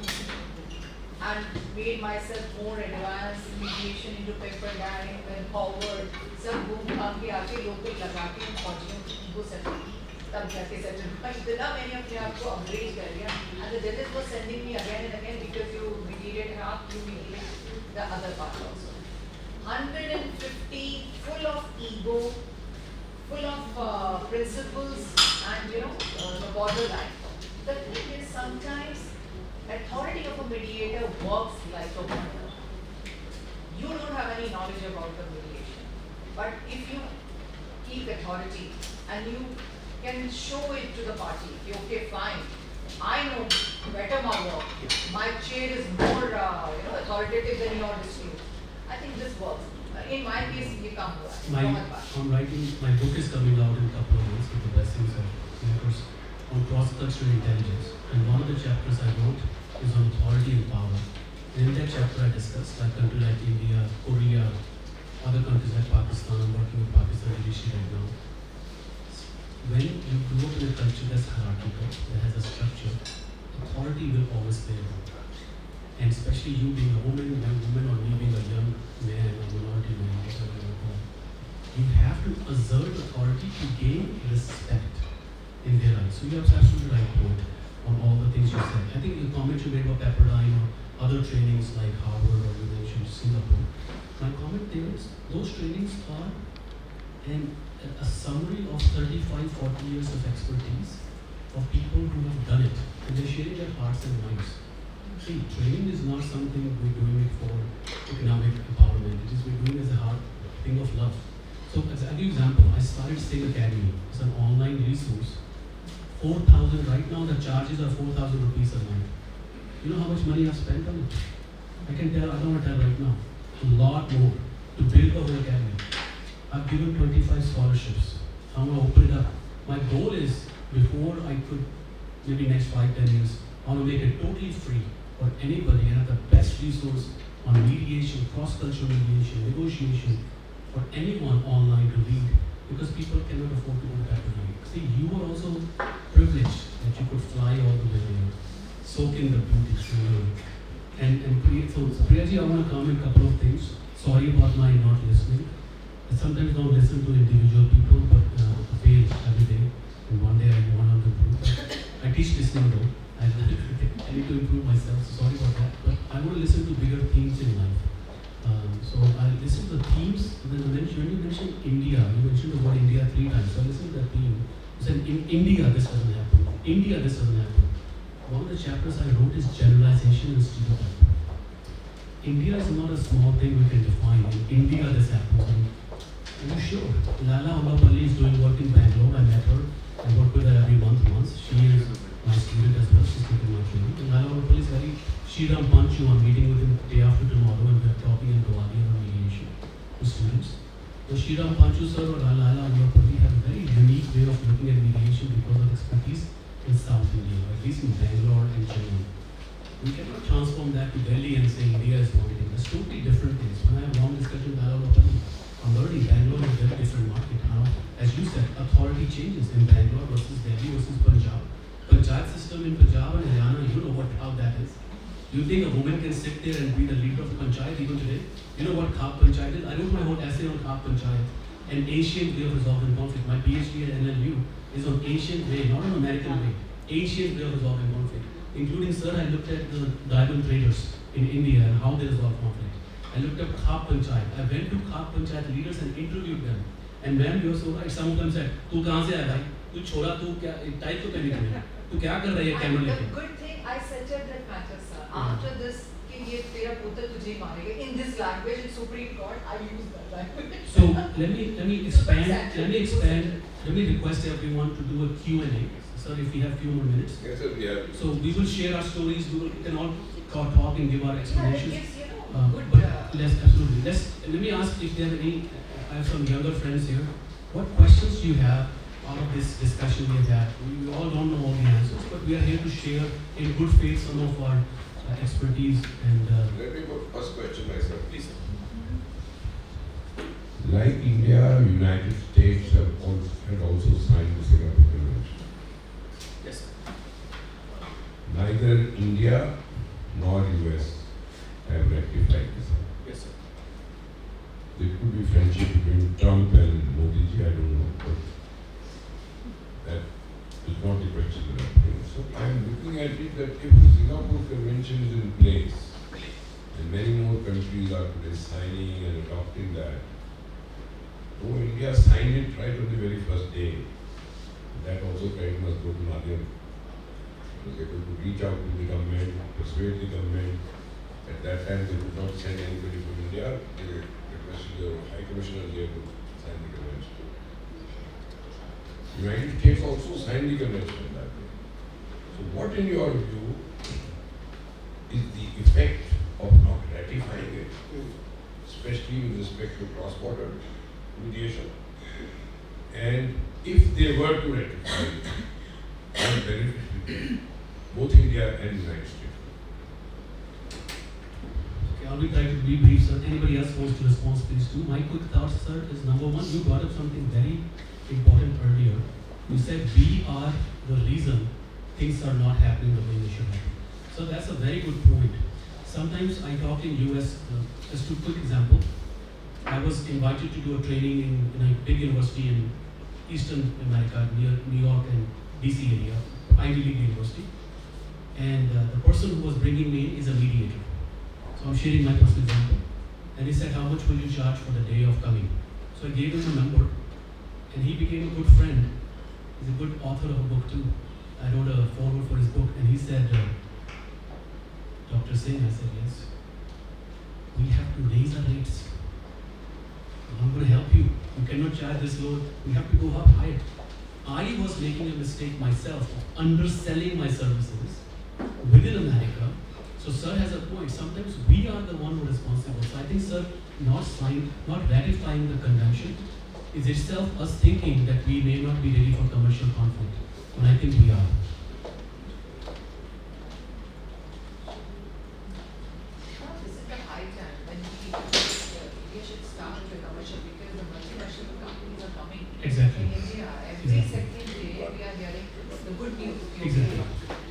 and made myself more advanced mediation into Pepperdine and Howard. सब घूम घाम के आके local लगा के फौजियों की ego settle की तब जाके सेटल हुआ इतना मैंने अपने आप को अपग्रेड कर लिया and the judges were sending me again and again because you mediated half you mediated the other part also 150 full of ego full of principles and the borderline the thing is sometimes authority of a mediator works like a wonder you don't have any knowledge about the mediation. But if you keep authority and you can show it to the party, okay, fine, I know better my law, my chair is more authoritative than your dispute. I think this works. In my case, ये काम हुआ है. I'm writing, my book is coming out in a couple of months with the blessings of mentors on cross-cultural intelligence. And one of the chapters I wrote is on authority and power. And in that chapter I discussed like countries like India, Korea, other countries like Pakistan. I'm working with Pakistan judiciary right now. When you grow up in a culture that's hierarchical, that has a structure, authority will always play a role. And especially you being a woman, young woman, or me being a young man, a minority man, whatever you call, you have to assert authority to gain respect in their eyes. So you have absolutely right point on all the things you said. I think the comment you made about Pepperdine or other trainings like Harvard or you mentioned Singapore. My comment there is those trainings are a summary of 35-40 years of expertise of people who have done it and they're sharing their hearts and minds. See, training is not something we're doing it for economic empowerment. It is we're doing it as a heart thing of love. So as an example, I started Sting Academy. It's an online resource. 4,000 right now. The charges are 4,000 rupees a month. You know how much money I've spent on it? I can tell. I don't want to tell right now. A lot more to build the whole academy. I've given 25 scholarships. I'm going to open it up. My goal is before I could maybe next 5-10 years, I want to make it totally free for anybody and have the best resource on mediation, cross-cultural mediation, negotiation for anyone online to read because people cannot afford to go back to night. See, you are also privileged that you could fly all the way there, soak in the beauty, and create. So, Priyaji, I want to comment a couple of things. Sorry about my not listening. I sometimes don't listen to individual people, but I fail every day. And one day I want to improve. I teach listening though. I need to improve myself. So sorry about that. But I want to listen to bigger themes in life. So I listen to the themes. And then when you mentioned India, you mentioned the word India 3 times. So I listened to that theme. You said in India this doesn't happen. India this doesn't happen. One of the chapters I wrote is generalization and stereotype. India is not a small thing we can define. In India this happens. Are you sure? Lala Amapalli is doing work in Bangalore. I met her. I work with her every month. She is my student as well. She's taking my training. And Lala Amapalli is very Shriram Panchu. I'm meeting with him day after tomorrow and we're talking in Diwali on mediation to students. So Shriram Panchu sir or Lala Amapalli have a very unique way of looking at mediation because of expertise in South India, or at least in Bangalore and Chennai. We cannot transform that to Delhi and say India is marketing. That's totally different things. When I have long discussion with Lala Amapalli, I'm learning Bangalore is a very different market. As you said, authority changes in Bangalore versus Delhi versus Punjab. Panchayat system in Punjab and Haryana, you know how that is. Do you think a woman can sit there and be the leader of the Panchayat even today? You know what Khap Panchayat is? I wrote my whole essay on Khap Panchayat, an ancient way of resolving conflict. My PhD at NLU is on ancient way, not an American way. Ancient way of resolving conflict. Including, sir, I looked at the diamond traders in India and how they resolve conflict. I looked up Khap Panchayat. I went to Khap Panchayat leaders and interviewed them. And ma'am, you're so right. Some of them said, "तू कहाँ से आया भाई? तू छोड़ा तू क्या type तो पहनी तूने? तू क्या कर रही है कैमरा The लेके?" good thing I settled that matter, sir. After this, कि ये तेरा पुत्र तुझे ही मारेगा. In this language, in Supreme Court, I use that language. So let me expand. Let me request everyone to do a Q&A. Sir, if we have few more minutes. Yes, sir, we have. So we will share our stories. We can all talk and give our Yeah, it explanations. gives, good. But let me ask if there are any. I have some younger friends here. What questions do you have out of this discussion we have had? We all don't know all the answers, but we are here to share in good faith some of our expertise and. Let me put first question myself, please. Like India, United States had also signed the Singapore Convention. Yes, sir. Neither India nor US have ratified this. Yes, sir. There could be friendship between Trump and Modi ji, I don't know, but that is not the question that I'm putting. So I'm looking at it that if the Singapore Convention is in place, and many more countries are today signing and adopting that, though India signed it right on the very first day, that also credit must go to Maadhyam. Was able to reach out to the government, persuade the government. At that time, they would not send anybody from India. They requested the High Commissioner here to sign the convention. United States also signed the convention that way. So, what, in your view, is the effect of not ratifying it, especially with respect to cross-border mediation? And if they were to ratify it, what benefit will both India and United States? Okay, I'll be trying to be brief, sir. Anybody else wants to respond, please do. My quick thoughts, sir, is number one, you brought up something very important earlier. You said we are the reason things are not happening the way they should happen. So that's a very good point. Sometimes I talk in US, just a quick example. I was invited to do a training in a big university in Eastern America, near New York and DC area, Ivy League University. And the person who was bringing me in is a mediator. So I'm sharing my personal example. And he said, how much will you charge for the day of coming? So I gave him a number, and he became a good friend. He's a good author of a book too. I wrote a foreword for his book, and he said, Dr. Singh, I said, yes, we have to raise our rates. I'm going to help you. You cannot charge this low. We have to go up higher. I was making a mistake myself of underselling my services within America. So sir has a point. Sometimes we are the one who are responsible. So I think sir, not ratifying the convention is itself us thinking that we may not be ready for commercial conflict. And I think we are. This is the high time when India should start with the commercial because the multinational companies are coming Exactly. in India. Every Exactly. second day we are hearing the good news. Exactly.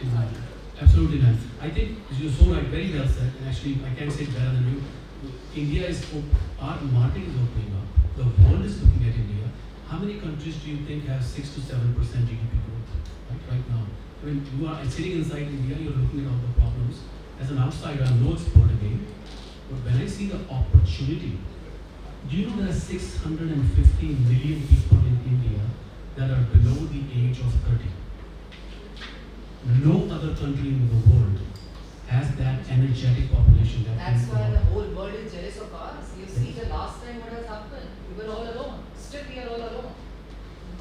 Exactly. Absolutely, ma'am. I think you're so right, very well said. And actually, I can't say it better than you. India is, our market is opening up. The world is looking at India. How many countries do you think have 6 to 7% GDP growth right now? I mean, you are sitting inside India, you're looking at all the problems. As an outsider, I'm no expert again. But when I see the opportunity, do you know there are 650 million people in India that are below the age of 30? No other country in the world has that energetic population. That's why the whole world is jealous of us. You see the last time what has happened, we were all alone. Still we are all alone.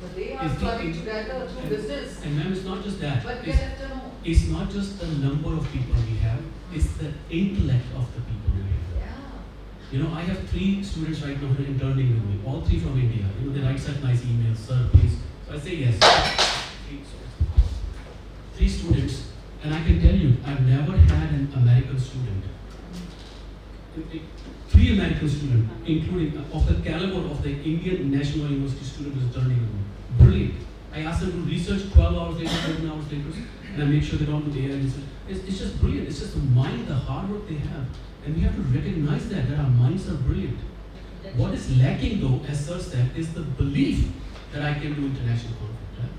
But they are clubbing together through business. And ma'am, it's not just that. But we are left alone. It's not just the number of people we have, it's the intellect of the people we have. Yeah. You know, I have 3 students right now who are interning with me, all 3 from India. You know, they write such nice emails, sir, please. So I say yes. 3 students, and I can tell you, I've never had an American student. 3 American students, including of the caliber of the Indian National University student who's interning with me. Brilliant. I ask them to research 12 hours later, 14 hours later, and I make sure they don't do AI research. It's just brilliant. It's just the mind, the hard work they have. And we have to recognize that our minds are brilliant. What is lacking though, as sir said, is the belief that I can do international conflict. Right?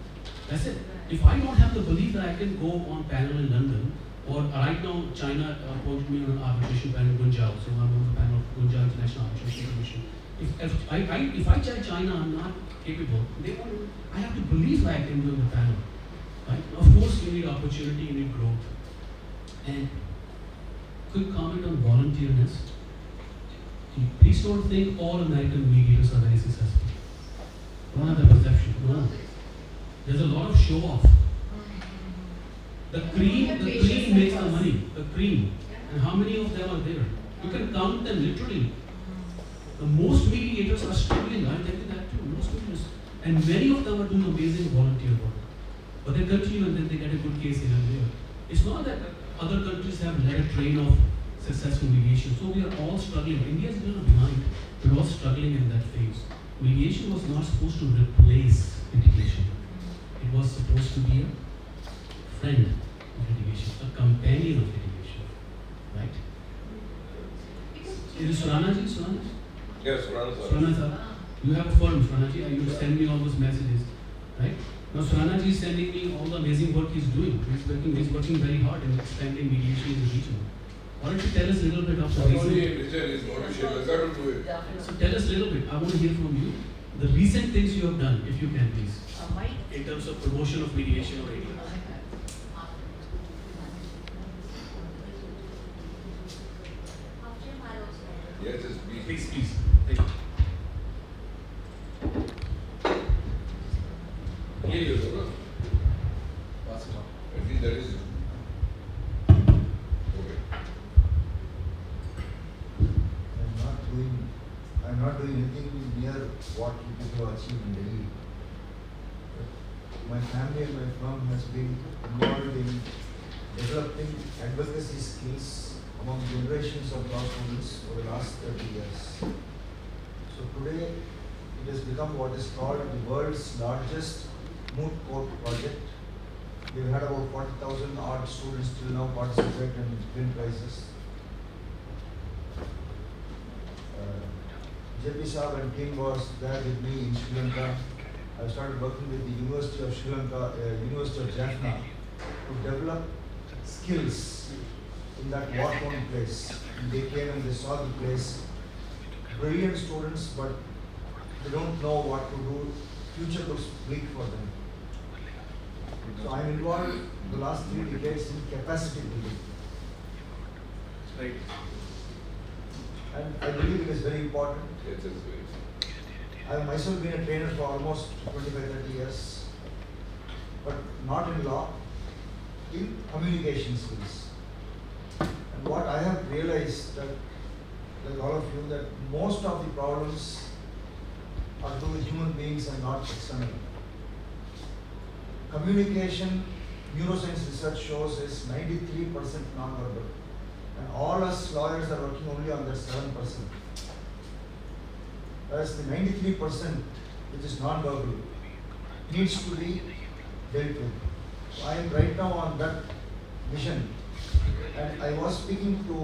That's it. If I don't have the belief that I can go on panel in London, or right now China appointed me on an arbitration panel in Gunjao, so I'm on the panel of Gunjao International Arbitration Commission. If I tell China I'm not capable, I have to believe that I can be on the panel. Right? Of course, you need opportunity, you need growth. And quick comment on volunteerness. Please don't think all American mediators are very successful. Don't have that perception. No. There's a lot of show off. The cream makes the money. The cream. And how many of them are there? You can count them literally. The most mediators are struggling. I'll tell you that too. Most mediators. And many of them are doing amazing volunteer work. But they continue and then they get a good case here and there. It's not that other countries have led a train of successful mediation. So we are all struggling. India is a little behind. we're all struggling in that phase. Mediation was not supposed to replace litigation. It was supposed to be a friend of litigation, a companion of litigation, right? Is it Surana ji? Surana? Yes, Surana Surana sir, you have a firm, Surana ji, and you send me all those messages, right? Now Surana ji is sending me all the amazing work he's doing. He's working very hard in expanding mediation in the region. Why don't you tell us a little bit of the Not only recent, in region, he's going to Sri Lanka to do it. so tell us a little bit, I want to hear from you, the recent things you have done, if you can please, Mike, in terms of promotion of mediation or ADR. After my also. Yes, it's busy. Please, please, thank you. Here you go, no? Pass it on. At least that is. Okay. I'm not doing anything near what you people have achieved in Delhi. My family and my firm has been involved in developing advocacy skills among generations of law students over the last 30 years. So today, it has become what is called the world's largest moot court project. We've had about 40,000 odd students till now participate and win prizes. JP Saab and team was there with me in Sri Lanka. I started working with the University of Sri Lanka, University of Jaffna, to develop skills in that war-torn place. And they came and they saw the place. Brilliant students, but they don't know what to do. Future looks bleak for them. So I'm involved the last 3 decades in capacity building. Right. And I believe it is very important. Yes, it's very. I have myself been a trainer for almost 25-30 years, but not in law, in communication skills. And what I have realized that, like all of you, that most of the problems are to do with human beings and not external. Communication, neuroscience research shows is 93% non-verbal. And all us lawyers are working only on that 7%. Whereas the 93%, which is non-verbal, needs to be dealt with. So I am right now on that mission. And I was speaking to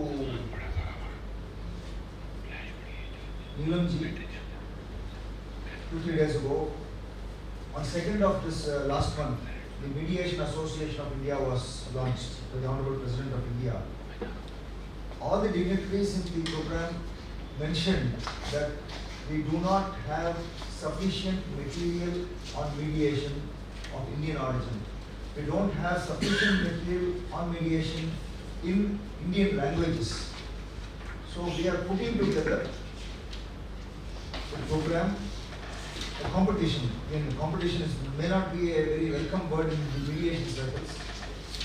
Neelamji 2-3 days ago. On 2nd of this last month, the Mediation Association of India was launched by the Honorable President of India. All the dignitaries in the program mentioned that we do not have sufficient material on mediation of Indian origin. We don't have sufficient material on mediation in Indian languages. So we are putting together a program, a competition. Again, competition may not be a very welcome word in the mediation circles,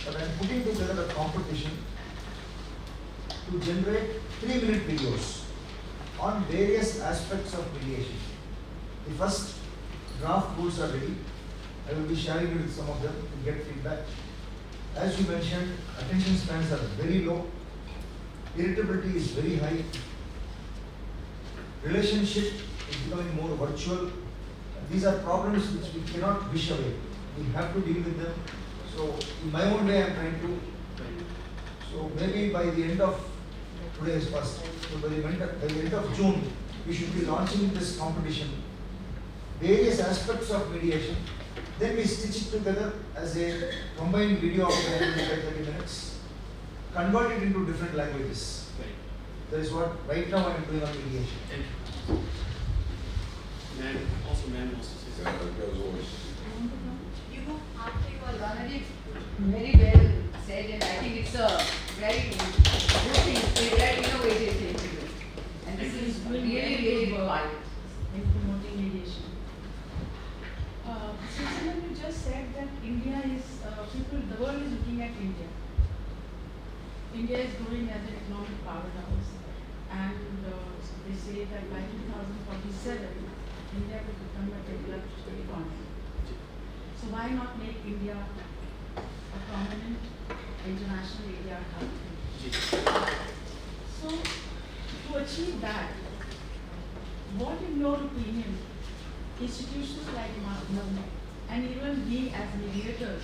but I am putting together a competition to generate 3-minute videos on various aspects of mediation. The first draft rules are ready. I will be sharing it with some of them to get feedback. As you mentioned, attention spans are very low. Irritability is very high. Relationship is becoming more virtual. These are problems which we cannot wish away. We have to deal with them. So in my own way I am trying to. So maybe by the end of today is first. So by the end of June, we should be launching this competition. Various aspects of mediation. Then we stitch it together as a combined video of 30 minutes. Convert it into different languages. That is what right now I am doing on mediation. Thank you. Man, also man wants to say Yeah, something. that was always. You know, after you are Ranaji very well said, and I think it's a very good thing, a very innovative thing to do. And this is really required. in promoting mediation. Susan, you just said that India is, the world is looking at India. India is growing as an economic powerhouse, and they say that by 2047, India will become a developed economy. So why not make India a prominent international area hub? So to achieve that, what in your opinion institutions like Maadhyam and even we as mediators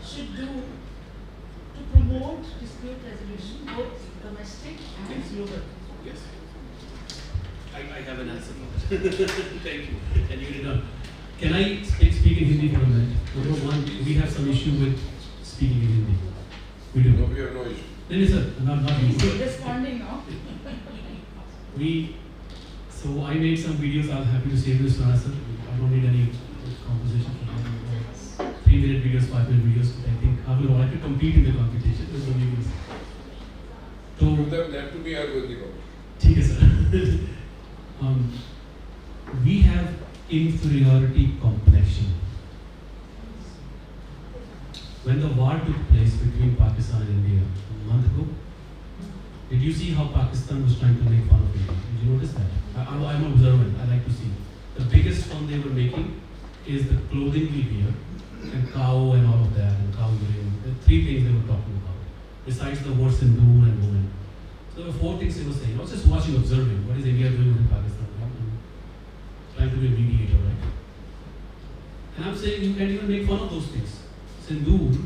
should do to promote dispute resolution, both domestic and global? Yes. I have an answer for that. Thank you. And you did not. Can I speak in Hindi for a minute? Number one, we have some issue with speaking in Hindi. We do. No, we have no issue. No, no, sir. Not you. He's responding now. So I made some videos. I'm happy to save this for us, sir. I don't need any composition for that. 3-minute videos, 5-minute videos. I think I will like to compete in the competition. There's no videos. So, To them, that to be our good thing. ठीक है sir. We have inferiority complexion. When the war took place between Pakistan and India a month ago, did you see how Pakistan was trying to make fun of India? Did you notice that? I'm observant. I like to see. The biggest fun they were making is the clothing we wear and cow and all of that and cow urine. The 3 things they were talking about. Besides the word sindoor and women. So there were 4 things they were saying. Not just watching, observing. What is India doing with Pakistan? Trying to be a mediator, right? And I'm saying you can't even make fun of those things. Sindoor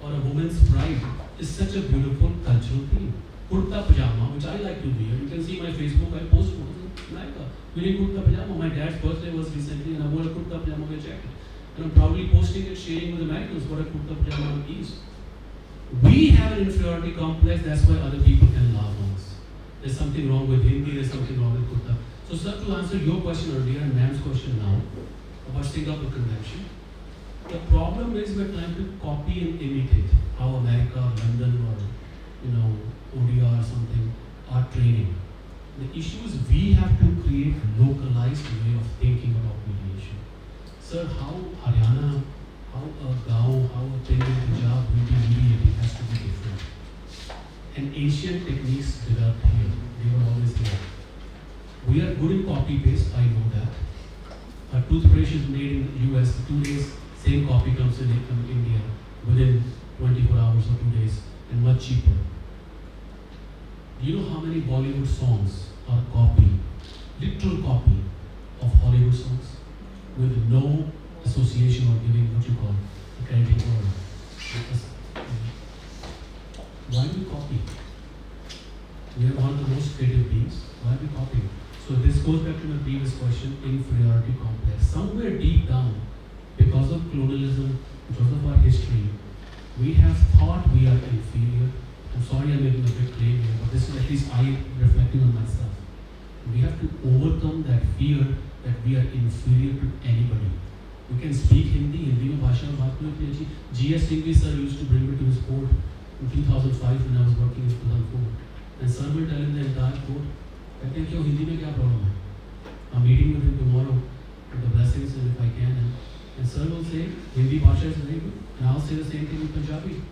or a woman's pride is such a beautiful cultural theme. Kurta pajama, which I like to wear. You can see my Facebook, I post America. Wearing kurta pajama. My dad's birthday was recently and I wore a kurta pajama with a jacket. And I'm proudly posting it, sharing with Americans what a kurta pajama is. We have an inferiority complex, that's why other people can laugh on us. There's something wrong with Hindi, there's something wrong with kurta. So sir, to answer your question earlier and ma'am's question now about Singapore Convention, the problem is we're trying to copy and imitate how America, London or ODR or something are training. The issue is we have to create localized way of thinking about mediation. Sir, how Haryana, how a Gaon, how a thing in Punjab will be mediating has to be different. And ancient techniques developed here, they were always here. We are good in copy paste, I know that. A toothbrush is made in the US, 2 days, same copy comes in India within 24 hours or 2 days and much cheaper. Do you know how many Bollywood songs are copy, literal copy of Hollywood songs with no association or giving what you call a crediting order? Why do we copy? We are one of the most creative beings. Why are we copying? So this goes back to my previous question, inferiority complex. Somewhere deep down, because of colonialism, because of our history, we have thought we are inferior. I'm sorry I'm making a big claim here, but this is at least I reflecting on myself. We have to overcome that fear that we are inferior to anybody. We can speak Hindi, Hindi में भाषा में बात करनी चाहिए. G.S. English sir used to bring me to his court in 2005 when I was working in 2004. And sir will tell him the entire court. कहते हैं क्यों हिंदी में क्या प्रॉब्लम है? I'm meeting with him tomorrow with the blessings and if I can. And sir will say Hindi भाषा is very good. And I'll say the same thing in Punjabi.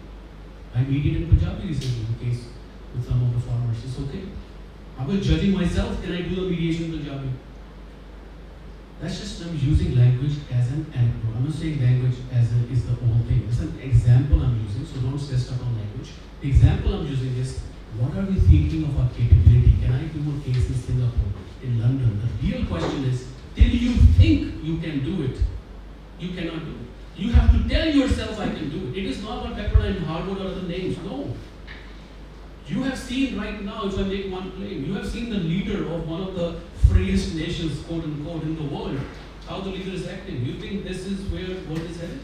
I mediated in Punjabi recently in case with some of the farmers. It's okay. I was judging myself. Can I do the mediation in Punjabi? That's just I'm using language as an anecdote. I'm not saying language is the whole thing. It's an example I'm using. So don't stress out on language. The example I'm using is what are we thinking of our capability? Can I do a case in Singapore, in London? The real question is, till you think you can do it, you cannot do it. You have to tell yourself I can do it. It is not about Pepperdine, Harvard or other names. No. You have seen right now, if I make one claim, you have seen the leader of one of the freest nations, quote unquote, in the world, how the leader is acting. You think this is where the world is headed?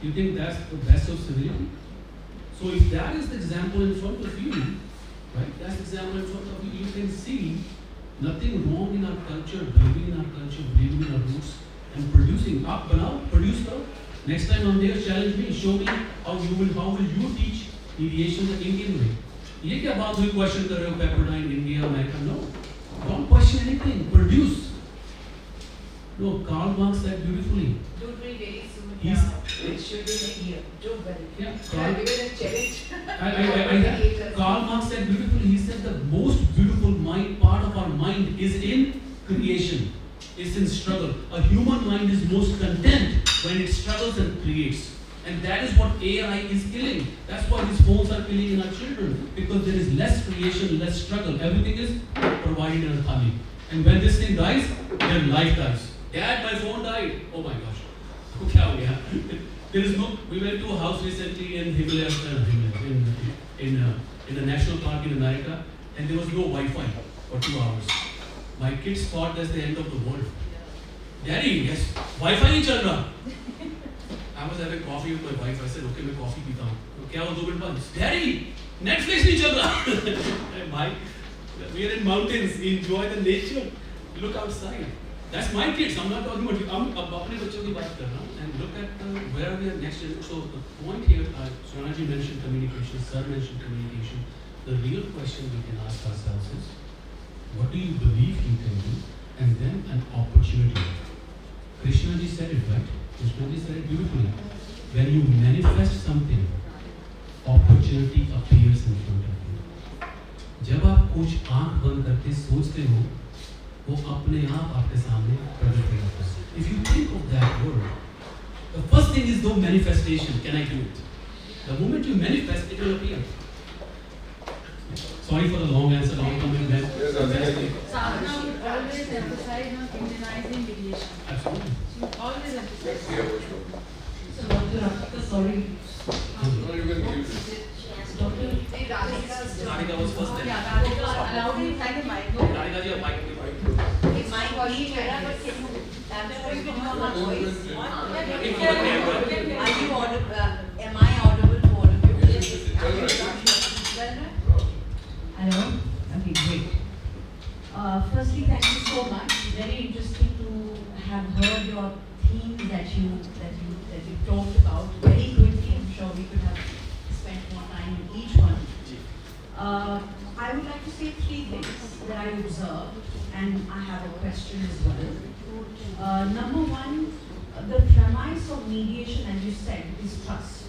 You think that's the best of civility? So if that is the example in front of you, right, that's the example in front of you, you can see nothing wrong in our culture, believing in our culture, believing in our roots, and producing. Up, banao, produce karo. Next time I'm there, challenge me, show me how will you teach mediation the Indian way. ये क्या बात हुई question कर रहे हो Pepperdine, India, America? No, don't question anything. Produce. No, Karl Marx said beautifully. Don't worry, very soon. He's- It should be in a year. Don't worry. Yeah, I'll Karl, give it a challenge. Karl Marx said beautifully. He said the most beautiful part of our mind is in creation. It's in struggle. A human mind is most content when it struggles and creates. And that is what AI is killing. That's why these phones are killing in our children. Because there is less creation, less struggle. Everything is provided in a thali. And when this thing dies, their life dies. Dad, my phone died. Oh my gosh. Kya ho gaya? There is no. We went to a house recently in in a national park in America, and there was no Wi-Fi for 2 hours. My kids thought that's the end of the world. Daddy, yes, Wi-Fi नहीं चल रहा. I was having coffee with my wife. I said, okay, मैं coffee पीता हूँ. तो क्या हुआ 2 minute बाद? Daddy, Netflix नहीं चल रहा. My, we are in mountains. Enjoy the nature. Look outside. That's my kids. I'm not talking about you. I'm अपने बच्चों की बात कर रहा हूँ. And look at where we are next. So the point here, Sonaji mentioned communication. Sir mentioned communication. The real question we can ask ourselves is, what do you believe you can do? And then an opportunity. Krishna ji said it, right? Krishna ji said it beautifully. When you manifest something, opportunity appears in front of you. जब आप कुछ आँख बंद करके सोचते हो, वो अपने आप आपके सामने प्रकट हो जाता है. If you think of that word, the first thing is the manifestation. Can I do it? The moment you manifest, it will appear. Sorry for the long answer, long comment. Sadhana would always emphasize on immunizing mediation. Absolutely. She would always emphasize. Yeah, what's wrong? So, Dr. Rafika, sorry. No, you can give it. Doctor, Hey, Radhika's turn. Radhika was first yeah, there. Radhika, allow me to take the mic. Radhika ji, mic. It's my question, but can you I'm sure you can hear my voice. Yeah. Are you audible? Am I audible to all of you? Yes, yes, Well, Hello? Okay, great. Firstly, thank you so much. Very interesting to have heard your themes that you talked about very quickly. I'm sure we could have spent more time in each one. I would like to say 3 things that I observed, and I have a question as well. Number one, the premise of mediation, as you said, is trust.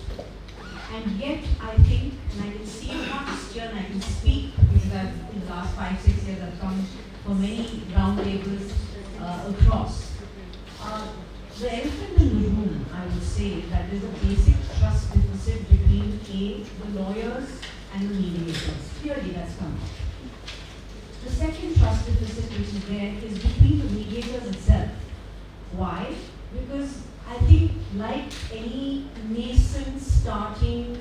And yet, I think, and I can see it not just here, and I can speak because I've, in the last 5-6 years, I've come for many roundtables across. The elephant in the room, I would say, that there's a basic trust deficit between the lawyers and the mediators. Clearly, that's come out. The second trust deficit which is there is between the mediators itself. Why? Because I think, like any nascent starting,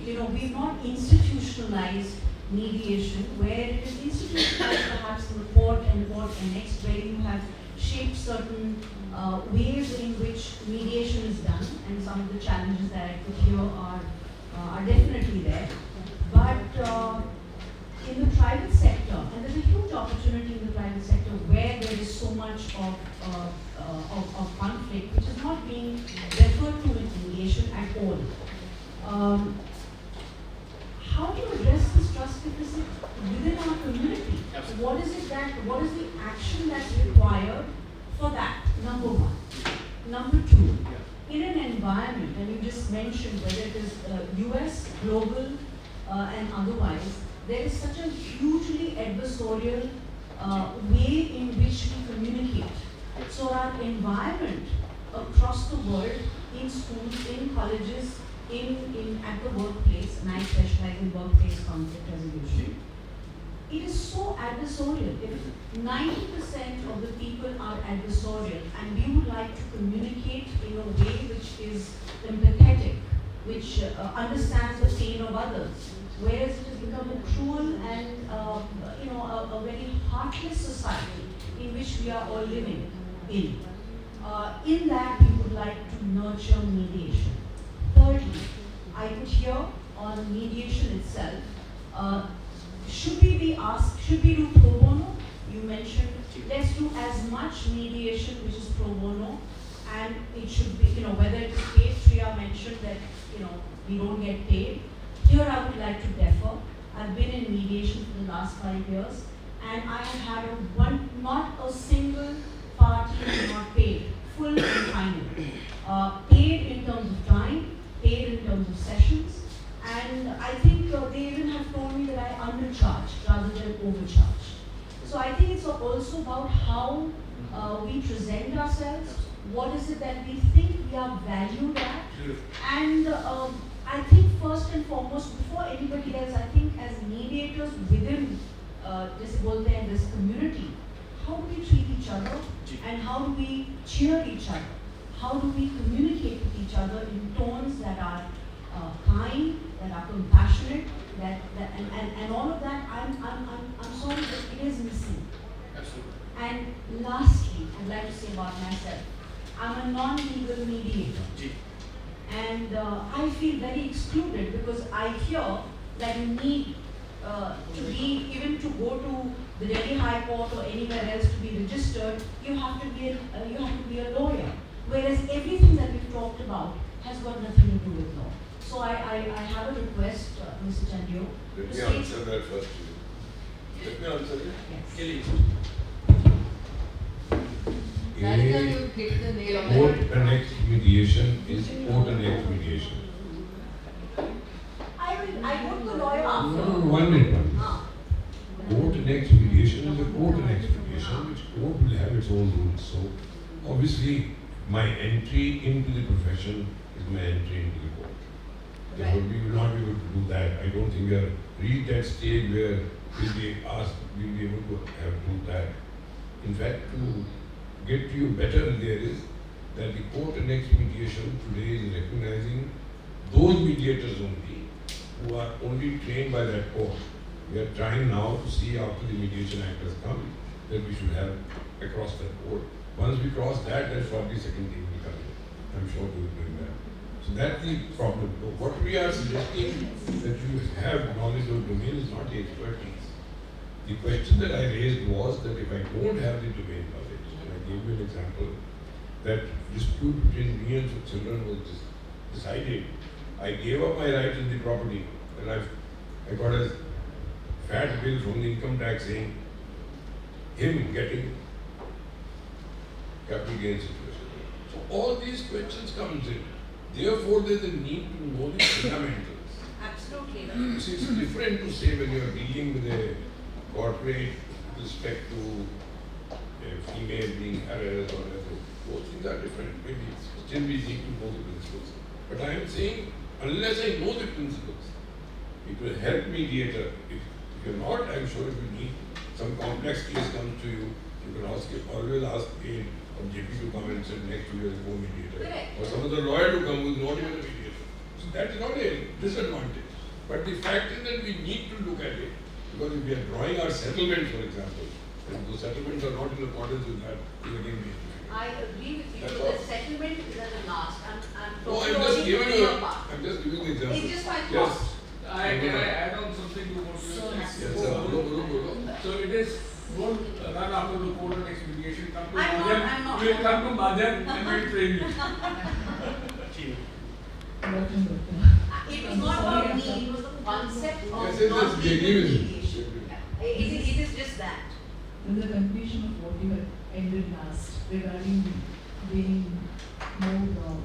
we've not institutionalized mediation, where it is institutionalized perhaps in the court and court annexed, where you have shaped certain ways in which mediation is done, and some of the challenges that I put here are definitely there. But in the private sector, and there's a huge opportunity in the private sector where there is so much of conflict which is not being referred to in mediation at all. How do you address this trust deficit within our community? What is the action that's required for that? Number one. Number two, in an environment, and you just mentioned whether it is US, global, and otherwise, there is such a hugely adversarial way in which we communicate. So our environment across the world, in schools, in colleges, at the workplace, and I specialize in workplace conflict resolution, it is so adversarial. If 90% of the people are adversarial, and we would like to communicate in a way which is empathetic, which understands the pain of others, whereas it has become a cruel and a very heartless society in which we are all living in. In that, we would like to nurture mediation. Thirdly, I put here on mediation itself. Should we do pro bono? You mentioned, let's do as much mediation which is pro bono, and it should be, whether it is paid. Shreya mentioned that, we don't get paid. Here I would like to differ. I've been in mediation for the last 5 years, and I have had not a single party not paid, full and final. Paid in terms of time, paid in terms of sessions, and I think they even have told me that I undercharged rather than overcharged. So I think it's also about how we present ourselves, what is it that we think we are valued at, and I think first and foremost, before anybody else, I think as mediators within this bolte and this community, how do we treat each other and how do we cheer each other? How do we communicate with each other in tones that are kind, that are compassionate, and all of that, I'm sorry, but it is missing. Absolutely. And lastly, I'd like to say about myself, I'm a non-legal mediator. And I feel very excluded because I hear that you need to be, even to go to the Delhi High Court or anywhere else to be registered, you have to be a lawyer. Whereas everything that we've talked about has got nothing to do with law. So I have a request, Mr. Chandio. Let me to state- answer that first. Let me answer it. Yes. Radhika, you hit the nail on the Court head. annexed mediation is court annexed mediation. I go to the lawyer after. No, 1 minute. Ah. Court annexed mediation is a court annexed mediation, which court will have its own rules. So, obviously, my entry into the profession is my entry into the court. Therefore, we will not be able to do that. I don't think we are reached that stage where we'll be able to do that. In fact, to get you better there is that the court annexed mediation today is recognizing those mediators only who are only trained by that court. We are trying now to see after the Mediation Act has come that we should have across that court. Once we cross that, then probably second thing will come in. I'm sure we will bring that. So that's the problem. What we are suggesting that you have knowledge of domain is not the expertise. The question that I raised was that if I don't have the domain knowledge, and I gave you an example, that dispute between me and the children was decided. I gave up my right in the property, and I got a fat bill from the income tax saying him getting capital gains situation. So all these questions comes in. Therefore, there is a need to know the fundamentals. Absolutely. You see, it's different to say when you are dealing with a corporate with respect to a female being harassed or whatever. Those things are different. Maybe still we need to know the principles. But I am saying, unless I know the principles, it will help mediator. If you're not, I'm sure if you need some complex case comes to you, you can always ask a GP to come and say next 2 years go mediator. Correct. Or some other lawyer to come who's not even a mediator. So that is not a disadvantage. But the fact is that we need to look at it, because if we are drawing our settlements, for example, and those settlements are not in accordance with that, we again need to figure. I agree with you. That's The all. settlement is at the last. I'm No, totally I'm just only giving doing you, your part. I'm just giving the example. It's just my Yes. thought. Can I add on something to what you So said? nice. Yes, sir. Bolo. So it is, don't run after the court and expedition, come to I'm Maadhyam. not. You will come to Maadhyam and we will train you. It was not about me, it was the concept of Yes, yes, not yes, legal genuine. mediation. It is just that. In the conclusion of what you had ended last regarding being more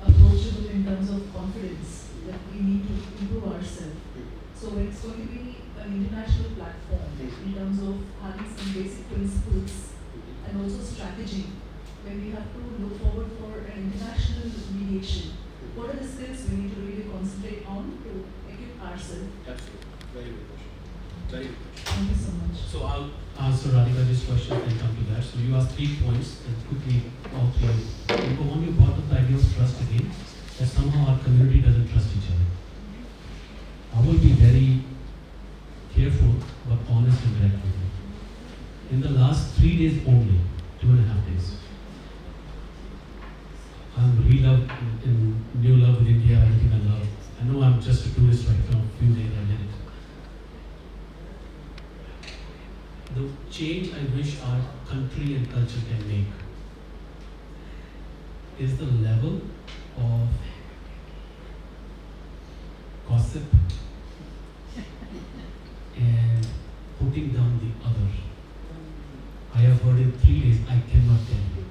approachable in terms of confidence, that we need to improve ourselves. So it's going to be an international platform in terms of having some basic principles and also strategy. When we have to look forward for an international mediation, what are the skills we need to really concentrate on to equip ourselves? Absolutely. Very good question. Very good question. Thank you so much. So I'll answer Radhika this question and come to that. So you asked 3 points and quickly all 3. Number 1, you brought up the idea of trust again, that somehow our community doesn't trust each other. I will be very careful but honest and direct with you. In the last 3 days only, 2.5 days, I'm in new love with India, everything I love. I know I'm just a tourist right now, a few days I did it. The change I wish our country and culture can make is the level of gossip and putting down the other. I have heard in 3 days, I cannot tell you.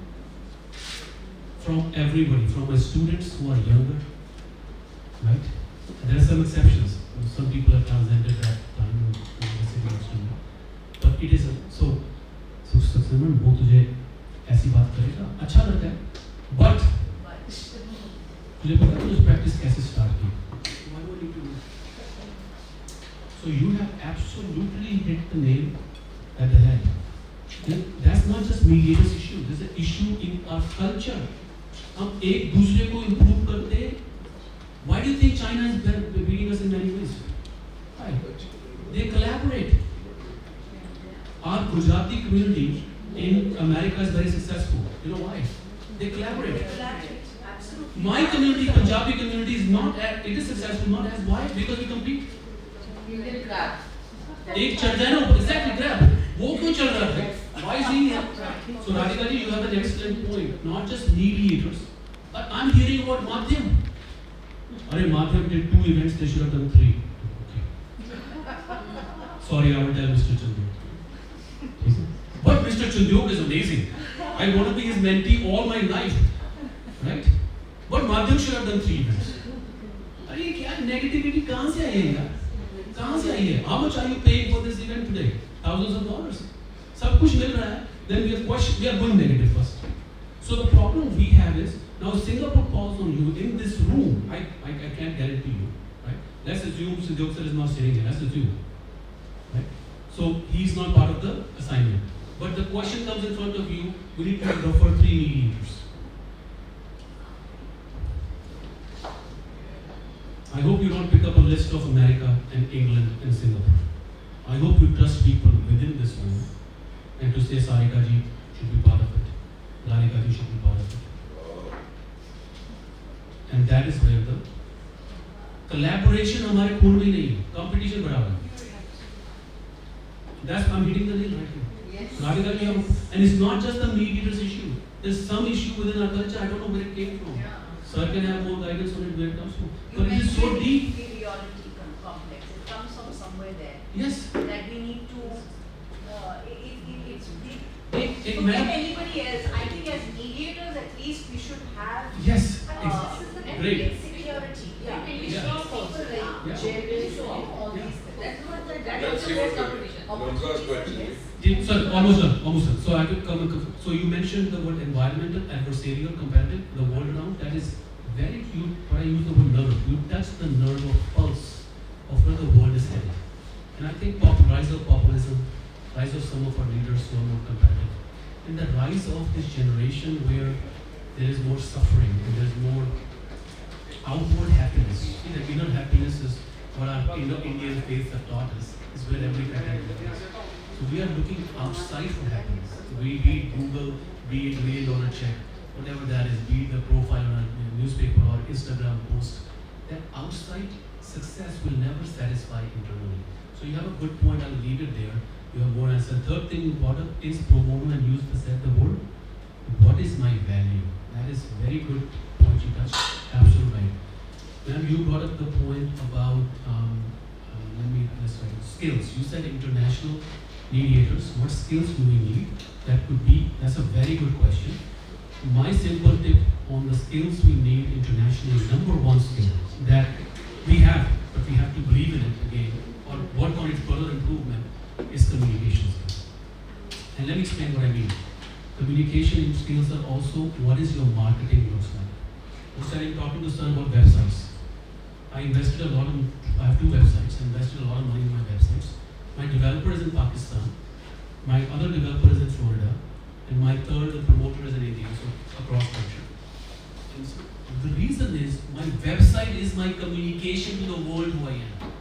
From everybody, from my students who are younger, right? And there are some exceptions. Some people have transcended that time in the city of student. But it is so Simran, वो तुझे ऐसी बात करेगा अच्छा लगता है मुझे पता है मुझे प्रैक्टिस कैसे स्टार्ट की. Why do I need to do? So you have absolutely hit the nail at the head. That's not just mediators issue. There's an issue in our culture. हम एक दूसरे को improve करते. Why do you think China is beating us in many ways? Why? They collaborate. Our Gujarati community in America is very successful. You know why? They collaborate. Absolutely. My community, Punjabi community, is not as, it is successful, not as why? Because we compete. Indian crab. एक चल जाए ना, exactly grab. वो क्यों चल रहा है? Why is he here? So Radhika ji, you have an excellent point. Not just mediators, but I'm hearing about Maadhyam. अरे Maadhyam did 2 events, they should have done 3. Okay. Sorry, I will tell Mr. Chandyok. But Mr. Chandyok is amazing. I want to be his mentee all my life, right? But Maadhyam should have done 3 events. अरे क्या negativity कहाँ से आई है यार? कहाँ से आई है? How much are you paying for this event today? Thousands of dollars. सब कुछ मिल रहा है. Then we are going negative first. So the problem we have is now Singapore calls on you in this room. I can't guarantee you, right? Let's assume Sanjog sir is not sitting here. Let's assume, right? So he's not part of the assignment. But the question comes in front of you. We need to refer 3 mediators. I hope you don't pick up a list of America and England and Singapore. I hope you trust people within this room and to say Sarika ji should be part of it, Radhika ji should be part of it. And that is where the collaboration हमारे खून में नहीं है, competition बराबर है. That's I'm hitting the nail right here. Yes. Radhika ji, and it's not just the mediators issue. There's some issue within our culture. I don't know where it came from. Yeah. Sir can have more guidance on it where it comes from. You But it is so mentioned deep. inferiority complex. It comes from somewhere there. Yes. That we need to. It's deep. It Forget may. anybody else. I think as mediators, at least we should have. Yes. Great. Great. Insecurity. Yeah. We Yeah. show people like Yeah. jealous or all Yeah. these things. That's what the, that Let's also see was what competition. Lonka's question is. Sir, almost done. So I could come. So you mentioned the word environmental, adversarial, competitive, the world around. That is very cute. But I use the word nerve. You touch the nerve or pulse of where the world is headed. And I think rise of populism, rise of some of our leaders who are more competitive, and the rise of this generation where there is more suffering and there is more outward happiness. See, the inner happiness is what our Indian faith have taught us. Is where every contentment is. So we are looking outside for happiness. Be it Google, be it $1 million check, whatever that is, be it the profile on a newspaper or Instagram post. That outside success will never satisfy internally. So you have a good point. I'll leave it there. You have more answer. Third thing important is pro bono, and use the word. What is my value? That is very good point you touched. Absolutely right. Ma'am, you brought up the point about skills. You said international mediators. What skills do we need? That's a very good question. My simple tip on the skills we need internationally, number one skill that we have, but we have to believe in it again or work on its further improvement is communication skills. And let me explain what I mean. Communication skills are also what is your marketing looks like. I was talking to someone about websites. I have 2 websites. I invested a lot of money in my websites. My developer is in Pakistan. My other developer is in Florida. And my third promoter is in India, so across country. And so the reason is my website is my communication to the world who I am.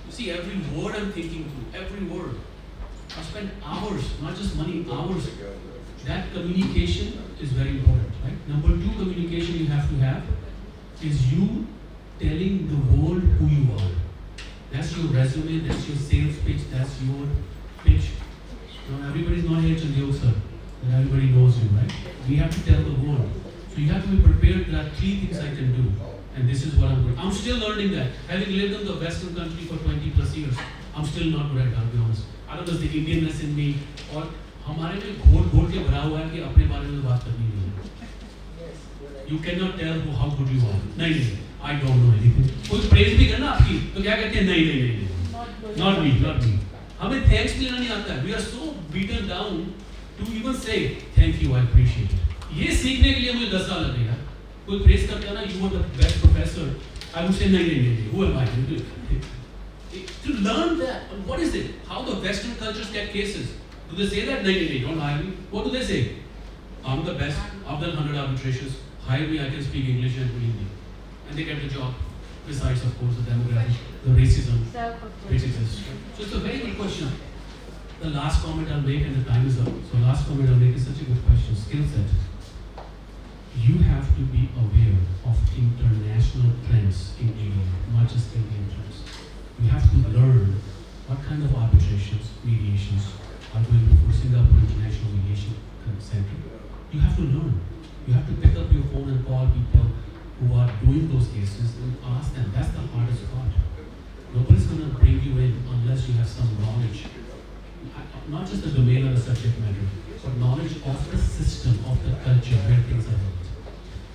You see, every word I'm thinking through, every word. I spend hours, not just money, hours. That communication is very important, right? Number 2 communication you have to have is you telling the world who you are. That's your resume, that's your sales pitch, that's your pitch. Now everybody's not here to know, sir, and everybody knows you, right? We have to tell the world. So you have to be prepared. There are 3 things I can do, and this is what I'm doing. I'm still learning that. Having lived in the Western country for 20 plus years, I'm still not good at it, I'll be honest. I don't know if the Indianness in me or हमारे में घोट के भरा हुआ है कि अपने बारे में बात करनी नहीं है. You cannot tell how good you are. नहीं, I don't know anything. कोई praise भी करना आपकी तो क्या कहते हैं नहीं. Not me. हमें thanks भी लेना नहीं आता है. We are so beaten down to even say thank you, I appreciate it. ये सीखने के लिए मुझे 10 साल लगेगा. कोई praise करता है ना, you were the best professor, I would say नहीं, who am I? To learn that, what is it? How the Western cultures get cases? Do they say that नहीं, don't hire me? What do they say? I'm the best. I've done 100 arbitrations. Hire me, I can speak English and Hindi, and they get the job. Besides, of course, the demographic, the racism, which exists. So it's a very good question. The last comment I'll make, and the time is up. So last comment I'll make is such a good question. Skill set. You have to be aware of international trends in India, not just Indian trends. You have to learn what kind of arbitrations, mediations are going before Singapore International Mediation Center. You have to learn. You have to pick up your phone and call people who are doing those cases and ask them. That's the hardest part. Nobody's going to bring you in unless you have some knowledge. Not just the domain or the subject matter, but knowledge of the system, of the culture, where things are worked.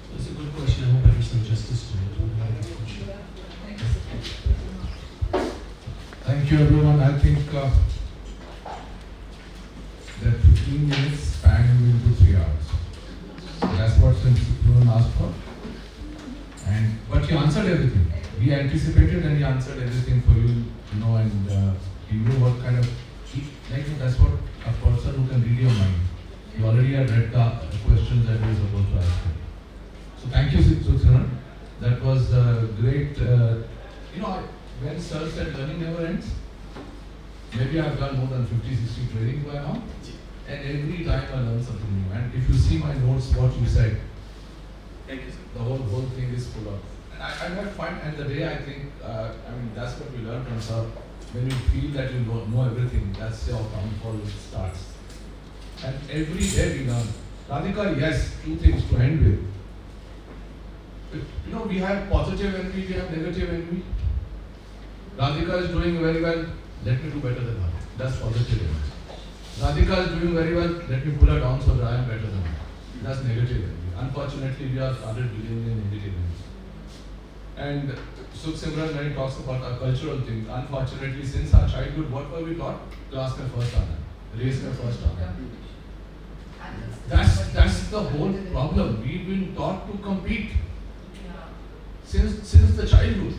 So it's a good question. I hope I did some justice to it. Thank you, everyone. I think that 15 minutes span into 3 hours. That's what everyone asked for. But he answered everything. He anticipated and he answered everything for you, and he knew what kind of, that's what a person who can read your mind. You already had read the questions that you were supposed to ask him. So thank you, Sukhsaran. That was great. When Sir said learning never ends, maybe I've done more than 50-60 trainings by now, and every time I learn something new. And if you see my notes, what you said, Thank you, sir. the whole thing is full of. And I might find, and the day I think, that's what we learn from Sir. When you feel that you know everything, that's your downfall starts. And every day we learn. Radhika, yes, 2 things to end with. We have positive envy, we have negative envy. Radhika is doing very well, let me do better than her. That's positive envy. Radhika is doing very well, let me pull her down so that I am better than her. That's negative envy. Unfortunately, we have started dealing in negative envy. And Sukh Simran, when he talks about our cultural things, unfortunately, since our childhood, what were we taught? Class mein first aana, race mein first aana. That's the whole problem. We've been taught to compete since the childhood.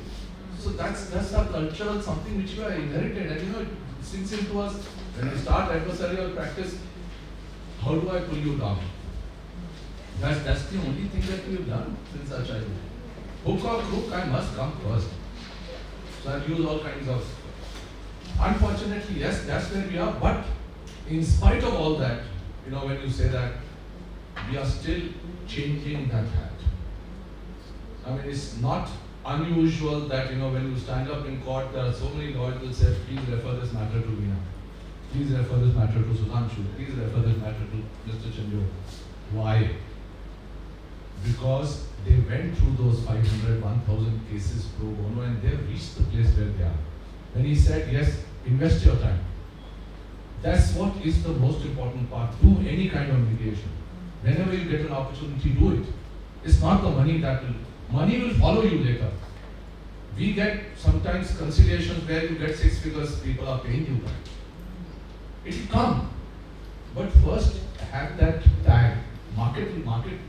So that's our cultural something which we are inherited, and it sinks into us. When I start adversarial practice, how do I pull you down? That's the only thing that we've done since our childhood. Hook or crook, I must come first. So I've used all kinds of. Unfortunately, yes, that's where we are. But in spite of all that, when you say that, we are still changing that hat. It's not unusual that when you stand up in court, there are so many lawyers who say, please refer this matter to Veena. Please refer this matter to Sudhanshu. Please refer this matter to Mr. Chandu. Why? Because they went through those 500, 1,000 cases pro bono, and they have reached the place where they are. When he said, yes, invest your time. That's what is the most important part. Do any kind of mediation. Whenever you get an opportunity, do it. It's not the money money will follow you later. We get sometimes conciliations where you get 6 figures, people are paying you back. It will come. But first, have that tag. Market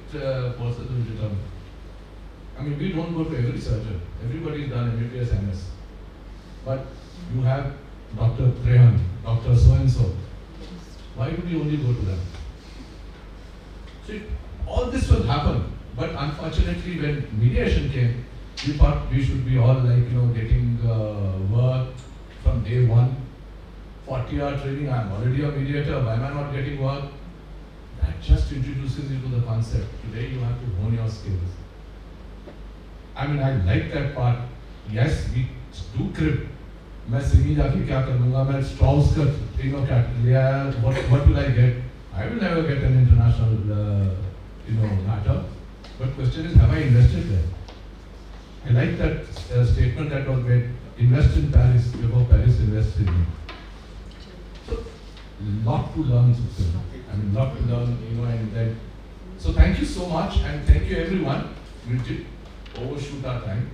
person will determine. We don't go to every surgeon. Everybody's done MBBS, MS. But you have Dr. Trehan, Dr. So-and-so. Why do we only go to them? So all this will happen. But unfortunately, when mediation came, we thought we should be all getting work from day one. 40-hour training, I'm already a mediator, why am I not getting work? That just introduces you to the concept. Today you have to hone your skills. I like that part. Yes, we do crib. मैं सिमी जाके क्या कर लूँगा? मैं Strauss का cat लिया. What will I get? I will never get an international matter. But question is, have I invested there? I like that statement that was made. Invest in Paris before Paris invests in you. So, lot to learn, Sukhsaran. Lot to learn, and then. So thank you so much, and thank you everyone. We did overshoot our time,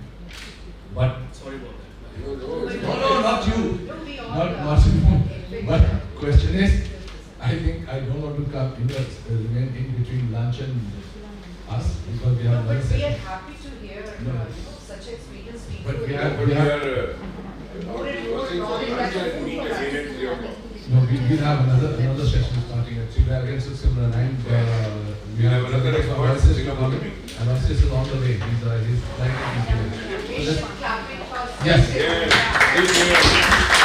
but Sorry about that. no, not you. Not you. But question is, I think I don't want to come remain in between lunch and us because we have No, another but we are session. happy to hear, No. such experienced people. But we Yeah, have- but we we have- are closing for lunch and meet again at 3 o'clock. No, we have another session starting at 3. We are against 6:09. We have another expert Aloysius sitting to on come the in. meeting. Aloysius is on the way. He's flying in. So Patient clapping for. Yes. Yes, good day.